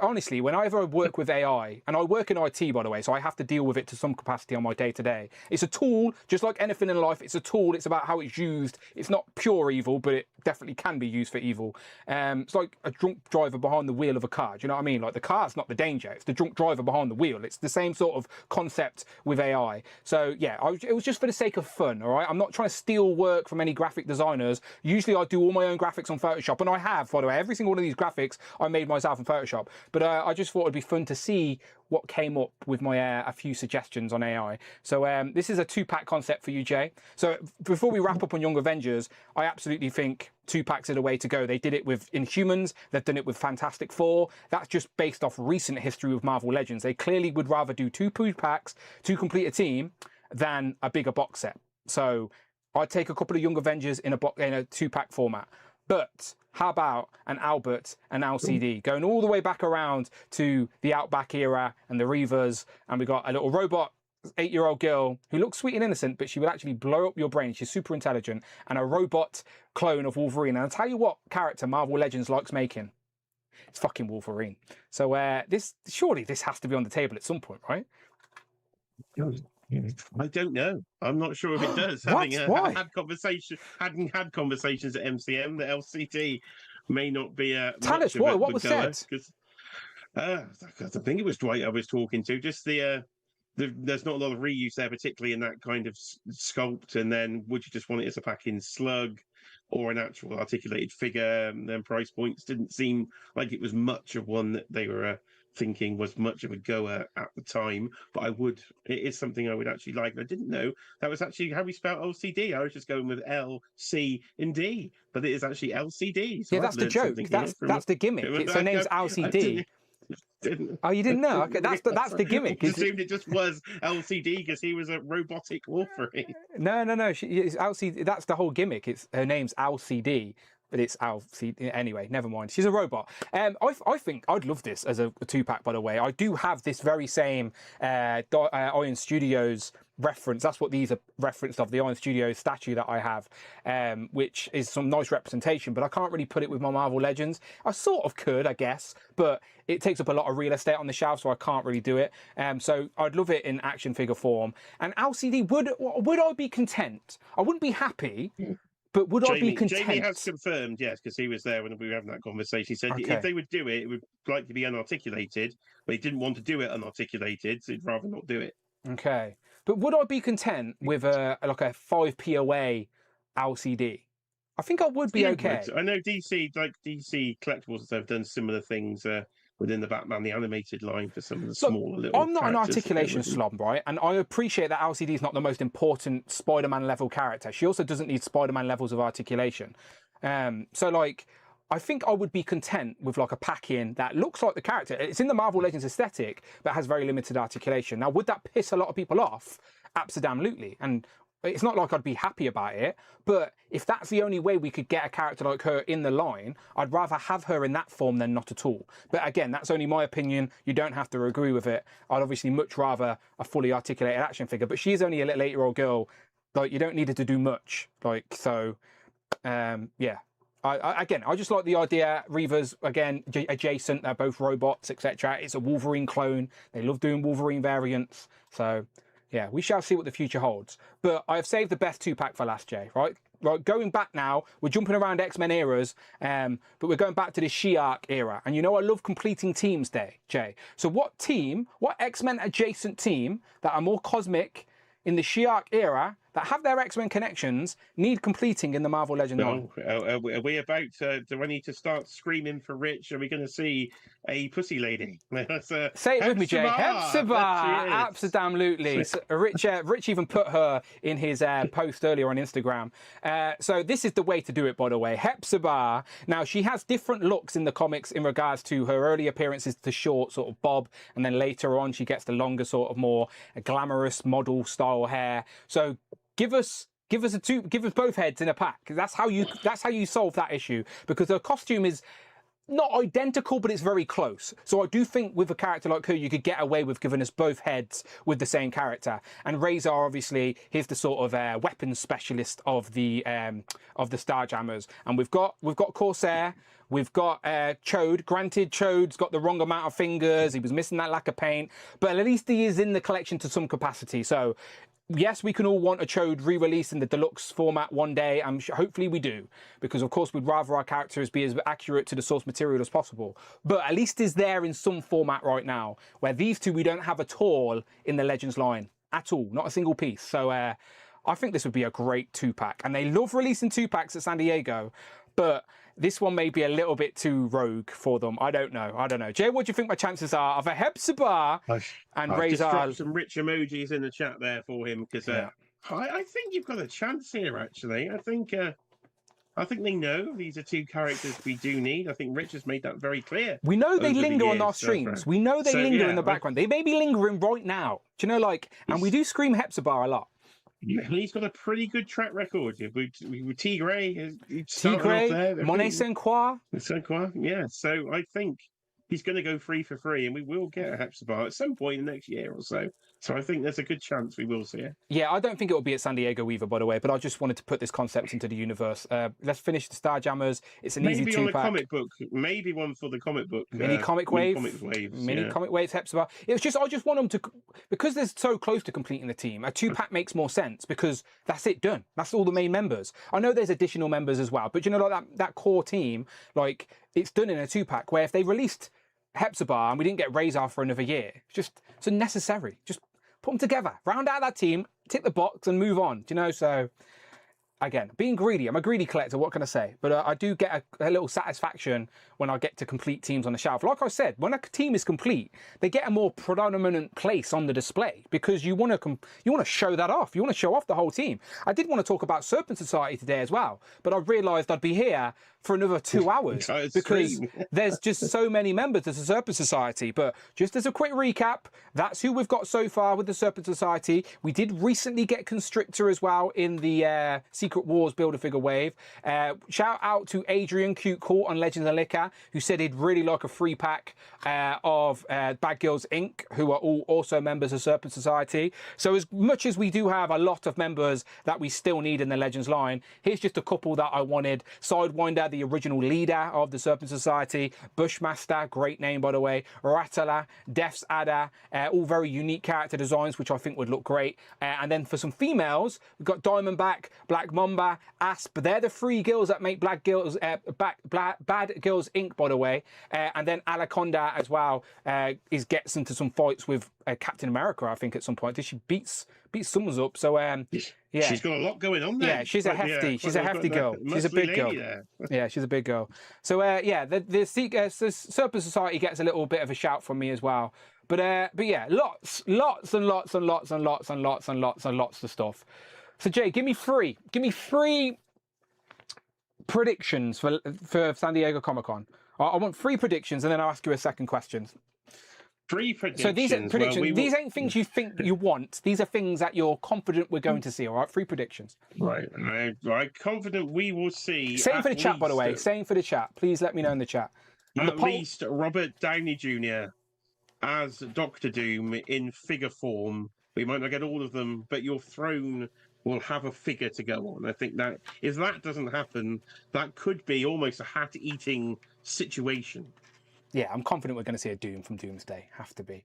Honestly, whenever I work with AI, and I work in IT, by the way, so I have to deal with it to some capacity on my day-to-day. It's a tool, just like anything in life. It's a tool. It's about how it's used. It's not pure evil, but it definitely can be used for evil. It's like a drunk driver behind the wheel of a car. Do you know what I mean? Like the car's not the danger. It's the drunk driver behind the wheel. It's the same sort of concept with AI. So, yeah, it was just for the sake of fun, all right? I'm not trying to steal work from any graphic designers. Usually I do all my own graphics on Photoshop, and I have, by the way, every single one of these graphics I made myself in Photoshop. But I just thought it'd be fun to see what came up with my a few suggestions on AI. So this is a 2-pack concept for you, Jay. So before we wrap up on Young Avengers, I absolutely think 2-packs are the way to go. They did it with Inhumans. They've done it with Fantastic Four. That's just based off recent history with Marvel Legends. They clearly would rather do 2-packs to complete a team than a bigger box set. So I'd take a couple of Young Avengers in a 2-pack format. But how about an Albert and LCD going all the way back around to the Outback era and the Reavers, and we got a little robot 8-year-old girl who looks sweet and innocent, but she would actually blow up your brain. She's super intelligent, and a robot clone of Wolverine. And I'll tell you what character Marvel Legends likes making. It's fucking Wolverine. So surely this has to be on the table at some point, right? I don't know. I'm not sure if it does. Why? Hadn't had conversations at MCM, the LCD may not be tell us why. What was said? I think it was Dwight I was talking to. Just there's not a lot of reuse there, particularly in that kind of sculpt. And then would you just want it as a pack in slug or an actual articulated figure? And then price points didn't seem like it was much of one that they were thinking was much of a goer at the time. But it is something I would actually like. I didn't know that was actually how we spelled LCD. I was just going with L, C, and D, but it is actually LCD. So yeah, that's the joke. That's the gimmick. Her name's LCD. Oh, you didn't know? Okay, that's the gimmick. I assumed it just was LCD because he was a robotic Wolverine. No. It's LCD. That's the whole gimmick. Her name's LCD, but it's LCD. Anyway, never mind. She's a robot. I think I'd love this as a 2-pack. By the way, I do have this very same Iron Studios reference. That's what these are referenced of, the Iron Studios statue that I have, which is some nice representation, but I can't really put it with my Marvel Legends. I sort of could, I guess, but it takes up a lot of real estate on the shelf, so I can't really do it. So I'd love it in action figure form. And LCD, would I be content? I wouldn't be happy, but would I be content? Jamie has confirmed, yes, because he was there when we were having that conversation. He said if they would do it, it would likely to be unarticulated, but he didn't want to do it unarticulated, so he'd rather not do it. Okay. But would I be content with a 5p away LCD? I think I would be okay. I know DC collectibles have done similar things within the Batman the animated line for some of the smaller little. I'm not an characters articulation slob, right? And I appreciate that LCD is not the most important Spider-Man level character. She also doesn't need Spider-Man levels of articulation. So like, I think I would be content with like a pack-in that looks like the character. It's in the Marvel Legends aesthetic, but has very limited articulation. Now, would that piss a lot of people off? Absolutely. And it's not like I'd be happy about it, but if that's the only way we could get a character like her in the line, I'd rather have her in that form than not at all. But again, that's only my opinion. You don't have to agree with it. I'd obviously much rather a fully articulated action figure, but she's only a little 8-year-old girl. Like, you don't need her to do much. Like, so, yeah. I just like the idea. Reavers, again, adjacent. They're both robots, etc. It's a Wolverine clone. They love doing Wolverine variants. So, yeah, we shall see what the future holds. But I have saved the best 2-pack for last, Jay, right? Right, going back now, we're jumping around X-Men eras, but we're going back to the She-Hulk era. And you know I love completing teams there, Jay. So what X-Men adjacent team that are more cosmic in the She-Hulk era, that have their X-Men connections, need completing in the Marvel Legends line? Are we about do I need to start screaming for Rich? Are we going to see a pussy lady? Say it with me, Jay. Hepzibah! Absolutely. So Rich even put her in his post earlier on Instagram. So this is the way to do it, by the way. Hepzibah. Now, she has different looks in the comics in regards to her early appearances, the short sort of bob, and then later on she gets the longer sort of more glamorous model style hair. So give us both heads in a pack. That's how you solve that issue, because her costume is not identical, but it's very close. So I do think with a character like her, you could get away with giving us both heads with the same character. And Razor, obviously, he's the sort of weapons specialist of the Starjammers. And we've got Corsair. We've got Chode. Granted, Chode's got the wrong amount of fingers. He was missing that lack of paint, but at least he is in the collection to some capacity. So yes, we can all want a Chode re-release in the deluxe format one day. Hopefully we do, because of course we'd rather our characters be as accurate to the source material as possible. But at least is there in some format right now, where these two we don't have at all in the Legends line at all, not a single piece. So I think this would be a great 2-pack, and they love releasing 2-packs at San Diego, but this one may be a little bit too rogue for them. I don't know. Jay, what do you think my chances are of a Hepzibah and Razor? Just dropped some rich emojis in the chat there for him, because I think you've got a chance here, actually. I think they know these are 2 characters we do need. I think Rich has made that very clear. We know they linger on our streams. We know they linger in the background. They may be lingering right now. Do you know, and we do scream Hepzibah a lot. He's got a pretty good track record. With Tigray, Monet Saint-Croix. Yeah. So I think he's going to go 3 for 3, and we will get a Hepzibah at some point in the next year or so. So I think there's a good chance we will see it. Yeah, I don't think it will be at San Diego either, by the way, but I just wanted to put this concept into the universe. Let's finish the Starjammers. It's an easy 2-pack. Maybe on a comic book. Maybe one for the comic book. Mini comic waves, Hepzibah. I just want them to, because they're so close to completing the team, a 2-pack makes more sense, because that's it, done. That's all the main members. I know there's additional members as well, but you know, like that core team, like, it's done in a 2-pack, where if they released Hepzibah and we didn't get Razor for another year, it's unnecessary. Just put them together, round out that team, tick the box and move on. Do you know? So again, being greedy. I'm a greedy collector, what can I say? But I do get a little satisfaction when I get to complete teams on the shelf. Like I said, when a team is complete, they get a more predominant place on the display, because you want to show that off. You want to show off the whole team. I did want to talk about Serpent Society today as well, but I realised I'd be here for another 2 hours because there's just so many members of the Serpent Society. But just as a quick recap, that's who we've got so far with the Serpent Society. We did recently get Constrictor as well in the Secret Wars Build-A-Figure wave. Shout out to Adrian Cute Court on Legends of Liquor, who said he'd really like a 3-pack of Bad Girls Inc., who are all also members of Serpent Society. So as much as we do have a lot of members that we still need in the Legends line, here's just a couple that I wanted. Sidewinder, the original leader of the Serpent Society. Bushmaster, great name by the way. Rattler, Death's Adder, all very unique character designs, which I think would look great. And then for some females, we've got Diamondback, Black Mamba, Asp. They're the three girls that make Bad Girls Inc. By the way, and then Alaconda as well gets into some fights with Captain America. I think at some point, she beats someone up. So yeah, she's got a lot going on there. Yeah, she's a hefty girl. She's a big girl. Yeah, she's a big girl. So yeah, the Serpent Society gets a little bit of a shout from me as well. But yeah, lots of stuff. So Jay, give me three predictions for San Diego Comic-Con. I want 3 predictions, and then I'll ask you a second question. 3 predictions. So these are predictions. Well, these ain't things you think you want. These are things that you're confident we're going to see. All right, 3 predictions. Right. I'm confident we will see. Same for the chat, by the way. Same for the chat. Please let me know in the chat. At least Robert Downey Jr. as Doctor Doom in figure form. We might not get all of them, but your throne will have a figure to go on. I think that if that doesn't happen, that could be almost a hat-eating situation. Yeah, I'm confident we're going to see a Doom from Doomsday. Have to be.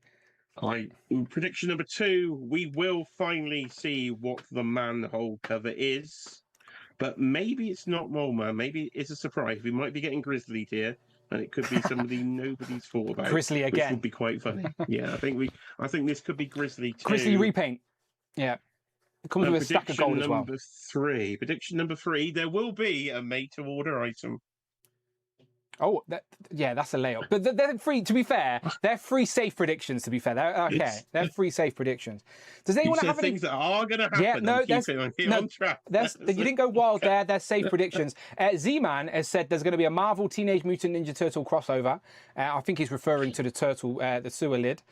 Prediction number 2, we will finally see what the manhole cover is. But maybe it's not Mole Man. Maybe it's a surprise. We might be getting Grizzly here. And it could be somebody nobody's thought about. Grizzly again. Which would be quite funny. Yeah, I think this could be Grizzly too. Grizzly repaint. Yeah. It comes with a stack of gold as well. Prediction number 3, there will be a made-to-order item. Oh, that's a layup. But they're free, to be fair. They're 3 safe predictions, to be fair. They're 3 safe predictions. Does anyone have any... things that are going to happen? Yeah, no, on track. You didn't go wild there. They're safe predictions. Z-Man has said there's going to be a Marvel Teenage Mutant Ninja Turtle crossover. I think he's referring to the turtle, the sewer lid.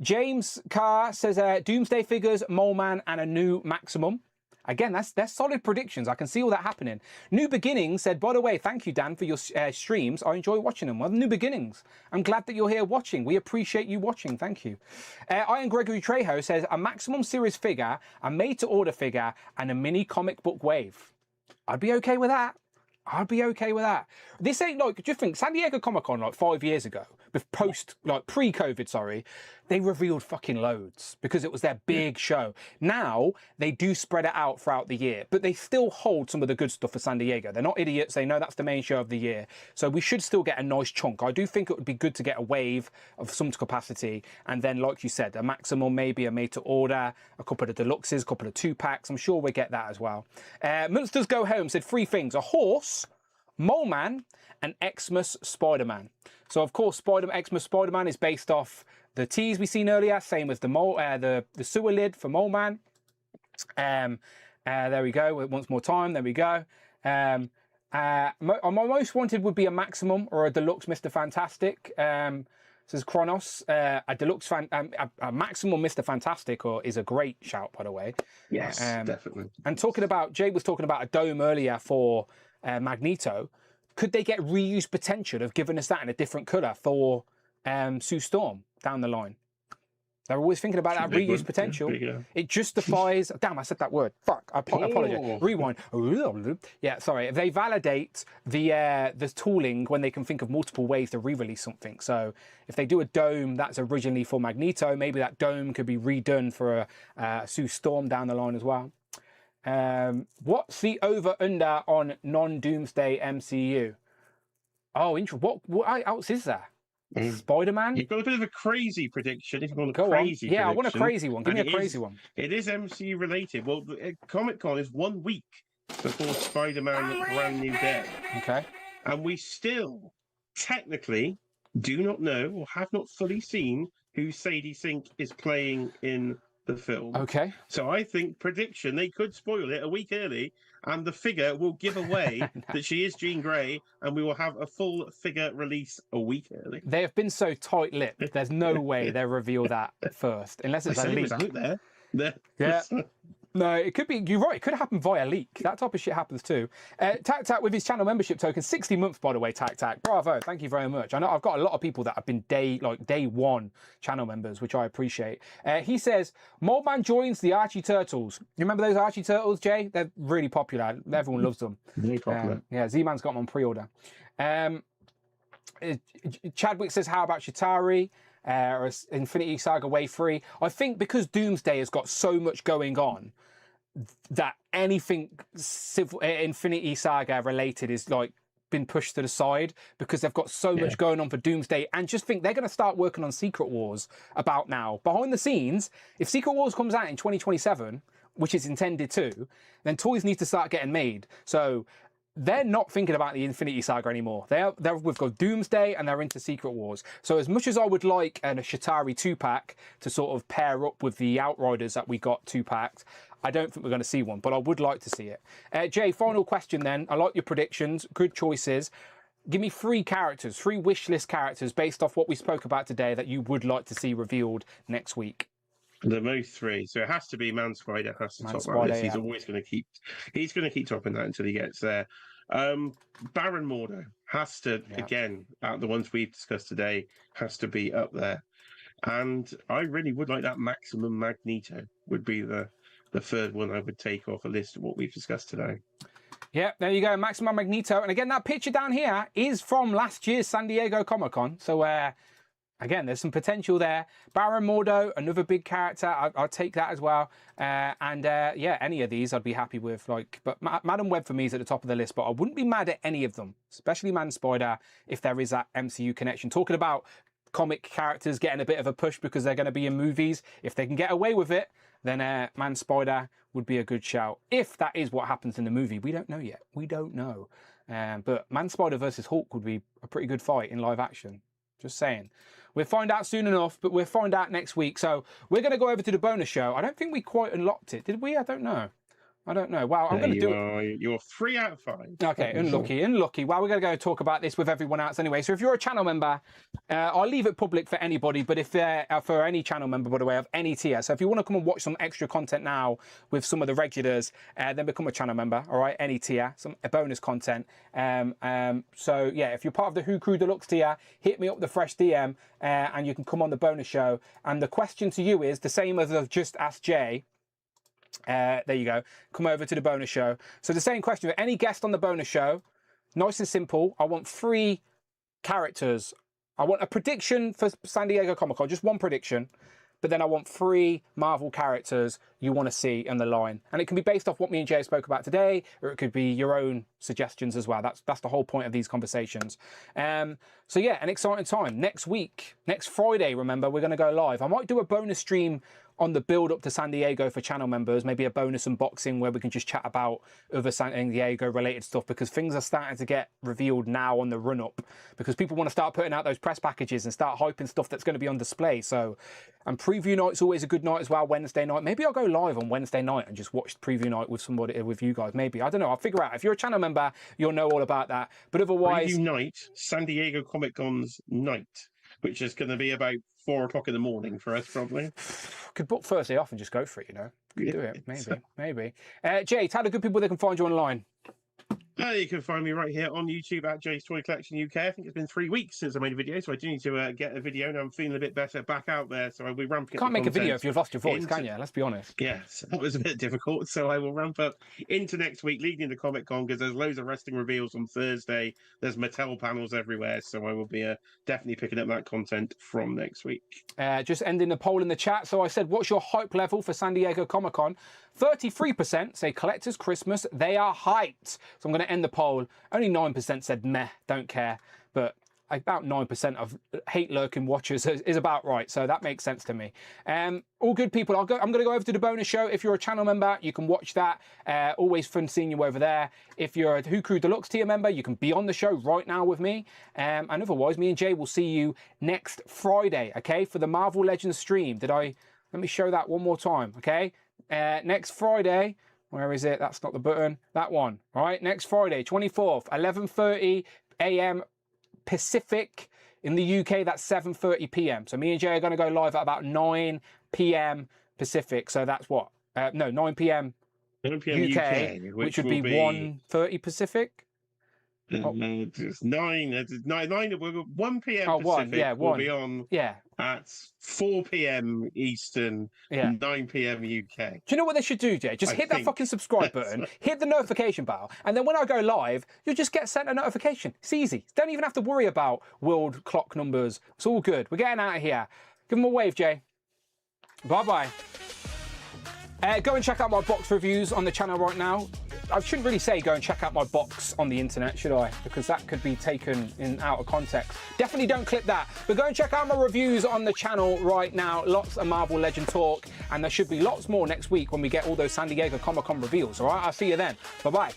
James Carr says Doomsday figures, Mole Man, and a new Maximum. Again, they're solid predictions. I can see all that happening. New Beginnings said, by the way, thank you, Dan, for your streams. I enjoy watching them. Well, New Beginnings. I'm glad that you're here watching. We appreciate you watching. Thank you. Ian Gregory Trejo says, a Maximum Series figure, a made-to-order figure, and a mini comic book wave. I'd be okay with that. I'd be okay with that. This ain't like, do you think San Diego Comic-Con like 5 years ago, with pre-COVID, sorry, they revealed fucking loads because it was their big show. Now they do spread it out throughout the year, but they still hold some of the good stuff for San Diego. They're not idiots. They know that's the main show of the year. So we should still get a nice chunk. I do think it would be good to get a wave of some capacity. And then, like you said, a Maximum, maybe a made to order, a couple of deluxes, a couple of 2-packs. I'm sure we'll get that as well. Monsters Go Home said 3 things: a horse, Mole Man, and Xmas Spider-Man. So of course, Xmas Spider-Man is based off the tease we seen earlier. Same with the sewer lid for Mole Man. There we go. Once more time. There we go. My most wanted would be a Maximum or a deluxe Mr. Fantastic. Says Kronos. A deluxe a Maximum Mr. Fantastic is a great shout, by the way. Yes, definitely. And Jay was talking about a dome earlier for Magneto. Could they get reused potential of giving us that in a different colour for Sue Storm down the line? They're always thinking about that reuse potential. Yeah. It justifies... Damn, I said that word. Fuck, I apologise. Rewind. Yeah, sorry. If they validate the tooling when they can think of multiple ways to re-release something. So if they do a dome that's originally for Magneto, maybe that dome could be redone for a Sue Storm down the line as well. What's the over-under on non-Doomsday MCU? Oh, interesting. What else is there? Spider-Man? You've got a bit of a crazy prediction. If you want a crazy prediction. I want a crazy one. Give me a crazy one. It is MCU related. Well, Comic-Con is 1 week before Spider-Man Brand New Day. Okay. And we still, technically, do not know or have not fully seen who Sadie Sink is playing in the film. Okay. So I think prediction, they could spoil it a week early, and the figure will give away that she is Jean Grey, and we will have a full figure release a week early. They have been so tight-lipped. There's no way they'll reveal that first, unless it's a leak. It was out there. Yeah. No, it could be. You're right. It could happen via leak. That type of shit happens too. Tac Tac with his channel membership token, 60 months by the way. Tac Tac, bravo. Thank you very much. I know I've got a lot of people that have been day 1 channel members, which I appreciate. He says Mole Man joins the Archie Turtles. You remember those Archie Turtles, Jay? They're really popular. Everyone loves them. Really popular. Yeah, Z-Man's got them on pre-order. Chadwick says, how about Chitauri? Or Infinity Saga Wave 3. I think because Doomsday has got so much going on, that anything Infinity Saga related is like been pushed to the side because they've got so much going on for Doomsday, and just think they're going to start working on Secret Wars about now. Behind the scenes, if Secret Wars comes out in 2027, which is intended to, then toys need to start getting made. So they're not thinking about the Infinity Saga anymore. We've got Doomsday and they're into Secret Wars. So as much as I would like a Shatari 2-pack to sort of pair up with the Outriders that we got 2-packed, I don't think we're going to see one, but I would like to see it. Jay, final question then. I like your predictions. Good choices. Give me 3 characters, 3 wish list characters based off what we spoke about today that you would like to see revealed next week. The most 3, so it has to be Man Spider. Has to top that list. He's always going to keep. He's going to keep topping that until he gets there. Baron Mordo has to again. Out of the ones we've discussed today, has to be up there. And I really would like that Maximum Magneto. Would be the third one I would take off a list of what we've discussed today. Yeah, there you go, Maximum Magneto. And again, that picture down here is from last year's San Diego Comic-Con. So again, there's some potential there. Baron Mordo, another big character. I'll take that as well. Yeah, any of these I'd be happy with. But Madam Web for me is at the top of the list, but I wouldn't be mad at any of them, especially Man Spider, if there is that MCU connection. Talking about comic characters getting a bit of a push because they're going to be in movies. If they can get away with it, then Man Spider would be a good shout. If that is what happens in the movie, we don't know yet. We don't know. But Man Spider versus Hulk would be a pretty good fight in live action. Just saying. We'll find out soon enough, but we'll find out next week. So we're going to go over to the bonus show. I don't think we quite unlocked it. Did we? I don't know. Wow, I'm going to do it. You're 3 out of 5. Okay, unlucky. Well, we're going to go talk about this with everyone else anyway. So if you're a channel member, I'll leave it public for anybody, but if for any channel member, by the way, of any tier. So if you want to come and watch some extra content now with some of the regulars, then become a channel member, all right? Any tier, some bonus content. So yeah, if you're part of the Who Crew Deluxe tier, hit me up the fresh DM and you can come on the bonus show. And the question to you is the same as I've just asked Jay. There you go. Come over to the bonus show. So the same question for any guest on the bonus show. Nice and simple. I want 3 characters. I want a prediction for San Diego Comic-Con, just one prediction. But then I want 3 Marvel characters you want to see in the line. And it can be based off what me and Jay spoke about today, or it could be your own suggestions as well. That's the whole point of these conversations. So yeah, an exciting time. Next week, next Friday, remember, we're going to go live. I might do a bonus stream on the build up to San Diego for channel members, maybe a bonus unboxing where we can just chat about other San Diego related stuff, because things are starting to get revealed now on the run up, because people want to start putting out those press packages and start hyping stuff that's going to be on display. So, and preview night's always a good night as well, Wednesday night. Maybe I'll go live on Wednesday night and just watch preview night with somebody, with you guys. Maybe, I don't know, I'll figure out. If you're a channel member, you'll know all about that. But otherwise, preview night, San Diego Comic-Con's night, which is going to be about 4 o'clock in the morning for us, probably. Could book Thursday off and just go for it, you know. Could do it, maybe. Jay, tell the good people they can find you online. You can find me right here on YouTube at Jay's Toy Collection UK. I think it's been 3 weeks since I made a video, so I do need to get a video. Now I'm feeling a bit better back out there, so I'll be ramping up. Can't make a video if you've lost your voice, can you? Let's be honest. Yes, that was a bit difficult, so I will ramp up into next week, leading into Comic-Con, because there's loads of wrestling reveals on Thursday. There's Mattel panels everywhere, so I will be definitely picking up that content from next week. Just ending the poll in the chat. So I said, what's your hype level for San Diego Comic-Con? 33% say Collector's Christmas. They are hyped. So I'm going to end the poll. Only 9% said meh, don't care. But about 9% of hate lurking watchers is about right. So that makes sense to me. All good people. I'm going to go over to the bonus show. If you're a channel member, you can watch that. Always fun seeing you over there. If you're a Who Crew Deluxe tier member, you can be on the show right now with me. And otherwise, me and Jay will see you next Friday, okay, for the Marvel Legends stream. Let me show that one more time, okay? Next Friday, where is it? That's not the button. That one. All right, next Friday, 24th, 11:30 a.m. Pacific. In the UK, that's 7:30 p.m. So me and Jay are going to go live at about 9 p.m. Pacific. So that's what? 9 p.m. UK, which would be 1:30 Pacific. It's 1 p.m. Oh, Pacific. 1, yeah, 1. Will be on at 4 p.m. Eastern, 9 p.m. UK. Do you know what they should do, Jay? Just hit that fucking subscribe button, hit the notification bell, and then when I go live, you'll just get sent a notification. It's easy. Don't even have to worry about world clock numbers. It's all good. We're getting out of here. Give them a wave, Jay. Bye-bye. Go and check out my box reviews on the channel right now. I shouldn't really say go and check out my box on the internet, should I? Because that could be taken out of context. Definitely don't clip that. But go and check out my reviews on the channel right now. Lots of Marvel Legend talk, and there should be lots more next week when we get all those San Diego Comic-Con reveals, all right? I'll see you then. Bye-bye.